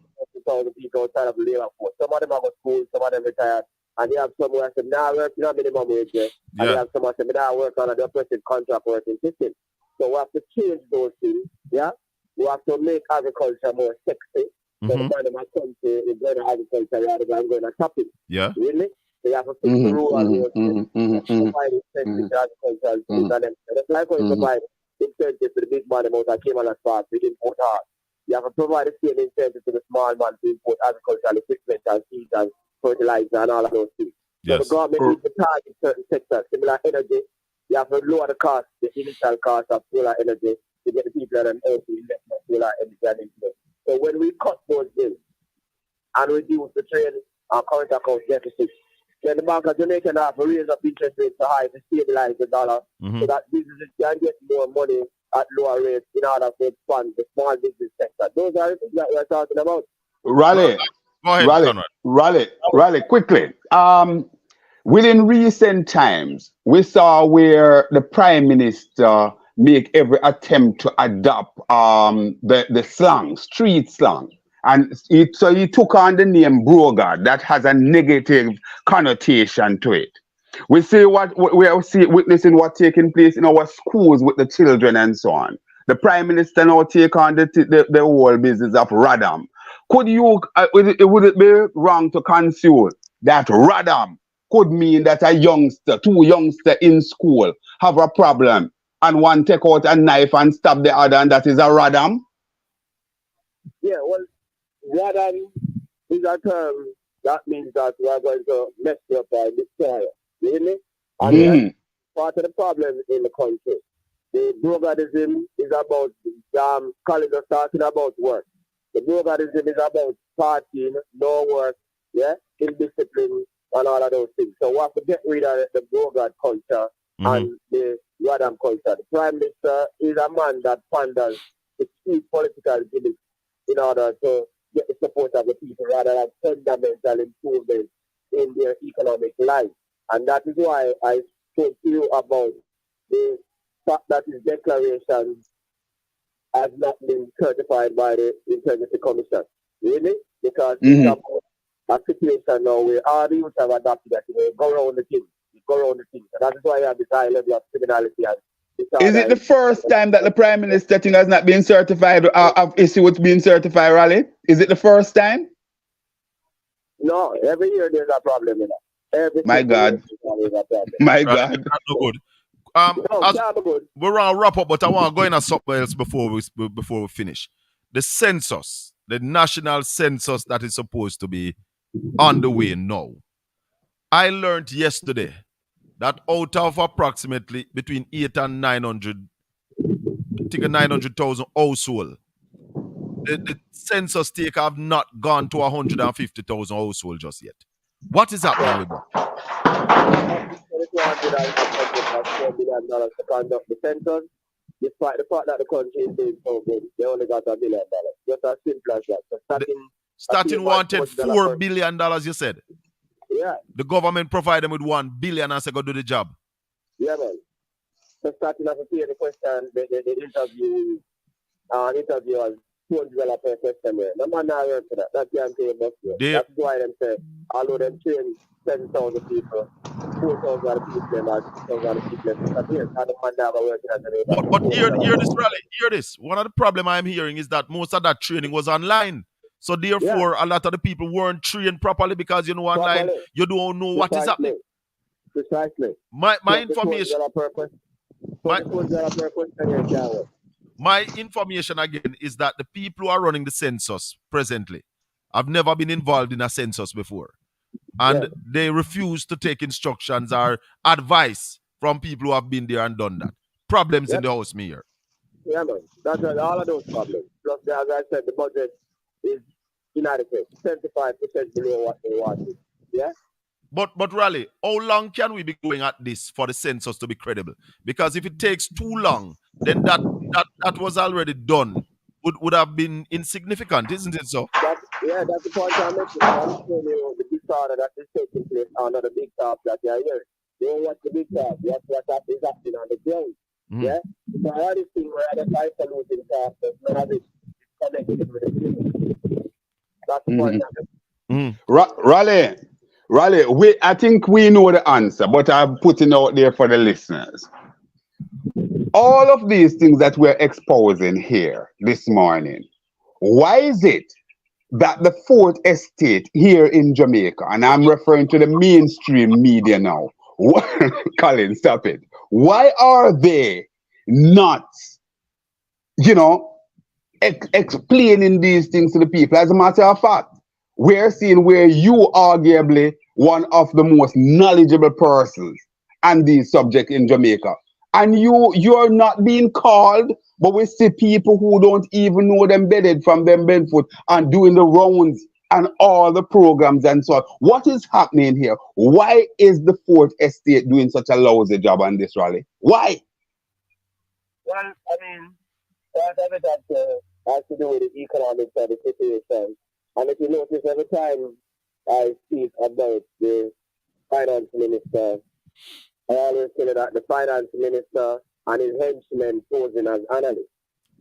50,000 people outside of the labor force. Some of them are go to school, some of them retired, and you have some who say, now work in a minimum wage there, and you have some who say, now work on a depressive contract working system. So we have to change those things, yeah? We have to make agriculture more sexy. So the man in my country is going to agriculture rather than going to shopping. Yeah. Really? So you have to fix the rural provide incentives to agricultural things and then that's like when you provide incentives to the big man about that came on a spot to import art. You have to provide the same incentive to the small man to import agricultural equipment and seeds and fertilizer and all of those things. Yes. So the government needs to target certain sectors, similar energy. You have to lower the cost, the initial cost of solar energy to get the people that are able to invest in solar energy and internet. So when we cut those bills and reduce the trade and current account deficit, Then the Bank of Jamaica have to raise up interest rates so high to stabilize the dollar so that businesses can get more money at lower rates in order to fund the small business sector. Those are the things that we're talking about. Raleigh, Go ahead, Raleigh, Conrad. Raleigh, quickly. Within recent times, we saw where the Prime Minister make every attempt to adopt the slang, street slang. And so he took on the name Brogard. That has a negative connotation to it. We see witnessing what taking place in our schools with the children and so on. The Prime Minister now take on the whole business of Radam. Would it be wrong to consider that Radam could mean that two youngsters in school have a problem and one take out a knife and stab the other, and that is a Radam? Yeah, well, Radam is a term that means that we are going to mess you up by destroy you. You hear me? And that's part of the problem in the country. The Brogadism is about, Colin was talking about work. The Brogadism is about partying, no work, yeah, indiscipline, and all of those things. So we have to get rid of the Brogad culture and the Radam culture. The Prime Minister is a man that panders to cheap political gimmicks in order to get the support of the people rather than fundamental improvement in their economic life. And that is why I spoke to you about the fact that his declaration has not been certified by the Integrity Commission. Really? Because it's about a situation now where all the youth have adopted that they go around the thing. And that is why you have this high level of criminality. Is it the first time that the Prime Minister thing has not been certified, of issue with being certified, Raleigh? Is it the first time? No, every year there's a problem with that. My God. My God. That's no good. We're on wrap up, but I want to go into something else before we finish. The census, the national census that is supposed to be on the way now. I learned yesterday that out of approximately between 8 and 900, I think 900,000 households, the census take have not gone to 150,000 households just yet. What is happening with that? $4 billion to conduct the census, despite the fact that the country is doing so good. They only got $1 billion. Just as simple as that. So starting wanted $4 billion, you said? Yeah. The government provide them with $1 billion and say go do the job. Yeah, man. So starting off to the question, the interviewers, $200 per question. No man now heard for that. That can't pay much. That's why them say, although them train 10,000 people, 4,000 people, and 6,000 people, but hear this, Raleigh. Hear this. One of the problem I'm hearing is that most of that training was online. So therefore, a lot of the people weren't trained properly because, online, you don't know what is happening. Precisely. My information... My information again is that the people who are running the census presently have never been involved in a census before. And they refuse to take instructions or advice from people who have been there and done that. Problems in the house, Mayor. Yeah, man. That's all of those problems. Plus, as I said, the budget is inadequate. 75% below what they wanted. Yeah? But Raleigh, how long can we be going at this for the census to be credible? Because if it takes too long, then that was already done would have been insignificant, isn't it so? That's the point I'm making. I'm showing you the big order that is taking place under the big top that you are hearing. You don't watch the big top. You have to watch what is happening on the ground. Yeah? So all these things where the life polluting top, none of it is connected with the That's the point I'm making. Raleigh, I think we know the answer, but I'm putting out there for the listeners. All of these things that we're exposing here this morning, why is it that the fourth estate here in Jamaica, and I'm referring to the mainstream media now, Colin, stop it. Why are they not, explaining these things to the people? As a matter of fact, we're seeing where you arguably one of the most knowledgeable persons on these subjects in Jamaica. And you're not being called, but we see people who don't even know them bedded from them bedfoot and doing the rounds and all the programs and so on. What is happening here? Why is the fourth estate doing such a lousy job on this rally? Why? Well, I mean, part of it has to do with the economics of the situation. And if you notice, every time I speak about the finance minister, I always say that the finance minister and his henchmen posing as analysts.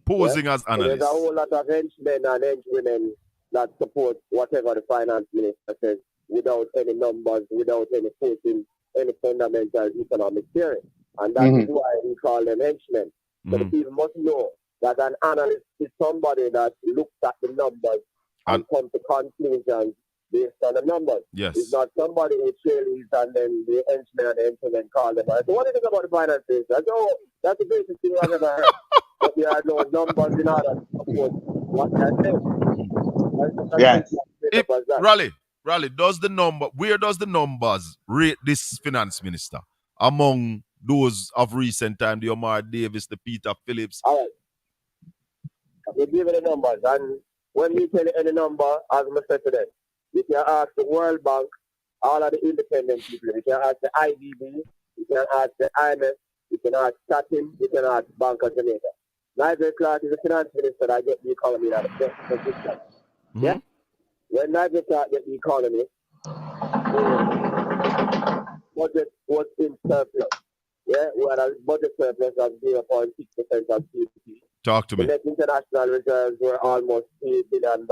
Posing as So there's a analysts. whole lot of henchmen and henchwomen that support whatever the finance minister says without any numbers, without any posting, any fundamental economic theory. And that is why we call them henchmen. So the people must know that an analyst is somebody that looks at the numbers and comes to conclusions based on the numbers. Yes. It's not somebody who cheerleads and then the henchmen and the henchmen call them. So what do you think about the finance minister? I said, oh, that's the greatest thing I've ever heard. But there are no numbers in order to support what they are saying. Yes. Raleigh, where does the numbers rate this finance minister among those of recent time, the Omar Davis, the Peter Phillips? All right. We give you the numbers, and when we tell you any number, as I said today, you can ask the World Bank, all of the independent people. You can ask the IDB, you can ask the IMF, you can ask Statin, you can ask Bank of Jamaica. Nigel Clark is the finance minister that get the economy out of debt. Yeah? When Nigel Clark get the economy, the budget was in surplus. Yeah, we had a budget surplus of 0.6% of GDP. Talk to me. The net international reserves were almost $3 billion.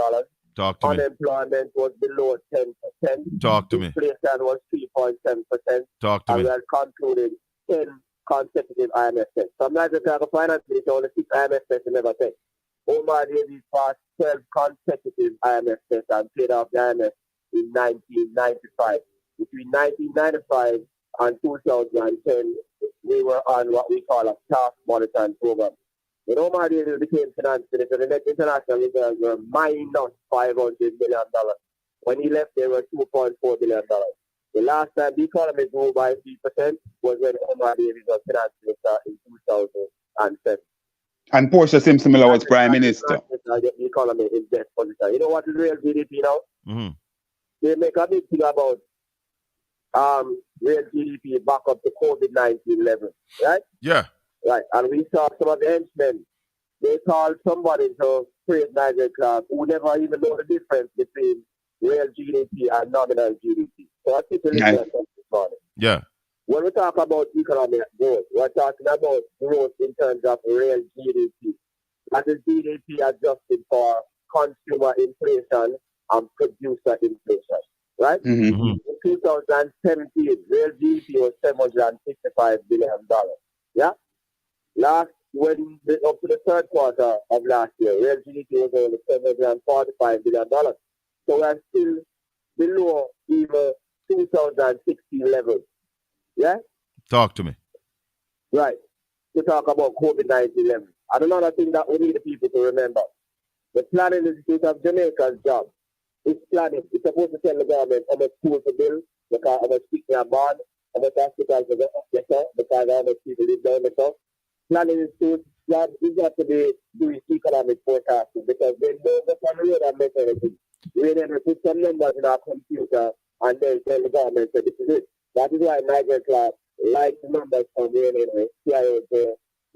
Talk to me. Unemployment was below 10%. Talk to me. Inflation was 3.7%. Talk to me. And we had concluded 10 consecutive IMF tests. So I'm not just talking finance minister, only 6 IMF tests in never take. Omar Davies passed 12 consecutive IMF tests and paid off the IMF in 1995. Between 1995 and 2010, we were on what we call a task monitoring program. When Omar Davies became finance minister, the net international reserves were minus $500 million. When he left, they were $2.4 billion. The last time the economy grew by 3% was when Omar Davies was finance minister in 2007. And Portia Simpson Miller was prime minister. The economy is best position. You know what is real GDP now? They make a big thing about real GDP back up to COVID-19 level, right? Yeah. Right, and we saw some of the henchmen. They called somebody to praise Nigel Clark who never even know the difference between real GDP and nominal GDP. So I think this morning. Yeah. When we talk about economic growth, we're talking about growth in terms of real GDP. That is GDP adjusted for consumer inflation and producer inflation, right? In 2017, real GDP was $755 billion. Yeah? Up to the third quarter of last year, real GDP was only $745 billion. So we're still below even 2016 levels. Yeah? Talk to me. Right. To talk about COVID-19 levels. And another thing that we need the people to remember, the Planning Institute of Jamaica's job is planning. It's supposed to tell the government how much school to build, because how much people are born, how much hospitals to get up better, because how much people live down the top. Planning Institute job is got to be doing economic forecasting, because they know the road and make anything. We never put some numbers in our computer and then tell the government that this is it. That is why Nigel Clark likes the numbers from CIO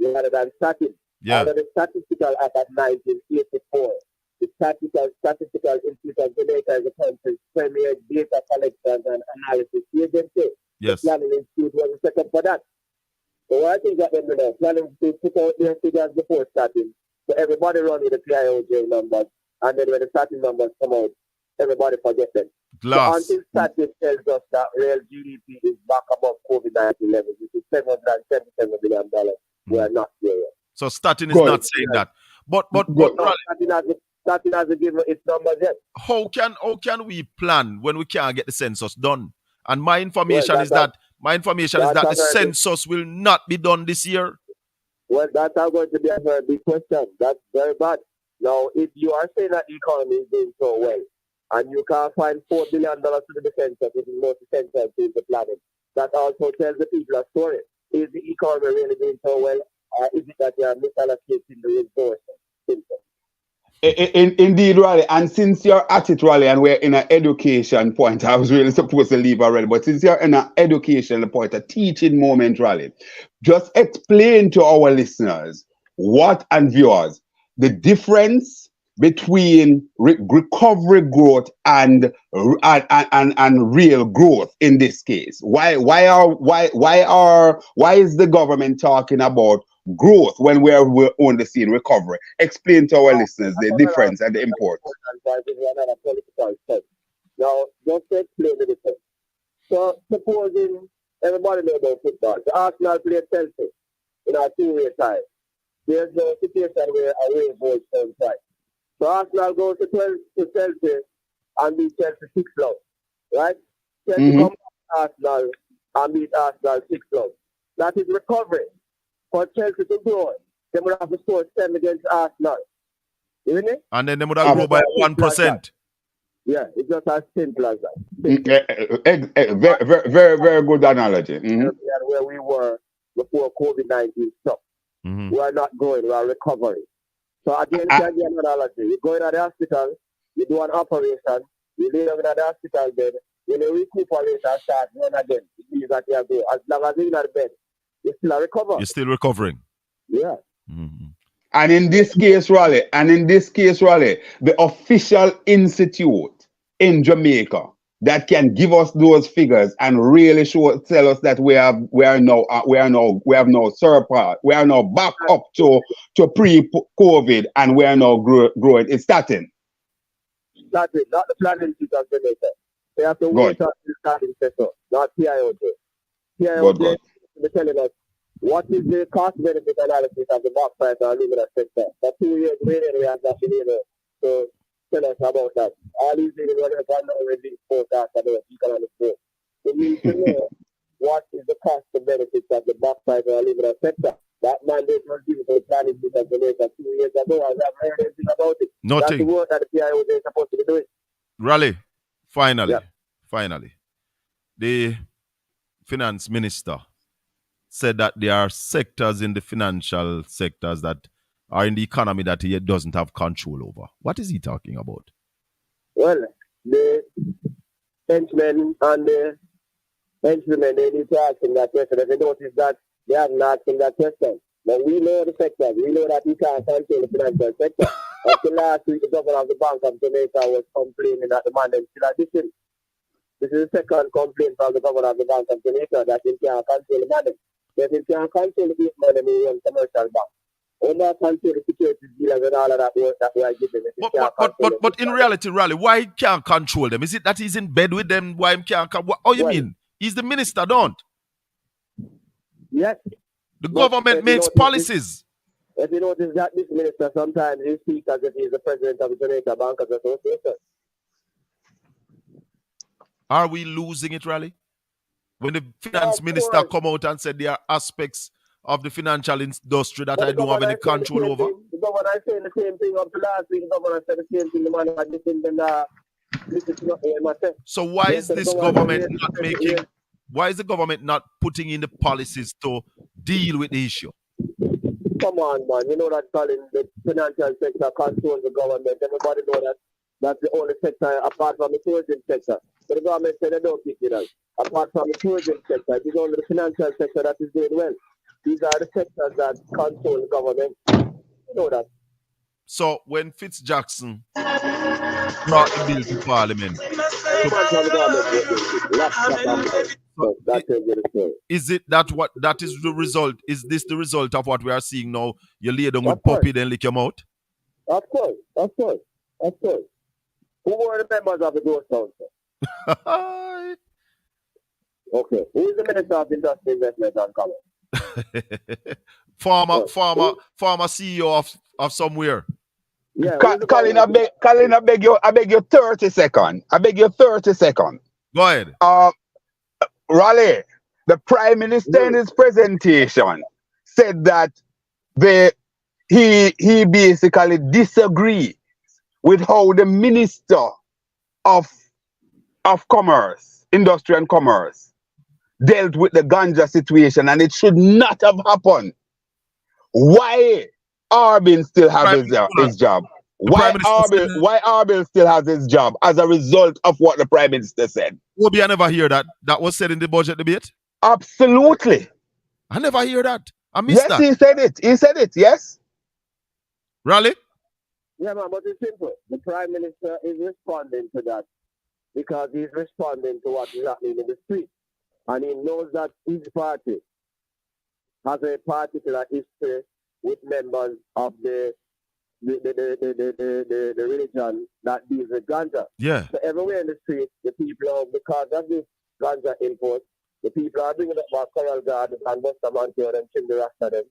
rather than Statin. Yeah. Under the Statistical Act of 1984, the Statistical Institute of Jamaica is the country's premier data collection and analysis agency. Yes. The Planning Institute was set up for that. So what I think that the Planning Institute put out their figures before starting. So everybody run with the PIOJ numbers, and then when the starting numbers come out, everybody forget them. Glass. So until Statin tells us that real GDP is back above COVID-19 levels, which is $777 billion, we are not there yet. So Statin is not saying that. But Statin hasn't given its numbers yet. How can we plan when we can't get the census done? And my information is that the census will not be done this year. Well, that's not going to be a very big question. That's very bad. Now, if you are saying that the economy is doing so well, and you can't find $4 billion to the census, which is most essential to the planning, that also tells the people a story. Is the economy really doing so well, or is it that they are misallocating the resources? Simple. Indeed, Raleigh. And since you're at it, Raleigh, and we're in an education point, I was really supposed to leave already, but since you're in an education point, a teaching moment, Raleigh, just explain to our listeners and viewers the difference between recovery growth and real growth in this case. Why is the government talking about growth when we're only seeing recovery? Explain to our listeners the difference and the importance. Now, just to explain the difference. So, supposing everybody knows about football, the Arsenal play Chelsea in our two-way tie. There's no situation where away goes on side. So Arsenal goes to Chelsea and beat Chelsea 6-0, right? Chelsea come to Arsenal and beat Arsenal 6-0. That is recovery. For Chelsea to grow, they would have to score 7 against Arsenal. You know? And then they would have grown by 1%. Yeah, it's just as simple as that. Very, very good analogy. Where we were before COVID-19 stopped. We are not growing, we are recovering. So again, it's an analogy. You go in the hospital, you do an operation, you lay down in the hospital bed, when you recuperate and start run again, it means that you are good. As long as you're in the bed, you're still recovering. You're still recovering. Yeah. And in this case, Raleigh, the official institute in Jamaica that can give us those figures and really tell us that we are now surpassed, we are now back up to pre-COVID, and we are now growing. It's starting. That's it, not the planning sheet of Jamaica. They have to wait until the starting sector, not PIOJ. PIOJ is telling us what is the cost benefit analysis of the bauxite and alumina sector. For 2 years, we have not been able to tell us about that. All these things are already forecast about economic growth. We need to know what is the cost and benefits of the bauxite and alumina sector. That mandate was given to the planning sheet of Jamaica 2 years ago. I haven't heard anything about it. Nothing. That's the work that the PIOJ is supposed to be doing. Raleigh, finally, the finance minister said that there are sectors in the financial sectors that are in the economy that he doesn't have control over. What is he talking about? Well, the henchmen and the henchmen, they need to ask him that question. If they notice that they haven't asked him that question. But we know the sector. We know that he can't control the financial sector. Until last week, the governor of the Bank of Jamaica was complaining that the man is still addition. This is the second complaint from the governor of the Bank of Jamaica that he can't control the money. That he can't control the money in one commercial bank. Or not control the security dealers and all of that work that we are giving. But in reality, Raleigh, why he can't control them? Is it that he's in bed with them? Why he can't? Oh, you mean he's the minister, don't? Yes. The government makes policies. If you notice that this minister sometimes he speaks as if he's the president of the Jamaica Bankers Association. Are we losing it, Raleigh? When the finance minister come out and said there are aspects of the financial industry that I don't have any control over? The governor is saying the same thing up to last week. The governor said the same thing. The man had this thing, so why is this government not making... Why is the government not putting in the policies to deal with the issue? Come on, man. You know that, Colin, the financial sector controls the government. Everybody knows that that's the only sector apart from the tourism sector. So the government said they don't pick it up. Apart from the tourism sector, it is only the financial sector that is doing well. These are the sectors that control the government. You know that. So when Fitzjackson brought the bill to Parliament, is it that is the result? Is this the result of what we are seeing now? You lay down with puppy, then lick your mouth? Of course. Who were the members of the Ghost Council? Okay. Who is the Minister of Industry, Investment and Commerce? former CEO of somewhere. Yeah, Colin, I beg you 30 seconds. Go ahead. Raleigh, the Prime Minister in his presentation said that he basically disagreed with how the Minister of Commerce, Industry and Commerce, dealt with the ganja situation, and it should not have happened. Why Arbin still have his job? Prime Minister said, Why Arbil still has his job as a result of what the Prime Minister said? Obi, I never hear that. That was said in the budget debate. Absolutely. I never hear that. I missed Yes, that. he said it. He said it, yes. Raleigh? Yeah, man, but it's simple. The Prime Minister is responding to that because he's responding to what is happening in the street. And he knows that his party has a particular history with members of the religion that deals with ganja. Yeah. So everywhere in the street, the people are, because of this ganja import, the people are bringing up back Coral Gardens and Bustamante and Chimney Rasta them.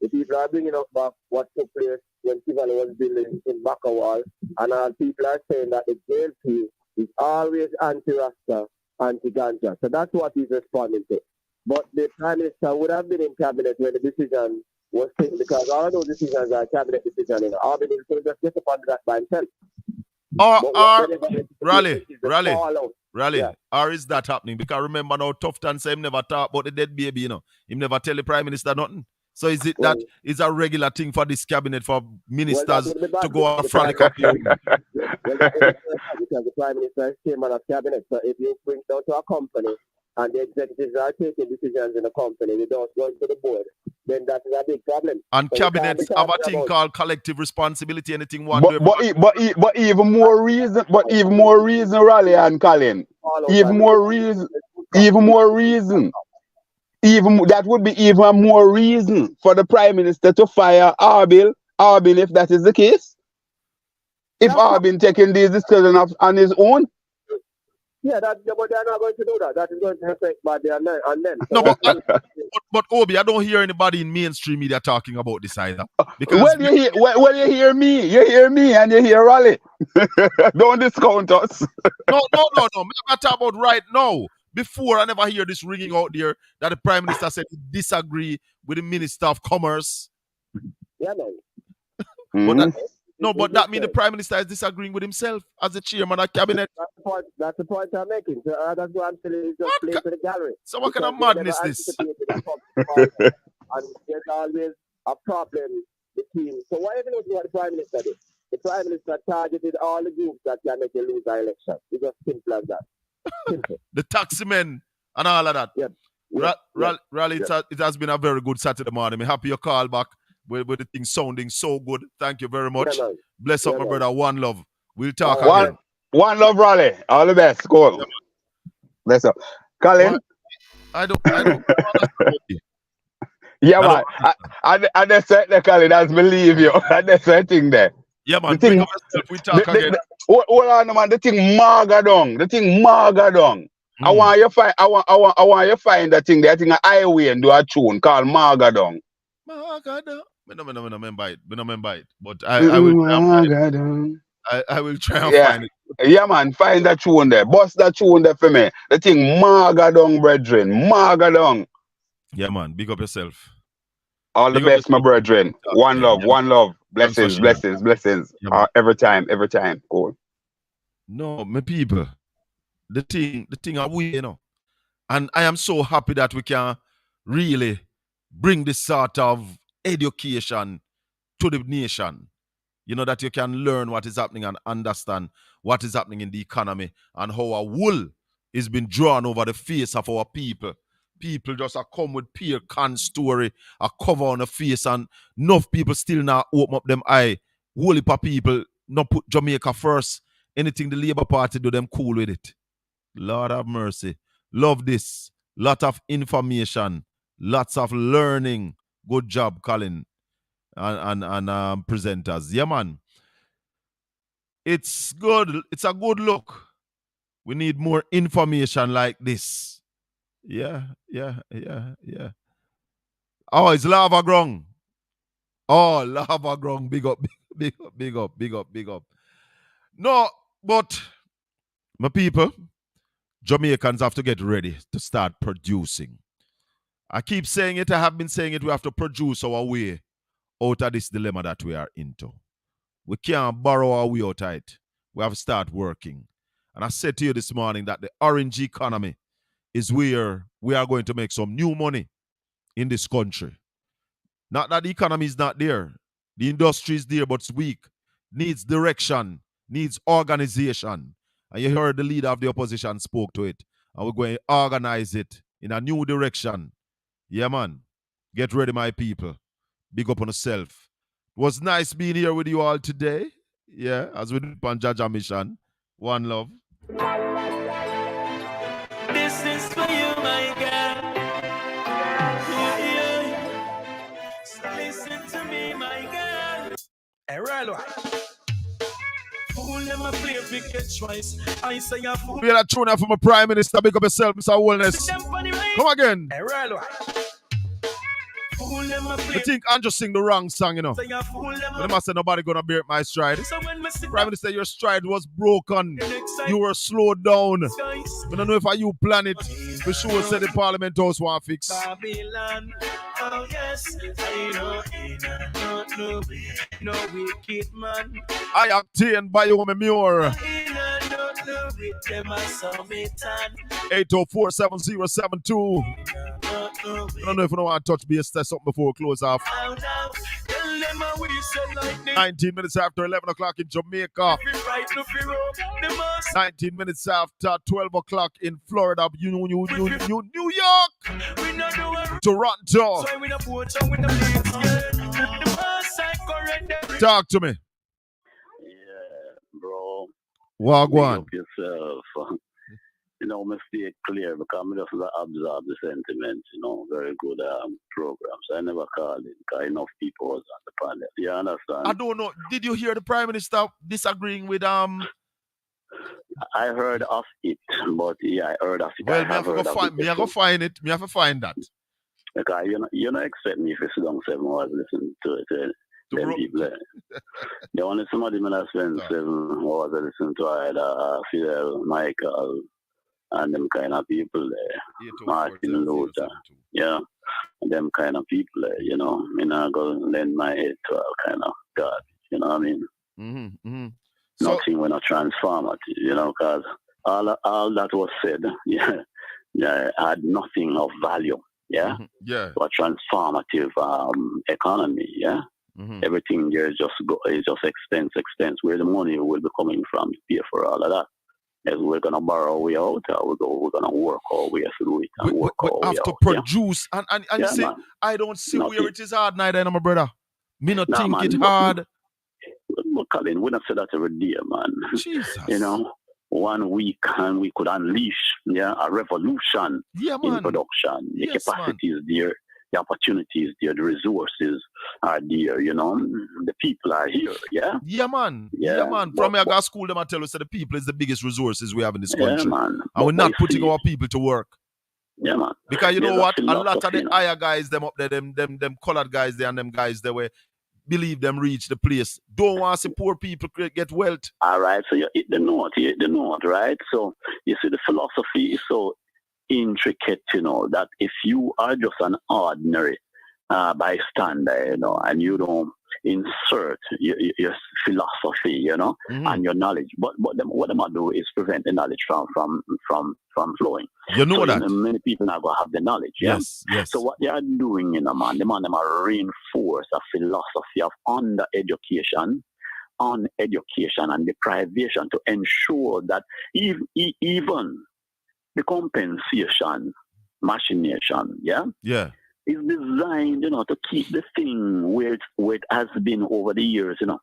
The people are bringing up back what took place when Tivoli was building in Bakawal, and all people are saying that the JLP is always anti-Rasta, anti-ganja. So that's what he's responding to. But the Prime Minister would have been in cabinet when the decision was taken, because all of those decisions are cabinet decisions. You know, I'll be able to just get upon that by himself. Rally. Yeah. Or is that happening? Because remember now, Tufton said him never talk about the dead baby, you know. Him never tell the Prime Minister nothing. So is it that is a regular thing for this cabinet for ministers to go and frolic up here? Because the Prime Minister is chairman of cabinet. So if you bring down to a company and the executives are taking decisions in the company without going to the board, then that is a big problem. And so cabinets have a thing called collective responsibility. Anything one but even more reason, Raleigh and Colin. Even more reason. That would be even more reason for the Prime Minister to fire Arbil, if that is the case. If Arbil taking these decisions on his own. Yeah, but they're not going to do that. That is going to affect by their and then. So no, but Obi, I don't hear anybody in mainstream media talking about this either. Because you hear me, and you hear Raleigh. Don't discount us. No. I'm not talking about right now. Before, I never hear this ringing out there that the Prime Minister said he disagree with the Minister of Commerce. Yeah, man. But that means the Prime Minister is disagreeing with himself as the chairman of cabinet. That's the point I'm making. So that's what I'm saying. Just play to the gallery. So what kind of madness this? And there's always a problem between. So why even what the Prime Minister did? The Prime Minister targeted all the groups that can make you lose the election. It's just simple as that. The taxi men and all of that. Yeah. Raleigh, it has been a very good Saturday morning. I'm happy you call back with the thing sounding so good. Thank you very much. Yeah, bless up, my brother. One love. We'll talk again. One love, Raleigh. All the best. Go. Yeah, bless up. Colin? I don't yeah, man. I just said that, Colin. I believe you. I just said thing there. Yeah, man. We talk again. Hold on, man. The thing Margadong. I want you find that thing there. I think a highway and do a tune called Margadong. Margadong. I don't remember it. But I will try and find it. Yeah, man. Find that tune there. Bust that tune there for me. The thing Margadong, brethren. Margadong. Yeah, man. Big up yourself. All the best, my brethren. One love. Blessings. Yeah, every time. Cool. No, my people. The thing are we, you know. And I am so happy that we can really bring this sort of education to the nation. You know, that you can learn what is happening and understand what is happening in the economy and how a wool is being drawn over the face of our people. People just come with peer can story, a cover on the face, and enough people still not open up them eye. Whole heap of people not put Jamaica first. Anything the Labour Party do, them cool with it. Lord have mercy. Love this. Lot of information. Lots of learning. Good job, Colin and presenters. Yeah, man. It's good. It's a good look. We need more information like this. Yeah. Oh, it's Lava Grung. Oh, Lava Grung. Big up. No, but my people, Jamaicans have to get ready to start producing. I keep saying it. I have been saying it. We have to produce our way out of this dilemma that we are into. We can't borrow our way out of it. We have to start working. And I said to you this morning that the orange economy is where we are going to make some new money in this country. Not that the economy is not there. The industry is there, but it's weak. needs direction, needs organization. And you heard the leader of the opposition spoke to it. And we're going to organize it in a new direction. Yeah, man. Get ready, my people. Big up on yourself. It was nice being here with you all today. Yeah, as we do on Jaja Mission. One love. This is for you, my girl. So listen to me, my girl. Hey, real one. Fool them a play big choice. I say a fool. Be that tune out from a Prime Minister. Big up yourself, Mr. Wellness. Come again. Hey, real one. I think Andrew sing the wrong song, you know. But they must say nobody gonna bear my stride. Prime Minister, your stride was broken. You were slowed down. I don't know if you plan it. For sure, said the Parliament House want fix. Babylon. Oh yes, I know no wicked man. I obtained by you, Muir. 804-7072. I don't know if you don't want to touch base, test something before we close off. 19 minutes after 11 o'clock in Jamaica. 19 minutes after 12 o'clock in Florida, New York, Toronto. Talk to me. Yeah, bro. Wagwan. Yourself. You know, me stay clear because I just absorb the sentiment, you know, very good programs. I never called it because enough people was on the panel. You understand? I don't know. Did you hear the Prime Minister disagreeing with I heard of it, but yeah, I heard of it. Well, me have to find it. Me have to find that. Because you know expect me if you sit down 7 hours listening to them people. The only somebody that spend 7 hours listening to either Fidel, Michael, and them kind of people there. Martin Luther. Yeah. And them kind of people there, you know. I'm not going to lend my head to all kind of God. You know what I mean? Nothing when I transformative, you know, because all that was said, yeah, had nothing of value. Yeah. Yeah. So a transformative economy, yeah. Everything there is just expense. Where the money will be coming from to pay for all of that. As we're gonna borrow our way out, we're gonna work our way through it and work our way out. We have to produce, and you see, man. I don't see where it is hard neither, my brother. Me not think man, it hard. But Colin, we don't say that every day, man. Jesus. You know, 1 week and we could unleash a revolution in production. The capacity is there, the opportunities there, the resources are there, you know. The people are here, yeah? Yeah, man. From my got school, them I tell us that the people is the biggest resources we have in this country. Man. And we're not putting our people to work. Yeah, man. Because you know what? A lot of the higher guys, them up there, them colored guys there and them guys they were believe them reach the place. Don't want to see poor people get wealth. All right, so you hit the note, right? So you see the philosophy is so intricate, you know, that if you are just an ordinary bystander, you know, and you don't insert your philosophy, you know, and your knowledge, but what them do is prevent the knowledge from flowing. You know that many people now going to have the knowledge. Yes. So what they are doing, you know, them are reinforce a philosophy of education and deprivation to ensure that even the compensation machination, is designed, you know, to keep the thing where it has been over the years, you know.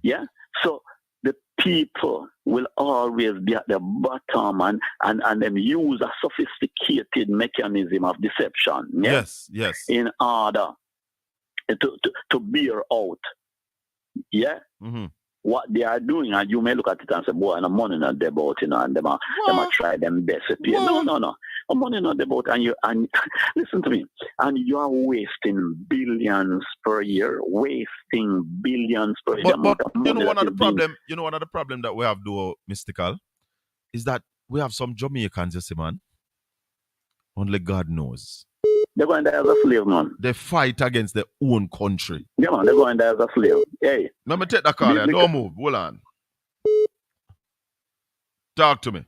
Yeah. So the people will always be at the bottom and then use a sophisticated mechanism of deception. Yes. In order to bear out. Yeah. What they are doing, and you may look at it and say, boy, and money not the boat, you know, and them are try them best. No. Money not the boat, and listen to me, and you are wasting billions per year, But you know one of the problem that we have, though, Mystical, is that we have some Jamaicans, you see, man. Only God knows. They're going there as a slave, man. They fight against their own country. Yeah, man, they're going there as a slave. Hey. Let me take that call here. Don't move. Hold on. Talk to me.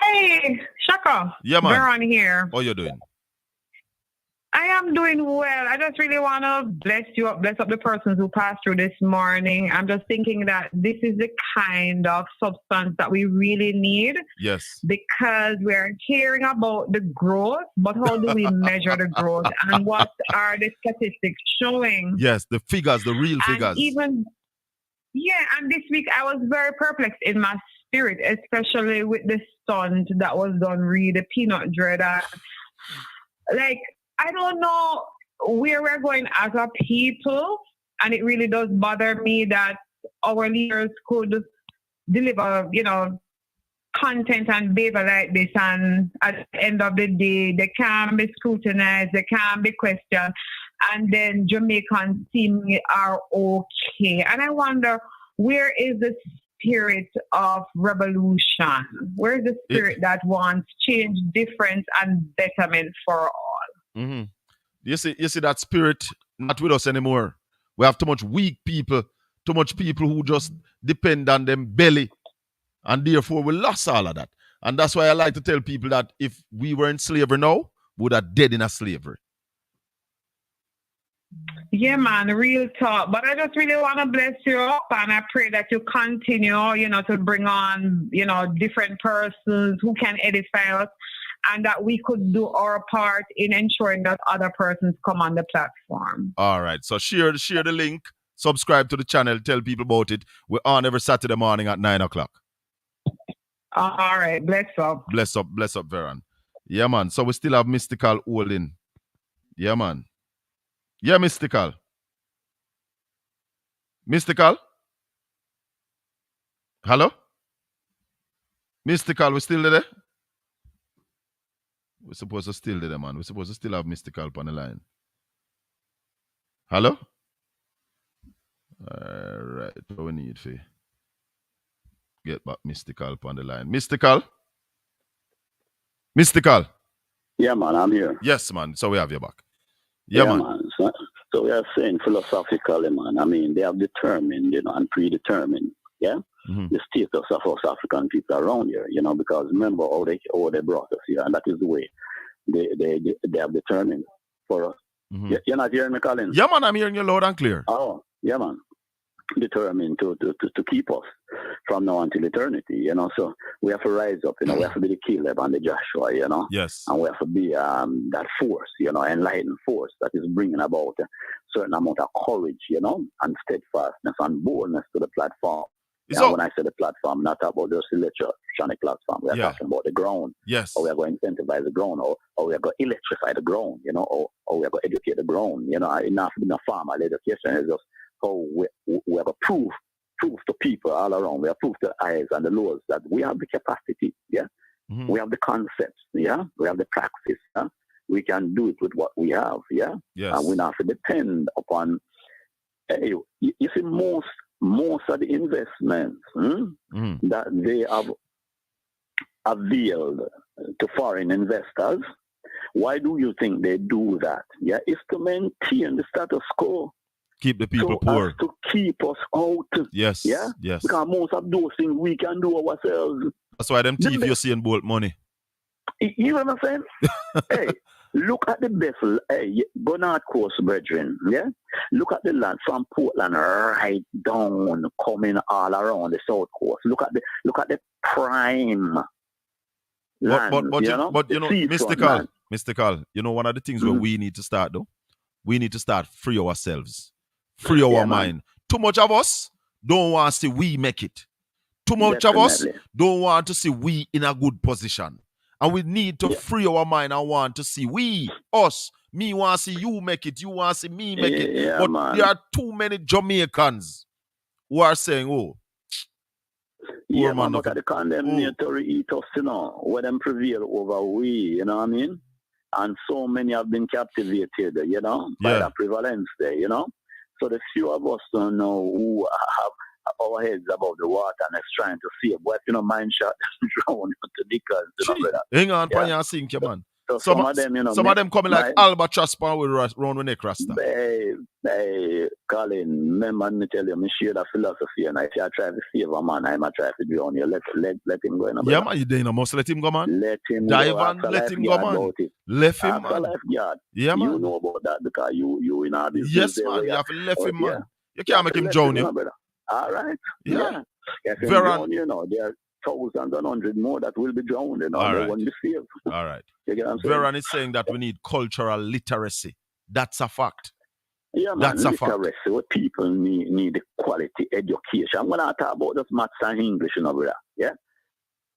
Hey, Shaka. Yeah, man. We're on here. How you doing? I am doing well. I just really want to bless up the persons who passed through this morning. I'm just thinking that this is the kind of substance that we really need. Yes. Because we're hearing about the growth, but how do we measure the growth? And what are the statistics showing? Yes, the figures, the real figures. And this week I was very perplexed in my spirit, especially with the stunt that was done, read the peanut dreader. Like, I don't know where we're going as a people, and it really does bother me that our leaders could deliver, content and behavior like this, and at the end of the day, they can't be scrutinized, they can't be questioned, and then Jamaicans seemingly are okay. And I wonder, where is the spirit of revolution? Where is the spirit that wants change, difference, and betterment for all? Mm-hmm. You see that spirit not with us anymore. We have too much weak people, too much people who just depend on them belly, and therefore we lost all of that. And that's why I like to tell people that if we were in slavery now, we would have dead in a slavery. Yeah, man, real talk. But I just really want to bless you up, and I pray that you continue, to bring on, different persons who can edify us, and that we could do our part in ensuring that other persons come on the platform. All right. So share the link, subscribe to the channel, tell people about it. We're on every Saturday morning at 9 o'clock. All right. Bless up. Bless up, Veron. Yeah, man. So we still have Mystical holding. Yeah, man. Yeah, Mystical. Mystical? Hello? Mystical, we still there? We're supposed to still there, man. We're supposed to still have Mystical on the line. Hello? All right. What we need for get back Mystical on the line. Mystical? Mystical? Yeah, man, I'm here. Yes, man. So we have you back. Yeah, man. So we are saying philosophically, man, I mean, they have determined, and predetermined, the status of us African people around here, because remember how they brought us here, and that is the way they have determined for us. Mm-hmm. You're not hearing me, Colin? Yeah, man, I'm hearing you loud and clear. Oh, yeah, man. Determined to keep us from now until eternity, so we have to rise up, we have to be the Caleb and the Joshua, yes, and we have to be that force, enlightened force that is bringing about a certain amount of courage, and steadfastness and boldness to the platform. When I say the platform, not about just the electronic platform, we are talking about the ground. Yes, or we are going to incentivize the ground, or we are going to electrify the ground, or we are going to educate the ground. Enough in a farmer education is just how we have a proof to people all around. We have proof to the eyes and the laws that we have the capacity, we have the concepts, we have the practice, we can do it with what we have, yes. And we don't have to depend upon, you see, most of the investments that they have availed to foreign investors, why do you think they do that? It's to maintain the status quo. Keep the people poor. As to keep us out. Yes. Yes. Because most of those things we can do ourselves. That's why them thief you're seeing bolt money. You know what I'm saying? Hey, look at the vessel. Hey, Bernard Coast, brethren. Yeah? Look at the land from Portland right down, coming all around the south coast. Look at the prime land. But Mystical, one of the things where we need to start though, we need to start free ourselves. Free our mind. Too much of us don't want to see we make it. Too much of us don't want to see we in a good position. And we need to free our mind and want to see us. Me want to see you make it. You want to see me make it. But there are too many Jamaicans who are saying, man, look at the condemnatory ethos, where them prevail over we, you know what I mean? And so many have been captivated, by that prevalence there, So the few of us don't know who have our heads above the water and is trying to save. But if you don't mind shot, drown to the brother. Hang on, Panya, sink, man. So some of them, you know. Some of them coming like albatross pan with round with neck rasta. Hey, Colin, remember me tell you, me share that philosophy, and if you try to save a man, I might try to drown you. Let him go. Yeah, man, you ain't must let him go, man. Let him dive go. On, let him go, man. Left him, man. Lifeguard. Yeah, man. You know about that because you in our business. Yes, man. You have to left him, man. You can't make him drown you. All right. Yeah. If him drown, you know, there are thousands and hundreds more that will be drowned, you know. They won't be saved. All right. You get what I'm saying? Veron is saying that we need cultural literacy. That's a fact. Yeah, man, that's a fact. What people need quality education. I'm gonna talk about this maths and English, you know, brother. Yeah?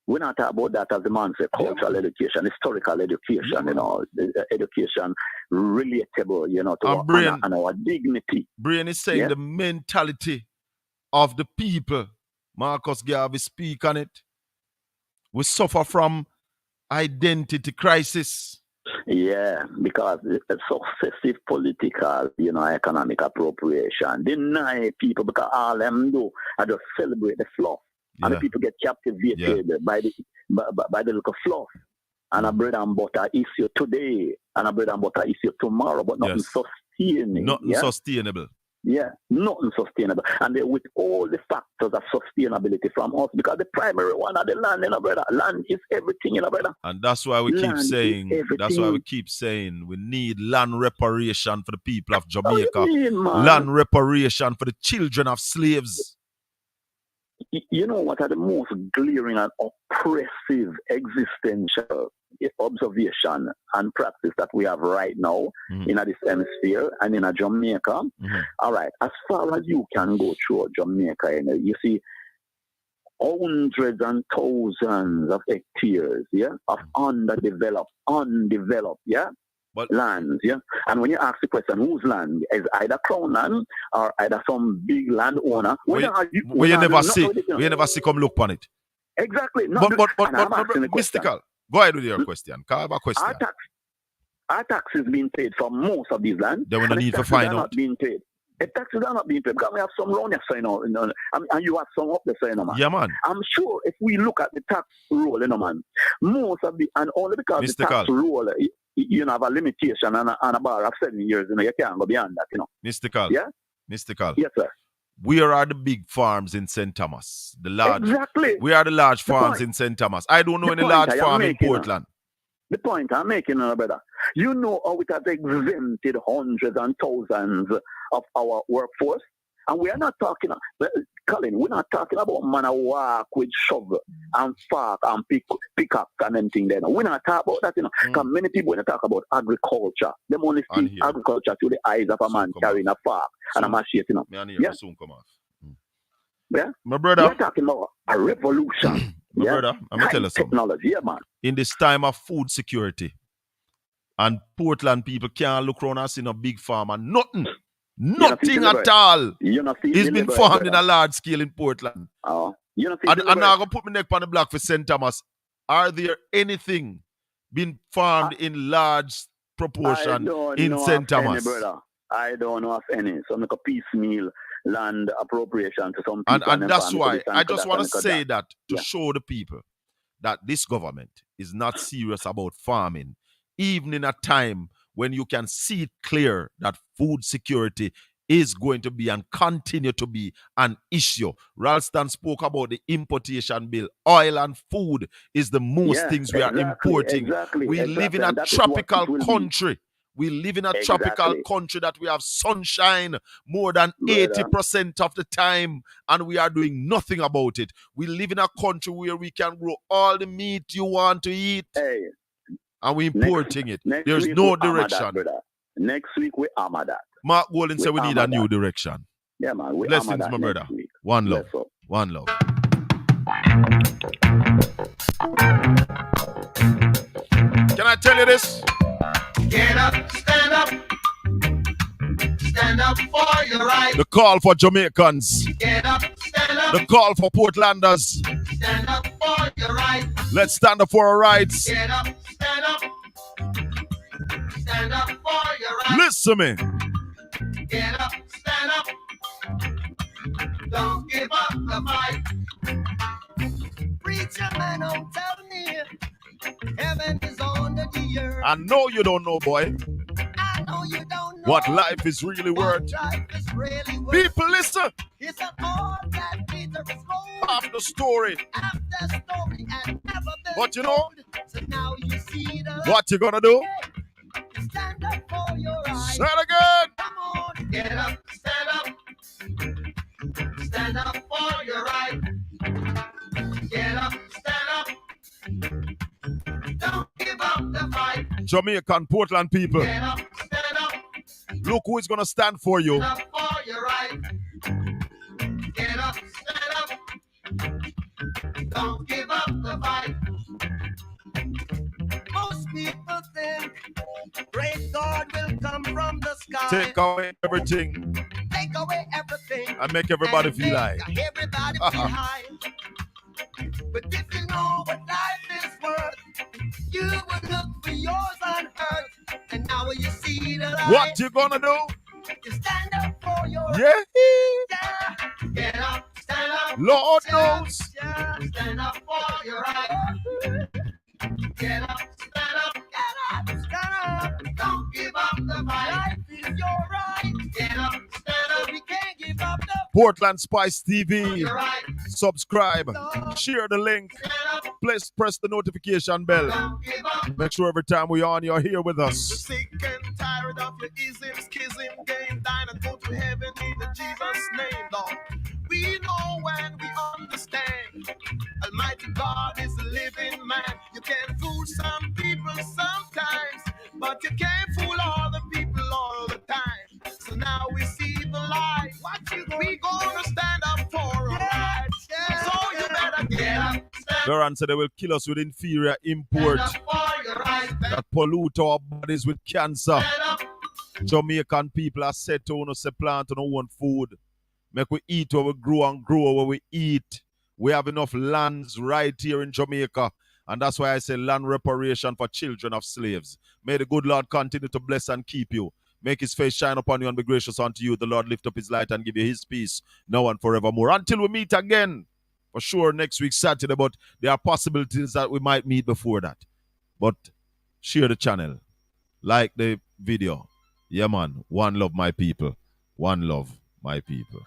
We're not talking about that as the man said, cultural education, historical education, you know, education relatable, you know, to our honor and our dignity. Brain is saying the mentality of the people. Marcus Garvey speak on it. We suffer from identity crisis. Yeah, because successive political, you know, economic appropriation deny people because all them do are just celebrate the fluff. And the people get captivated by the little fluff. And a bread and butter issue today, and a bread and butter issue tomorrow, but nothing sustainable. Nothing sustainable. Yeah, nothing sustainable. And with all the factors of sustainability from us, because the primary one are the land, you know, brother. Land is everything, you know, brother. And that's why we keep saying, we need land reparation for the people of Jamaica. Land reparation for the children of slaves. You know what are the most glaring and oppressive existential observation and practice that we have right now in this hemisphere and in Jamaica? All right, as far as you can go through Jamaica, you know, you see hundreds and thousands of hectares, of undeveloped, lands, and when you ask the question, whose land is either Crown land or either some big landowner, we never see come look on it. Exactly. But mystical. Go ahead with your question. I have a question. Our taxes being paid for most of these lands. They will not need to find out. Not being paid. The taxes are not being paid because we have some round there, and you have some up there, man. Yeah, man. I'm sure if we look at the tax roll, man, most of the, and only because mystical. The tax roll, you know, have a limitation and a bar of 7 years, you know, you can't go beyond that, you know. Mystical. Yeah? Mystical. Yes, sir. Where are the big farms in St. Thomas? The large. Exactly. Where are the large farms in St. Thomas? I don't know any large farm in Portland. The point I'm making, brother, you know how it has exempted hundreds and thousands of our workforce, and we are not talking, Colin, we're not talking about man a walk with shovel and fork and pick up and anything there. We're not talking about that, you know. Because many people, when they talk about agriculture, they only see agriculture through the eyes of a man carrying a fork and a machete, you know. Soon come off. Yeah? My brother. We're talking about a revolution. My brother, I'm going to tell you something. Technology, man. In this time of food security, and Portland people can't look around and see no big farm and nothing at all. It's been farmed in a large scale in Portland. And I'm going to put my neck on the block for St. Thomas. Are there anything being farmed in large proportion in St. Thomas? I don't know of any. So make a piecemeal land appropriation to some people. And that's why I just want to say that to show the people that this government is not serious about farming, even in a time when you can see it clear that food security is going to be and continue to be an issue. Ralston spoke about the importation bill. Oil and food is the most things we are importing. We live in a tropical country. We live in a tropical country that we have sunshine more than 80% of the time, and we are doing nothing about it. We live in a country where we can grow all the meat you want to eat, and we're importing it. There's no direction. Next week, we hammer that. Mark Golden said we need a new direction. Yeah, man. Blessings, my brother. One love. One love. Can I tell you this? Get up, stand up. Stand up for your right. The call for Jamaicans. Get up, stand up. The call for Portlanders. Stand up for your right. Let's stand up for our rights. Get up, stand up. Stand up for your right. Listen to me. Get up, stand up. Don't give up the fight. Preacher man, don't tell me heaven is under the earth. I know you don't know, boy. I know you don't know what life is really worth. People, listen. It's all that Peter is gold. Half the story. After story and never been But you know, so now you see the what you gonna do? Stand up for your rights. Say it again. Come on, get up, stand up. Stand up for your right. Get up, stand up. Don't give up the fight. Jamaican Portland people. Get up, stand up. Look who is gonna stand for you. Stand up for your right. Get up, stand up. Don't give up the fight. Most people think great God will come from the sky. Take away everything. Take away everything. And make everybody feel like. Everybody feel high. But if you know what life is worth, you would look for yours on earth. And now when you see the light, what you gonna do? You stand up for your yeah. Get up, stand up. Lord stand knows. Up, yeah. Stand up for your right. Get up, stand up. Get up, stand up. Don't give up the fight. Life is your right. Get up, stand up. We can't give up the Portland Spice TV. right. Subscribe. Share the link. Please press the notification bell. Make sure every time we're on, you're here with us. Sick and tired of your ism, schism, game, dine and go to heaven in the Jesus name, Lord. We know and we understand. Almighty God is a living man. You can fool some people sometimes, but you can't fool all the people all the time. So now we see the light. What you gonna we gonna stand up for a right. So you better get up. Laurent said they will kill us with inferior import that pollute our bodies with cancer. Jamaican people are set to say plant on our own food. Make we eat where we grow and grow where we eat. We have enough lands right here in Jamaica. And that's why I say land reparation for children of slaves. May the good Lord continue to bless and keep you. Make his face shine upon you and be gracious unto you. The Lord lift up his light and give you his peace now and forevermore. Until we meet again. For sure next week Saturday, but there are possibilities that we might meet before that. But share the channel. Like the video. Yeah, man. One love, my people. One love, my people.